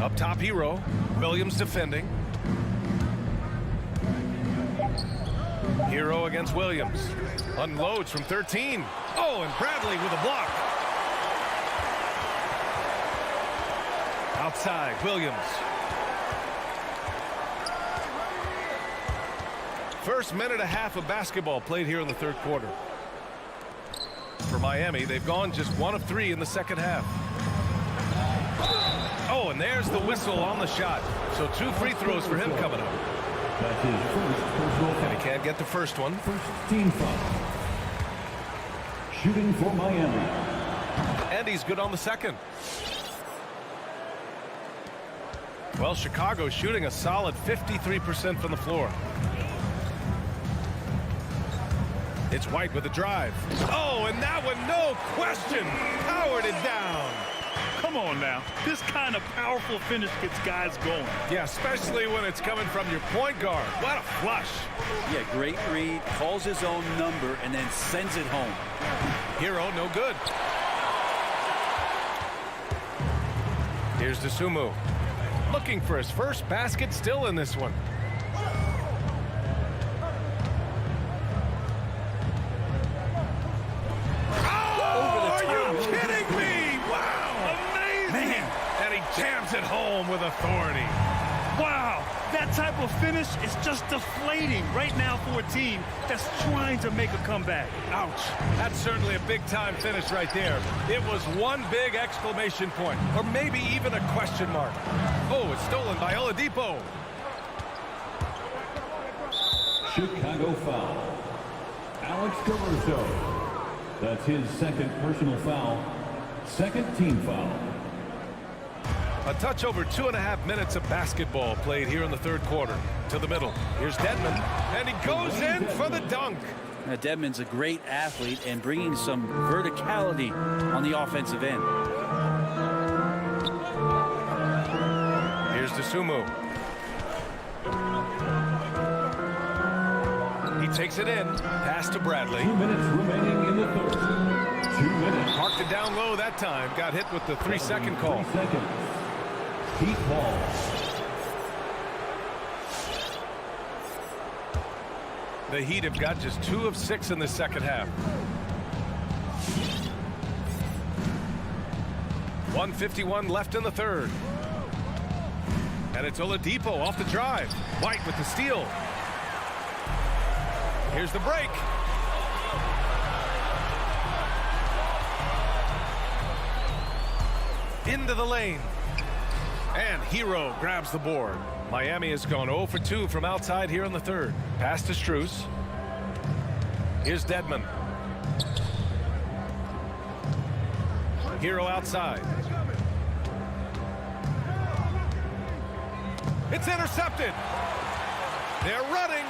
Up top Hero. Williams defending. Hero against Williams. Unloads from 13. Oh, and Bradley with a block. Outside, Williams. First minute and a half of basketball played here in the third quarter. For Miami, they've gone just 1 of 3 in the second half. Oh, and there's the whistle on the shot. So 2 free throws for him coming up. That's his first personal foul. And he can't get the first one. First team foul. Shooting for Miami. And he's good on the second. Well, Chicago's shooting a solid 53% from the floor. It's White with a drive. Oh, and that one, no question, powered it down. Come on now. This kind of powerful finish gets guys going. Yeah, especially when it's coming from your point guard. What a flush. Yeah, great read, calls his own number, and then sends it home. Hero, no good. Here's DeSumo. Looking for his first basket, still in this one. Jams it home with authority. Wow, that type of finish is just deflating right now for a team that's trying to make a comeback. Ouch. That's certainly a big-time finish right there. It was one big exclamation point, or maybe even a question mark. Oh, it's stolen by Oladipo. Chicago foul. Alex Caruso. That's his second personal foul. Second team foul. A touch over 2.5 minutes of basketball played here in the third quarter. To the middle. Here's Dedmon, and he goes in for the dunk. Now, Dedmon's a great athlete and bringing some verticality on the offensive end. Here's DeSumo. He takes it in. Pass to Bradley. 2 minutes remaining in the third. 2 minutes. Marked it down low that time. Got hit with the 3-second call. 3 seconds. Heat ball. The Heat have got just 2 of 6 in the second half. 1:51 left in the third. And it's Oladipo off the drive. White with the steal. Here's the break. Into the lane. And Hero grabs the board. Miami has gone 0 for 2 from outside here in the third. Pass to Strus. Here's Dedmon. Hero outside. It's intercepted. They're running.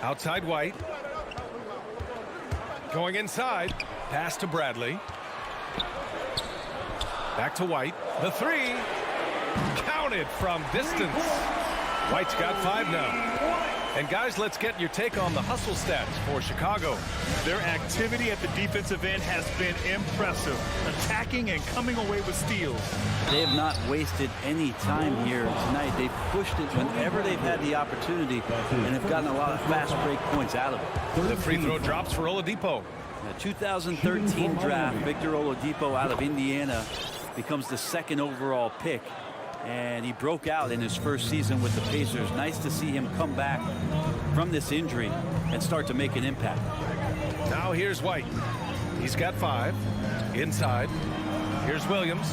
Outside White. Going inside. Pass to Bradley. Back to White. The 3. Counted from distance. White's got 5 now. And guys, let's get your take on the hustle stats for Chicago. Their activity at the defensive end has been impressive. Attacking and coming away with steals. They have not wasted any time here tonight. They've pushed it whenever they've had the opportunity and have gotten a lot of fast break points out of it. The free throw drops for Oladipo. The 2013 draft, Victor Oladipo out of Indiana becomes the 2nd overall pick. And he broke out in his first season with the Pacers. Nice to see him come back from this injury and start to make an impact. Now here's White. He's got 5. Inside. Here's Williams.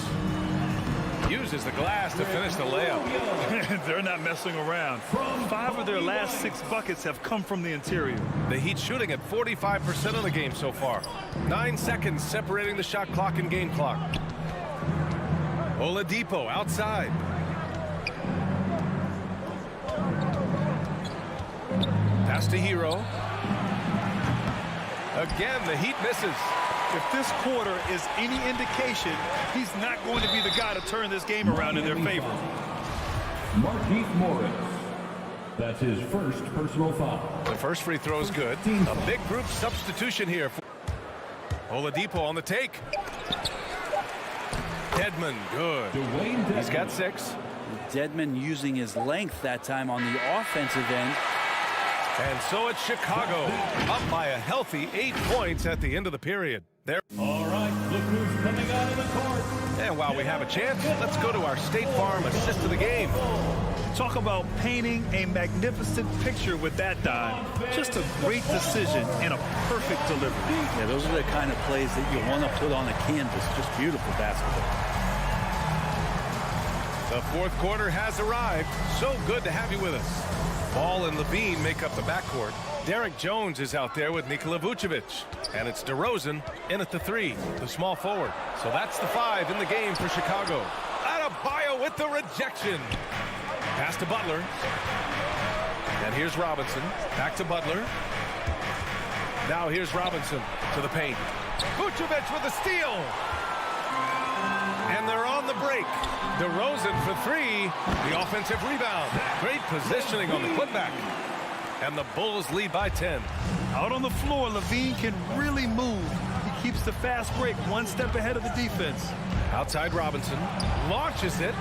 Uses the glass to finish the layup. They're not messing around. 5 of their last 6 buckets have come from the interior. The Heat shooting at 45% of the game so far. 9 seconds separating the shot clock and game clock. Oladipo outside. Pass to Hero. Again, the Heat misses. If this quarter is any indication, he's not going to be the guy to turn this game around in their favor. Markieff Morris. That's his first personal foul. The first free throw is good. A big group substitution here. Oladipo on the take. Dedmon, good. He's got 6. Dedmon using his length that time on the offensive end. And so it's Chicago, up by a healthy 8 points at the end of the period. There. All right, look who's coming out of the court. And while we have a chance, let's go to our State Farm assist of the game. Talk about painting a magnificent picture with that dime. Just a great decision and a perfect delivery. Yeah, those are the kind of plays that you want to put on a canvas. Just beautiful basketball. The fourth quarter has arrived. So good to have you with us. Ball and Levine make up the backcourt. Derek Jones is out there with Nikola Vucevic. And it's DeRozan in at the 3, the small forward. So that's the 5 in the game for Chicago. Adebayo with the rejection. Pass to Butler. And here's Robinson. Back to Butler. Now here's Robinson to the paint. Vucevic with a steal. And they're on the break. DeRozan for three. The offensive rebound. Great positioning on the putback. And the Bulls lead by 10. Out on the floor, Levine can really move. He keeps the fast break one step ahead of the defense. Outside Robinson. Launches it.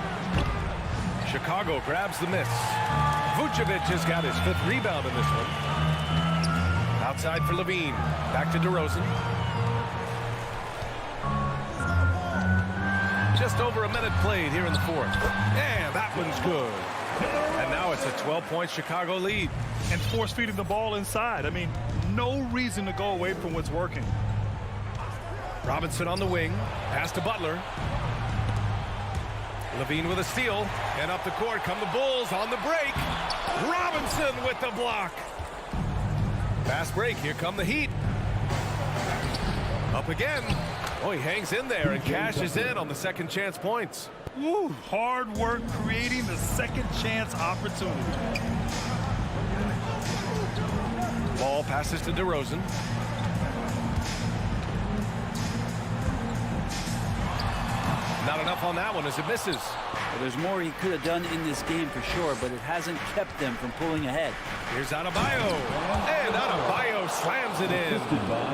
Chicago grabs the miss. Vucevic has got his 5th rebound in this one. Outside for Levine. Back to DeRozan. Just over a minute played here in the 4th. And that one's good. And now it's a 12-point Chicago lead. And force feeding the ball inside. I mean, no reason to go away from what's working. Robinson on the wing. Pass to Butler. Levine with a steal. And up the court come the Bulls on the break. Robinson with the block. Fast break. Here come the Heat. Up again. Oh, he hangs in there and cashes in on the second chance points. Woo, hard work creating the second chance opportunity. Ball passes to DeRozan. Not enough on that one as it misses. Well, there's more he could have done in this game for sure, but it hasn't kept them from pulling ahead. Here's Adebayo. And Adebayo slams it in.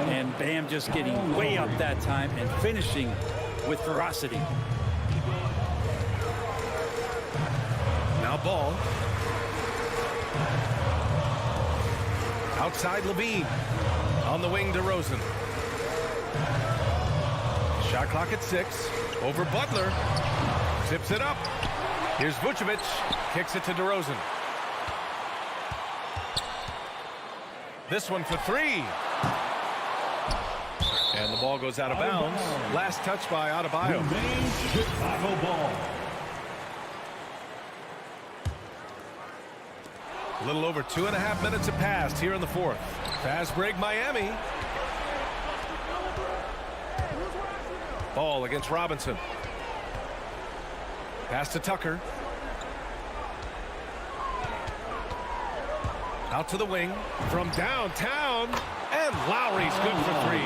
And Bam just getting way up that time and finishing with ferocity. Now Ball. Outside Levine. On the wing DeRozan. Shot clock at 6. Over Butler. Tips it up. Here's Vucevic. Kicks it to DeRozan. This one for 3. And the ball goes out of bounds. Last touch by Adebayo. Chicago ball. A little over 2.5 minutes have passed here in the 4th. Fast break Miami. Ball against Robinson. Pass to Tucker. Out to the wing from downtown. And Lowry's good for 3.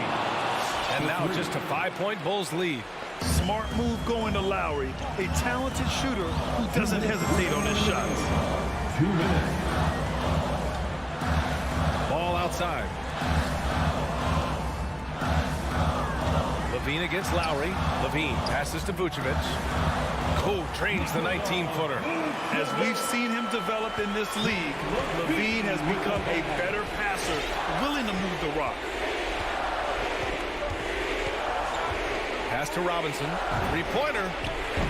And now just a 5-point Bulls lead. Smart move going to Lowry, a talented shooter who doesn't hesitate on his shots. 2 minutes. Ball outside. Levine against Lowry. Levine passes to Vucevic. Oh, trains the 19-footer. As we've seen him develop in this league, Levine has become a better passer, willing to move the rock. Pass to Robinson. 3-pointer.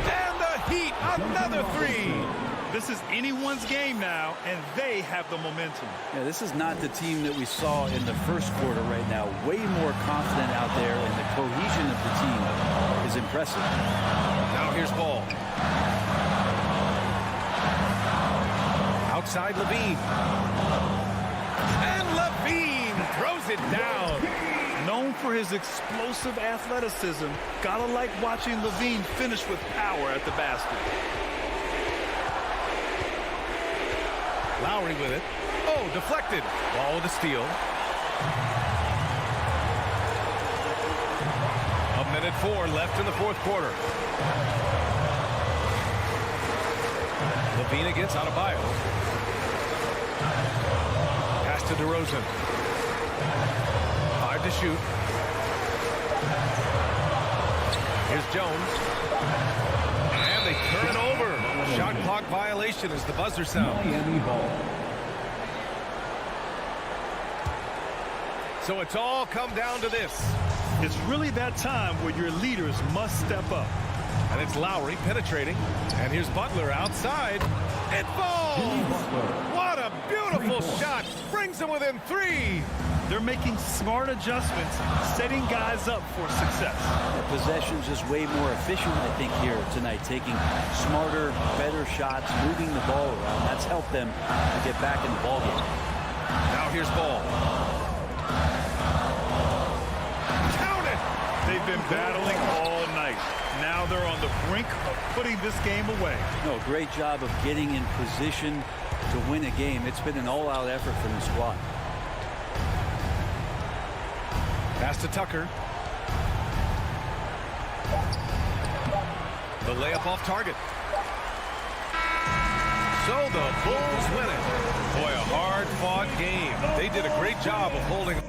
And the Heat, another 3. This is anyone's game now, and they have the momentum. Yeah, this is not the team that we saw in the first quarter right now. Way more confident out there, and the cohesion of the team is impressive. Now here's Ball. Outside Levine. And Levine throws it down. Known for his explosive athleticism, gotta like watching Levine finish with power at the basket. Lowry with it. Oh, deflected. Ball with a steal. 1:04 left in the 4th quarter. Levine against Adebayo. Pass to DeRozan. 5 to shoot. Here's Jones. And they turn it over. Shot clock violation as the buzzer sounds. Miami ball. So it's all come down to this. It's really that time where your leaders must step up. And it's Lowry penetrating. And here's Butler outside. It falls! What a beautiful shot. Brings them within 3. They're making smart adjustments, setting guys up for success. The possession's just way more efficient, I think, here tonight. Taking smarter, better shots, moving the ball around. That's helped them to get back in the ballgame. Now here's Ball. They've been battling all night. Now they're on the brink of putting this game away. No, great job of getting in position to win a game. It's been an all-out effort from the squad. Pass to Tucker. The layup off target. So the Bulls win it. Boy, a hard-fought game. They did a great job of holding.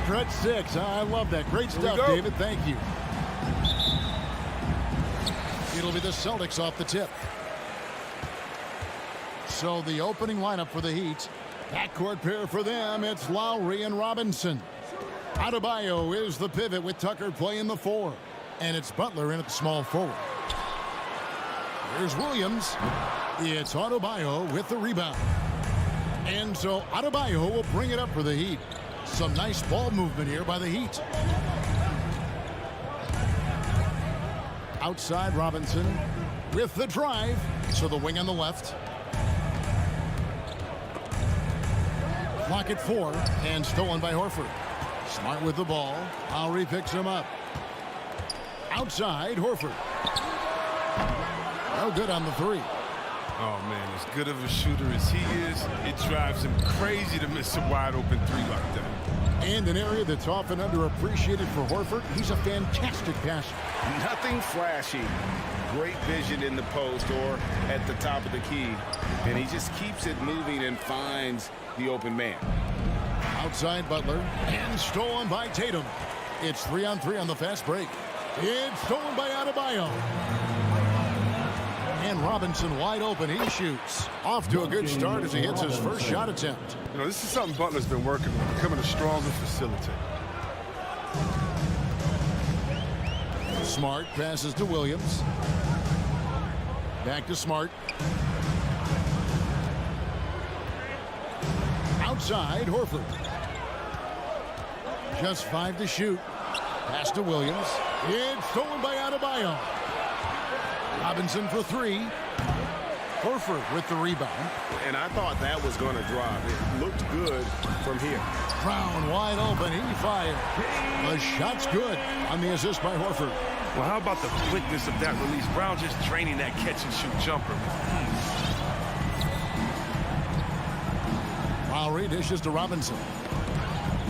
Stretch 6. I love that. Great stuff, David. Thank you. It'll be the Celtics off the tip. So the opening lineup for the Heat. Backcourt pair for them. It's Lowry and Robinson. Adebayo is the pivot with Tucker playing the 4. And it's Butler in at the small forward. Here's Williams. It's Adebayo with the rebound. And so Adebayo will bring it up for the Heat. Some nice ball movement here by the Heat. Outside Robinson with the drive. So the wing on the left. Clock at 4 and stolen by Horford. Smart with the ball. Lowry picks him up. Outside Horford. No good on the 3. Oh, man, as good of a shooter as he is, it drives him crazy to miss a wide-open 3 like that. And an area that's often underappreciated for Horford, he's a fantastic passer. Nothing flashy. Great vision in the post or at the top of the key. And he just keeps it moving and finds the open man. Outside Butler. And stolen by Tatum. It's 3-on-3 on the fast break. It's stolen by Adebayo. And Robinson wide open. He shoots. Off to a good start as he hits his first shot attempt. You know, this is something Butler's been working on, becoming a stronger facilitator. Smart passes to Williams. Back to Smart. Outside Horford. Just 5 to shoot. Pass to Williams. It's stolen by Adebayo. Robinson for 3. Horford with the rebound. And I thought that was going to drop. It looked good from here. Brown wide open. He fired. The shot's good on the assist by Horford. Well, how about the quickness of that release? Brown just draining that catch-and-shoot jumper. Lowry dishes to Robinson.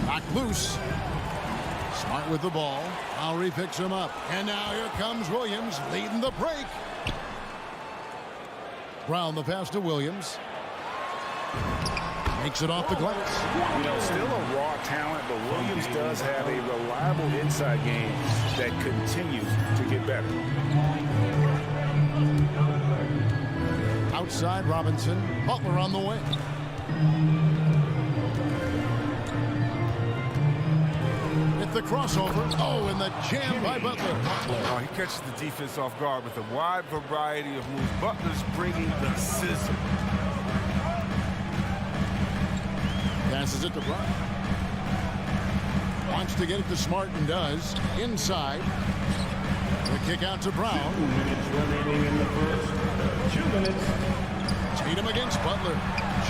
Knocked loose. Smart with the ball. Lowry picks him up. And now here comes Williams leading the break. Brown the pass to Williams. Makes it off the glass. You know, still a raw talent, but Williams does have a reliable inside game that continues to get better. Outside Robinson. Butler on the way. With the crossover. Oh, and the jam by Butler. Oh, he catches the defense off guard with a wide variety of moves. Butler's bringing the sizzle. Passes it to Brown. Wants to get it to Smart and does. Inside. The kick out to Brown. 2 minutes remaining in the first. 2 minutes. Tatum against Butler.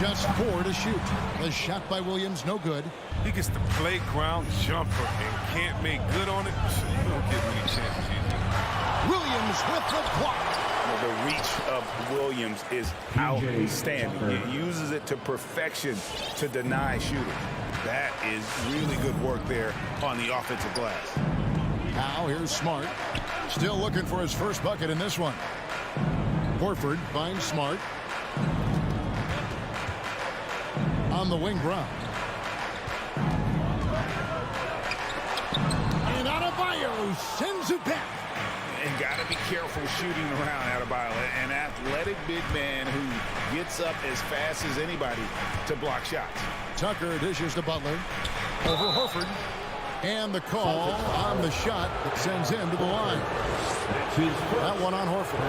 Just 4 to shoot. The shot by Williams, no good. He gets the playground jumper and can't make good on it. You don't get many chances either. Williams with the block. The reach of Williams is outstanding. He uses it to perfection to deny shooting. That is really good work there on the offensive glass. Now here's Smart. Still looking for his first bucket in this one. Horford finds Smart. On the wing, Brown. And Adebayo sends it back. And got to be careful shooting around Adebayo. An athletic big man who gets up as fast as anybody to block shots. Tucker dishes to Butler. Over Horford. And the call on the shot that sends him to the line. That one on Horford.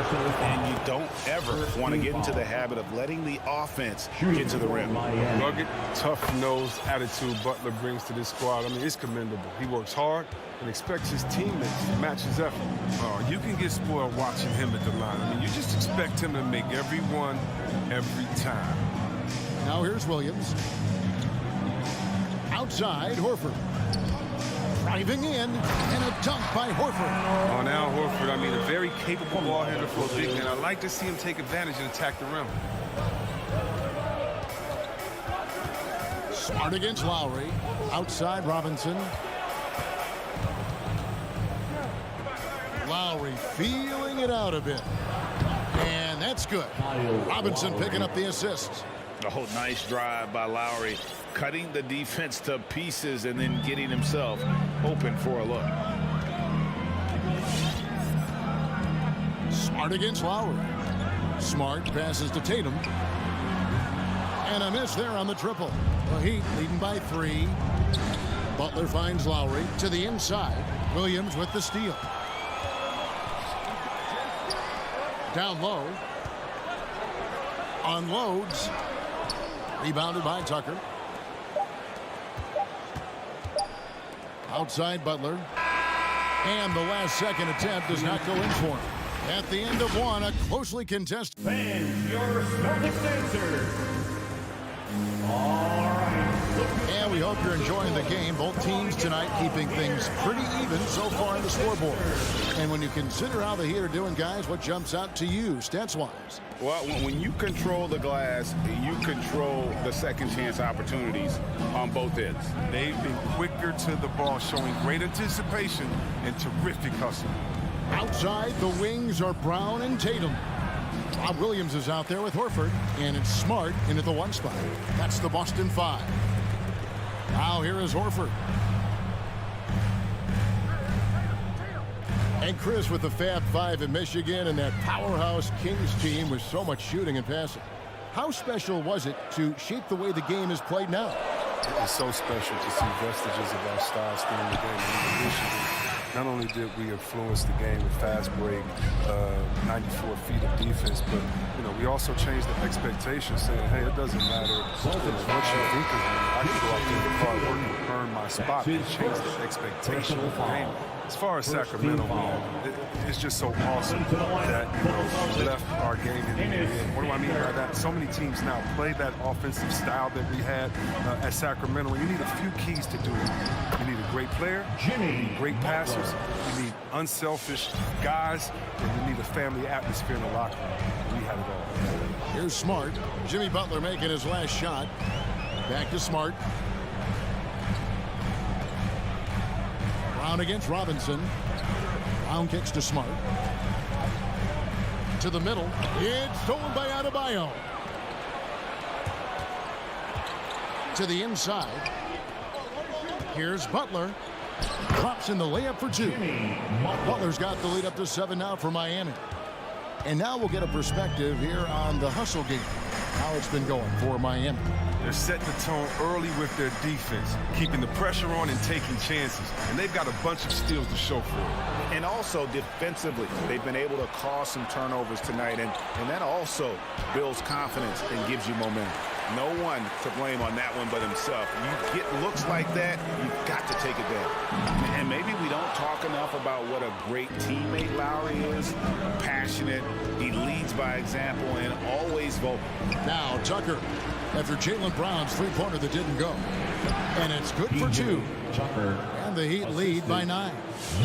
And you don't ever want to get into the habit of letting the offense get to the rim. Rugged, tough-nosed attitude Butler brings to this squad. I mean, it's commendable. He works hard and expects his teammates to match his effort. You can get spoiled watching him at the line. I mean, you just expect him to make every one, every time. Now here's Williams. Outside, Horford. Driving in, and a dunk by Horford. Oh, now Horford, I mean, a very capable ball handler for a big man. I like to see him take advantage and attack the rim. Smart against Lowry. Outside Robinson. Lowry feeling it out a bit. And that's good. Robinson picking up the assist. Oh, nice drive by Lowry. cutting the defense to pieces and then getting himself open for a look. Smart against Lowry. Smart passes to Tatum. And a miss there on the triple. The Heat leading by 3. Butler finds Lowry to the inside. Williams with the steal. Down low. Unloads. Rebounded by Tucker. Outside Butler. And the last second attempt does not go in for him. At the end of one, a closely contested. Fans, your Celtics answer. All right. And we hope you're enjoying the game. Both teams tonight keeping things pretty even so far in the scoreboard. And when you consider how the Heat are doing, guys, what jumps out to you stats-wise? Well, when you control the glass, you control the second chance opportunities on both ends. They've been quicker to the ball, showing great anticipation and terrific hustle. Outside, the wings are Brown and Tatum. Rob Williams is out there with Horford, and it's Smart into the 1 spot. That's the Boston 5. Now here is Horford. And Chris with the Fab 5 in Michigan and that powerhouse Kings team with so much shooting and passing. How special was it to shape the way the game is played now? It's so special to see vestiges of our style still in the game. I mean, not only did we influence the game with fast break, 94 feet of defense, but we also changed the expectation, saying, hey, it doesn't matter what you think of me. I can go out there with hard work and earn my spot and change the expectation of the game. As far as Sacramento, it's just so awesome that we left our game in the end. What do I mean by that? So many teams now play that offensive style that we had at Sacramento, and you need a few keys to do it. You need a great player, you need great passers, you need unselfish guys, and you need a family atmosphere in the locker room. We had it all. Here's Smart. Jimmy Butler making his last shot. Back to Smart. Brown against Robinson. Brown kicks to Smart. To the middle. It's stolen by Adebayo. To the inside. Here's Butler. Drops in the layup for 2. Butler's got the lead up to 7 now for Miami. And now we'll get a perspective here on the hustle game. How it's been going for Miami. They're setting the tone early with their defense, keeping the pressure on and taking chances. And they've got a bunch of steals to show for it. And also defensively, they've been able to cause some turnovers tonight. And that also builds confidence and gives you momentum. No one to blame on that one but himself. You get looks like that, you've got to take it down. And maybe we don't talk enough about what a great teammate Lowry is. Passionate, he leads by example, and always vocal. Now Tucker, after Jaylen Brown's three-pointer that didn't go. And it's good for 2. And the Heat lead by 9.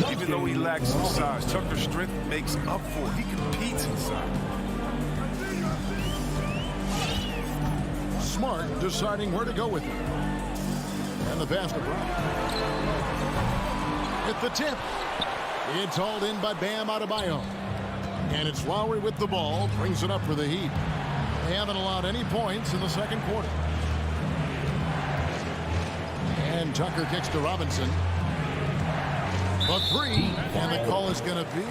Even though he lacks some size, Tucker's strength makes up for it. He competes inside. Smart deciding where to go with it. And the pass to Brown. At the tip. It's hauled in by Bam Adebayo. And it's Lowry with the ball. Brings it up for the Heat. They haven't allowed any points in the second quarter. And Tucker kicks to Robinson. For 3. And the call is going to be,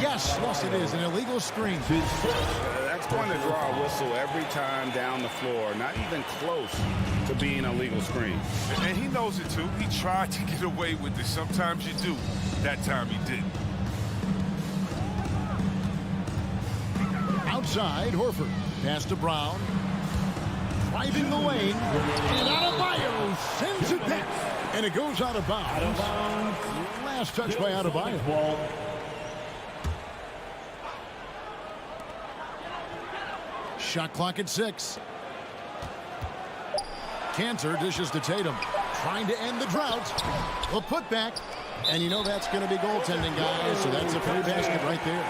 yes, it is, an illegal screen. That's going to draw a whistle every time down the floor. Not even close to being a legal screen. And he knows it too. He tried to get away with it. Sometimes you do. That time he didn't. Outside, Horford. Pass to Brown. Driving the lane. And Adebayo sends it back. And it goes out of bounds. Last touch by Adebayo. Shot clock at 6. Cantor dishes to Tatum. Trying to end the drought. A putback. And you know that's going to be goaltending, guys. So that's a free basket right there.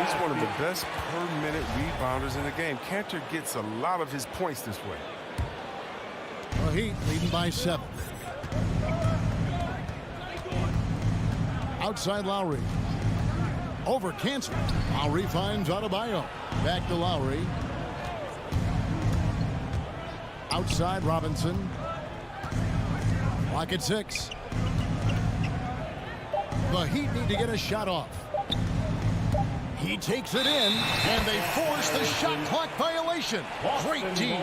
He's one of the best per-minute rebounders in the game. Cantor gets a lot of his points this way. The Heat leading by 7. Outside Lowry. Over Cantor. Lowry finds Adebayo. Back to Lowry. Outside Robinson. Clock at 6. The Heat need to get a shot off. He takes it in, and they force the shot clock violation. Great team.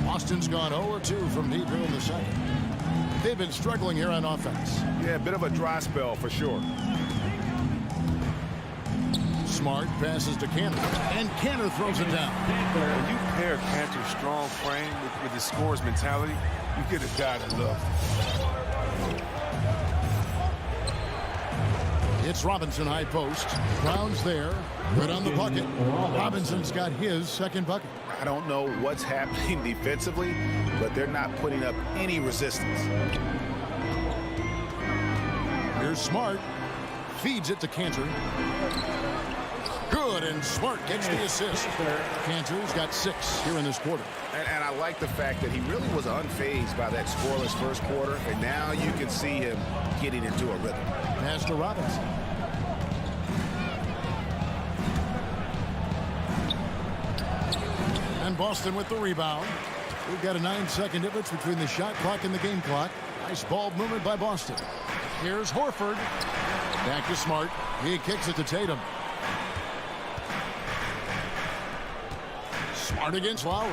Boston's gone 0-2 from deep here in the second. They've been struggling here on offense. Yeah, a bit of a dry spell for sure. Smart passes to Cantor, and Cantor throws it down. When you pair Cantor's strong frame with his scorer's mentality, you get a guy that loves it. It's Robinson high post. Brown's there. Good on the bucket. Robinson's got his second bucket. I don't know what's happening defensively, but they're not putting up any resistance. Here's Smart. Feeds it to Cantor. Good, and Smart gets the assist. Cantor's got 6 here in this quarter. And I like the fact that he really was unfazed by that scoreless first quarter, and now you can see him getting into a rhythm. Pass to Robinson. And Boston with the rebound. We've got a 9-second difference between the shot clock and the game clock. Nice ball movement by Boston. Here's Horford. Back to Smart. He kicks it to Tatum. Smart against Lowry.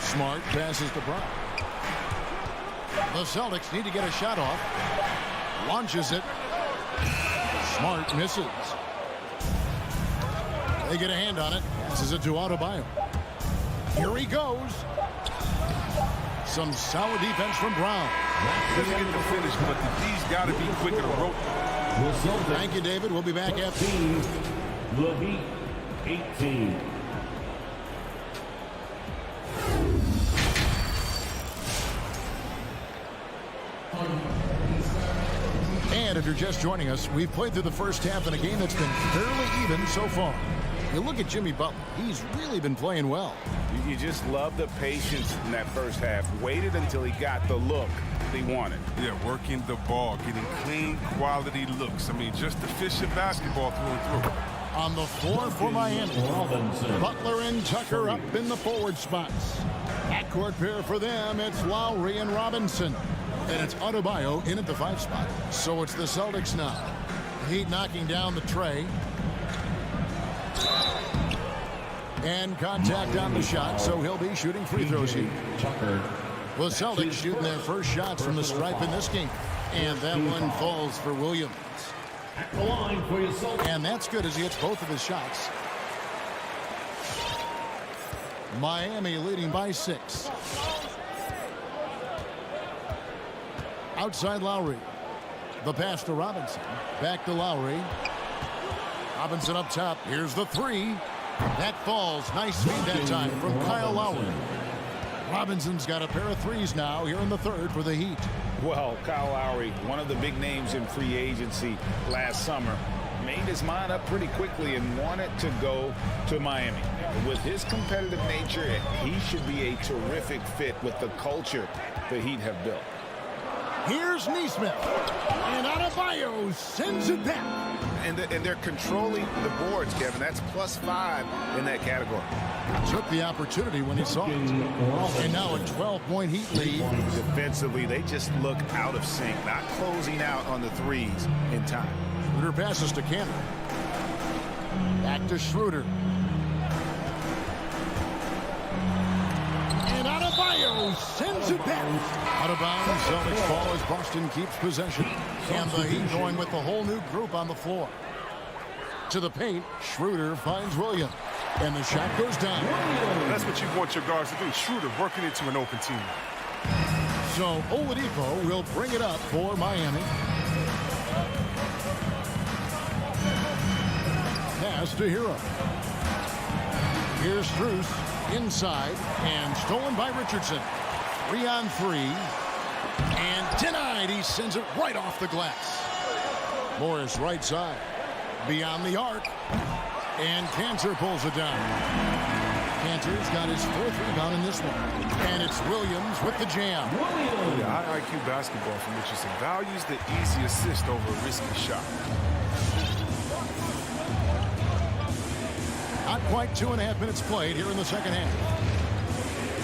Smart passes to Brown. The Celtics need to get a shot off. Launches it. Smart misses. They get a hand on it. Passes it to Adebayo. Here he goes. Some solid defense from Brown. Doesn't get the finish, but the D's got to be quicker to rope. Thank you, David. We'll be back after. The Heat, 18. And if you're just joining us, we've played through the first half in a game that's been fairly even so far. You look at Jimmy Butler. He's really been playing well. You just love the patience in that first half. Waited until he got the look he wanted. Yeah, working the ball, getting clean, quality looks. I mean, just efficient basketball through and through. On the floor for Miami. Butler and Tucker up in the forward spots. Backcourt pair for them. It's Lowry and Robinson. And it's Adebayo in at the 5 spot. So it's the Celtics now. Heat knocking down the tray. And contact on the shot, so he'll be shooting free throws here. The Celtics shooting their first shots from the stripe in this game. And that one falls for Williams. And that's good as he hits both of his shots. Miami leading by 6. Outside Lowry. The pass to Robinson. Back to Lowry. Robinson up top. Here's the 3. That falls. Nice feed that time from Kyle Lowry. Robinson's got a pair of 3s now here in the third for the Heat. Well, Kyle Lowry, one of the big names in free agency last summer, made his mind up pretty quickly and wanted to go to Miami. With his competitive nature, he should be a terrific fit with the culture the Heat have built. Here's Neesmith. And Adebayo sends it back. And they're controlling the boards, Kevin. That's +5 in that category. Took the opportunity when he saw it. And now a 12-point Heat lead. Defensively, they just look out of sync, not closing out on the 3s in time. Schroeder passes to Cantor. Back to Schroeder. And Adebayo sends it back. Out of bounds, Celtics ball as Boston keeps possession. And the Heat going with the whole new group on the floor. To the paint, Schroeder finds Williams. And the shot goes down. That's what you want your guards to do. Schroeder working into an open team. So Oladipo will bring it up for Miami. Pass to Hero. Here's Strus inside and stolen by Richardson. 3-on-3 and denied. He sends it right off the glass. Morris right side beyond the arc and Cantor pulls it down. Cantor's got his 4th rebound in this one, and it's Williams with the jam. Yeah, high IQ basketball from Richardson values the easy assist over a risky shot. Not quite 2.5 minutes played here in the second half.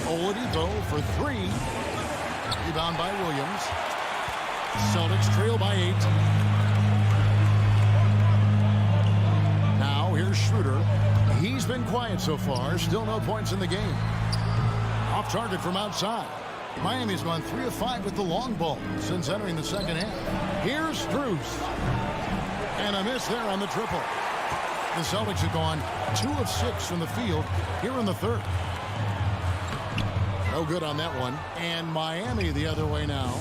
Oladipo for 3. Rebound by Williams. Celtics trail by 8. Now here's Schroeder. He's been quiet so far. Still no points in the game. Off target from outside. Miami's gone 3 of 5 with the long ball since entering the second half. Here's Strus. And a miss there on the triple. The Celtics have gone 2 of 6 from the field here in the third. No good on that one. And Miami the other way now.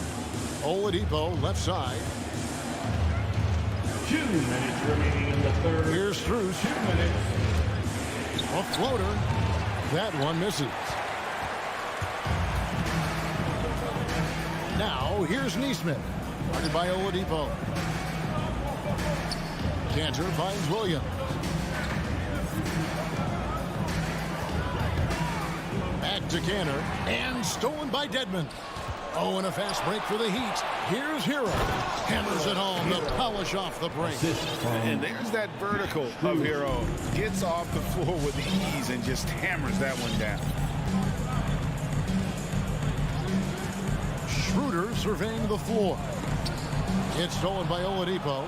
Oladipo left side. 2 minutes remaining in the third. Here's Strus. 2 minutes. A floater. That one misses. Now here's Neesmith. Guarded by Oladipo. Cantor finds Williams. Back to Cantor. And stolen by Dedmon. Oh, and a fast break for the Heat. Here's Hero. Hammers it home to polish off the break. And there's that vertical of Hero. Gets off the floor with ease and just hammers that one down. Schroeder surveying the floor. It's stolen by Oladipo.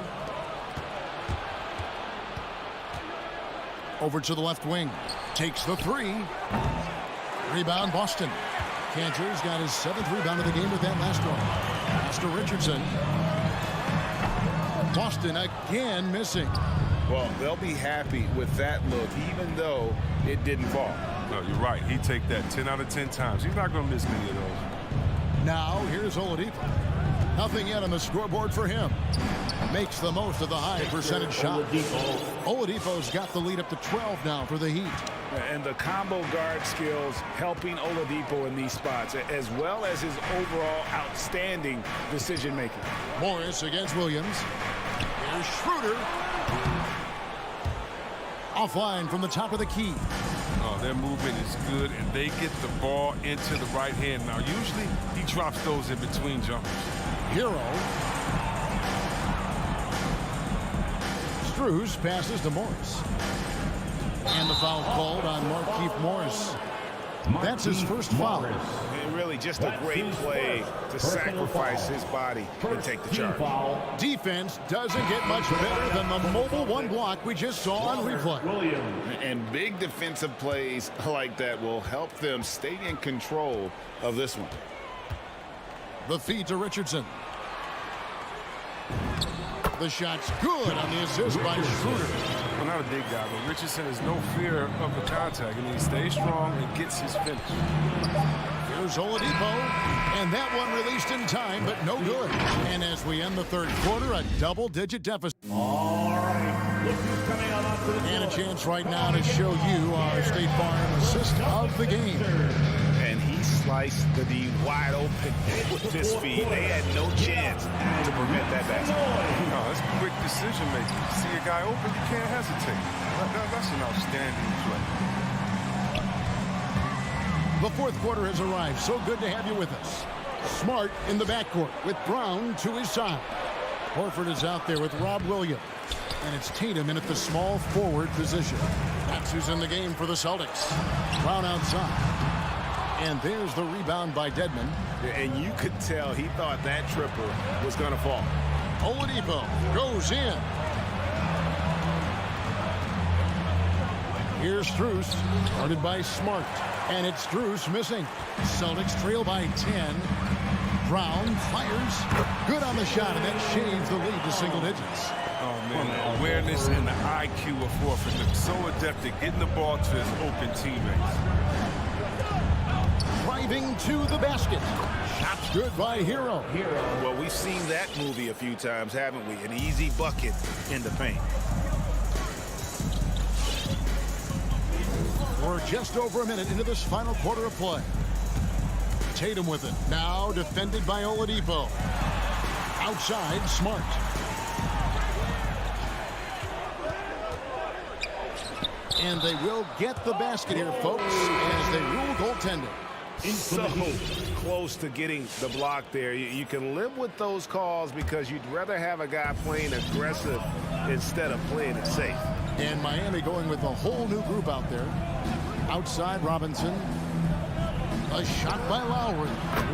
Over to the left wing. Takes the 3. Rebound Boston. Cantor's got his 7th rebound of the game with that last one. Pass to Richardson. Boston again missing. Well, they'll be happy with that look, even though it didn't fall. No, you're right. He'd take that 10 out of 10 times. He's not going to miss many of those. Now here's Oladipo. Nothing yet on the scoreboard for him. Makes the most of the high percentage shot. Oladipo's got the lead up to 12 now for the Heat. And the combo guard skills helping Oladipo in these spots, as well as his overall outstanding decision making. Morris against Williams. Here's Schroeder. Offline from the top of the key. Oh, their movement is good, and they get the ball into the right hand. Now, usually he drops those in between jumpers. Hero. Strus passes to Morris. And the foul called on Markieff Morris. That's his first foul. And really just a great play to sacrifice his body and take the charge. Defense doesn't get much better than the mobile one block we just saw on replay. And big defensive plays like that will help them stay in control of this one. The feed to Richardson. The shot's good on the assist by Schroeder. Well, not a big guy, but Richardson has no fear of the contact, and he stays strong and gets his finish. Here's Oladipo, and that one released in time, but no good. And as we end the third quarter, a double-digit deficit. All right, look who's coming on to the floor. And a chance right now to show you our State Farm assist of the game. And he sliced the D wide open with his feet. They had no chance to prevent that basket. No, that's quick decision making. See a guy open, you can't hesitate. That's an outstanding play. The fourth quarter has arrived. So good to have you with us. Smart in the backcourt with Brown to his side. Horford is out there with Rob Williams. And it's Tatum in at the small forward position. That's who's in the game for the Celtics. Brown outside. And there's the rebound by Dedmon. And you could tell he thought that triple was going to fall. Oladipo goes in. Here's Strus, guarded by Smart. And it's Strus missing. Celtics trail by 10. Brown fires. Good on the shot, and that shaves the lead to single digits. Oh, man, the awareness and the IQ of Horford. So adept at getting the ball to his open teammates. Driving to the basket. Shots good by Hero. Well, we've seen that movie a few times, haven't we? An easy bucket in the paint. We're just over a minute into this final quarter of play. Tatum with it. Now defended by Oladipo. Outside, Smart. And they will get the basket here, folks, as they rule goaltending. So close to getting the block there. You can live with those calls because you'd rather have a guy playing aggressive instead of playing it safe. And Miami going with a whole new group out there. Outside Robinson. A shot by Lowry.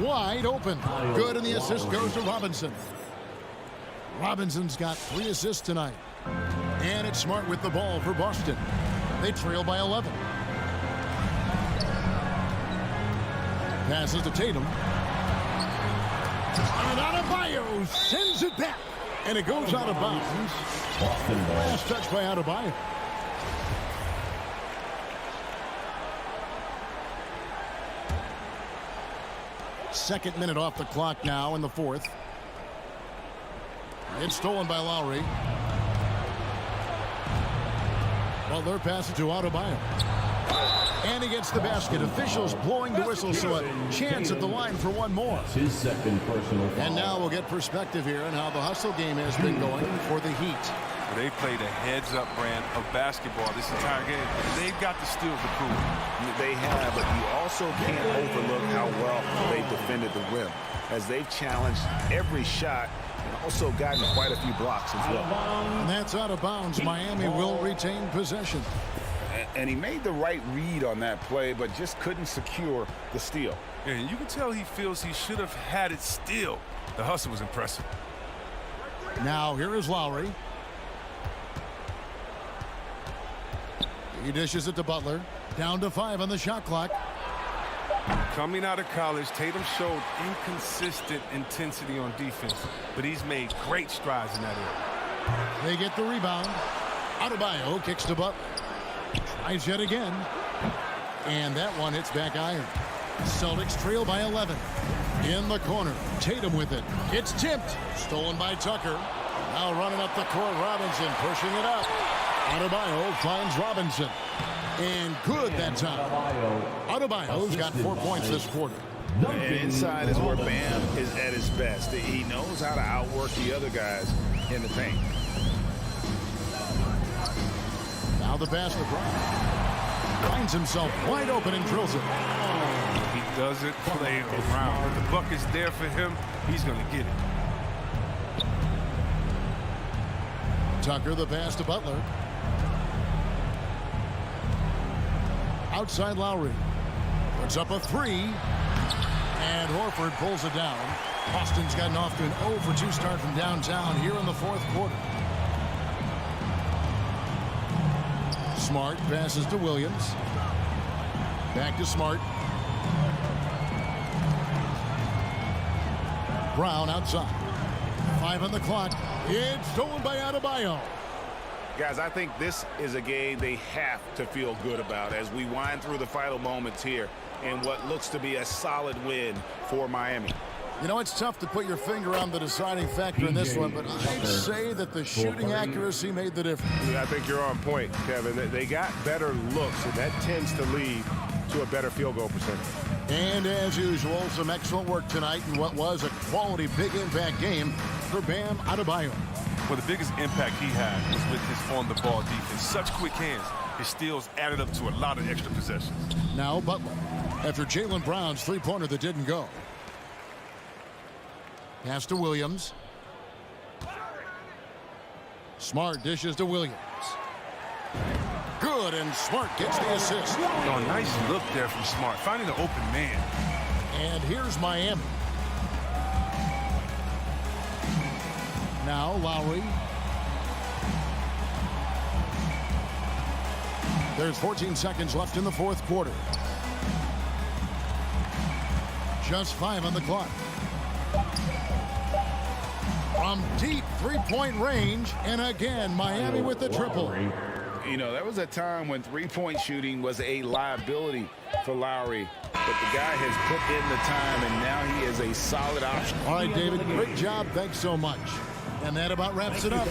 Wide open. Good, and the assist goes to Robinson. Robinson's got 3 assists tonight. And it's Smart with the ball for Boston. They trail by 11. Passes to Tatum. And Adebayo sends it back. And it goes out of bounds. Last touch by Adebayo. Second minute off the clock now in the fourth. It's stolen by Lowry. Butler passes to Adebayo. And he gets the basket. Officials blowing the whistle, so a chance at the line for one more. His second personal foul. And now we'll get perspective here on how the hustle game has been going for the Heat. They played a heads-up brand of basketball this entire game. They've got the steal to prove. They have, but you also can't overlook how well they defended the rim, as they've challenged every shot and also gotten quite a few blocks as well. And that's out of bounds. Miami will retain possession. And he made the right read on that play, but just couldn't secure the steal. And you can tell he feels he should have had it still. The hustle was impressive. Now here is Lowry. He dishes it to Butler. Down to 5 on the shot clock. Coming out of college, Tatum showed inconsistent intensity on defense, but he's made great strides in that area. They get the rebound. Adebayo kicks to Butler. Tries yet again. And that one hits back iron. Celtics trail by 11. In the corner. Tatum with it. It's tipped. Stolen by Tucker. Now running up the court. Robinson pushing it up. Adebayo finds Robinson. And good that time. Adebayo's got 4 points this quarter. And inside is where Bam is at his best. He knows how to outwork the other guys in the paint. Now the pass to Brown. Finds himself wide open and drills it. He doesn't play around. If the bucket's there for him, he's going to get it. Tucker, the pass to Butler. Outside Lowry. Puts up a 3. And Horford pulls it down. Boston's gotten off to an 0 for 2 start from downtown here in the fourth quarter. Smart passes to Williams. Back to Smart. Brown outside. 5 on the clock. It's stolen by Adebayo. Guys, I think this is a game they have to feel good about as we wind through the final moments here in what looks to be a solid win for Miami. You know, it's tough to put your finger on the deciding factor in this one, but I'd say that the shooting accuracy made the difference. I think you're on point, Kevin. They got better looks, and that tends to lead to a better field goal percentage. And as usual, some excellent work tonight in what was a quality big impact game for Bam Adebayo. Well, the biggest impact he had was with his on-the-ball defense. Such quick hands. His steals added up to a lot of extra possessions. Now Butler, after Jaylen Brown's three-pointer that didn't go. Pass to Williams. Smart dishes to Williams. Good, and Smart gets the assist. Oh, nice look there from Smart, finding the open man. And here's Miami. Now Lowry. There's 14 seconds left in the fourth quarter. Just 5 on the clock. From deep three-point range, and again, Miami with the triple. You know, there was a time when three-point shooting was a liability for Lowry, but the guy has put in the time, and now he is a solid option. All right, David, great job. Thanks so much. And that about wraps it up.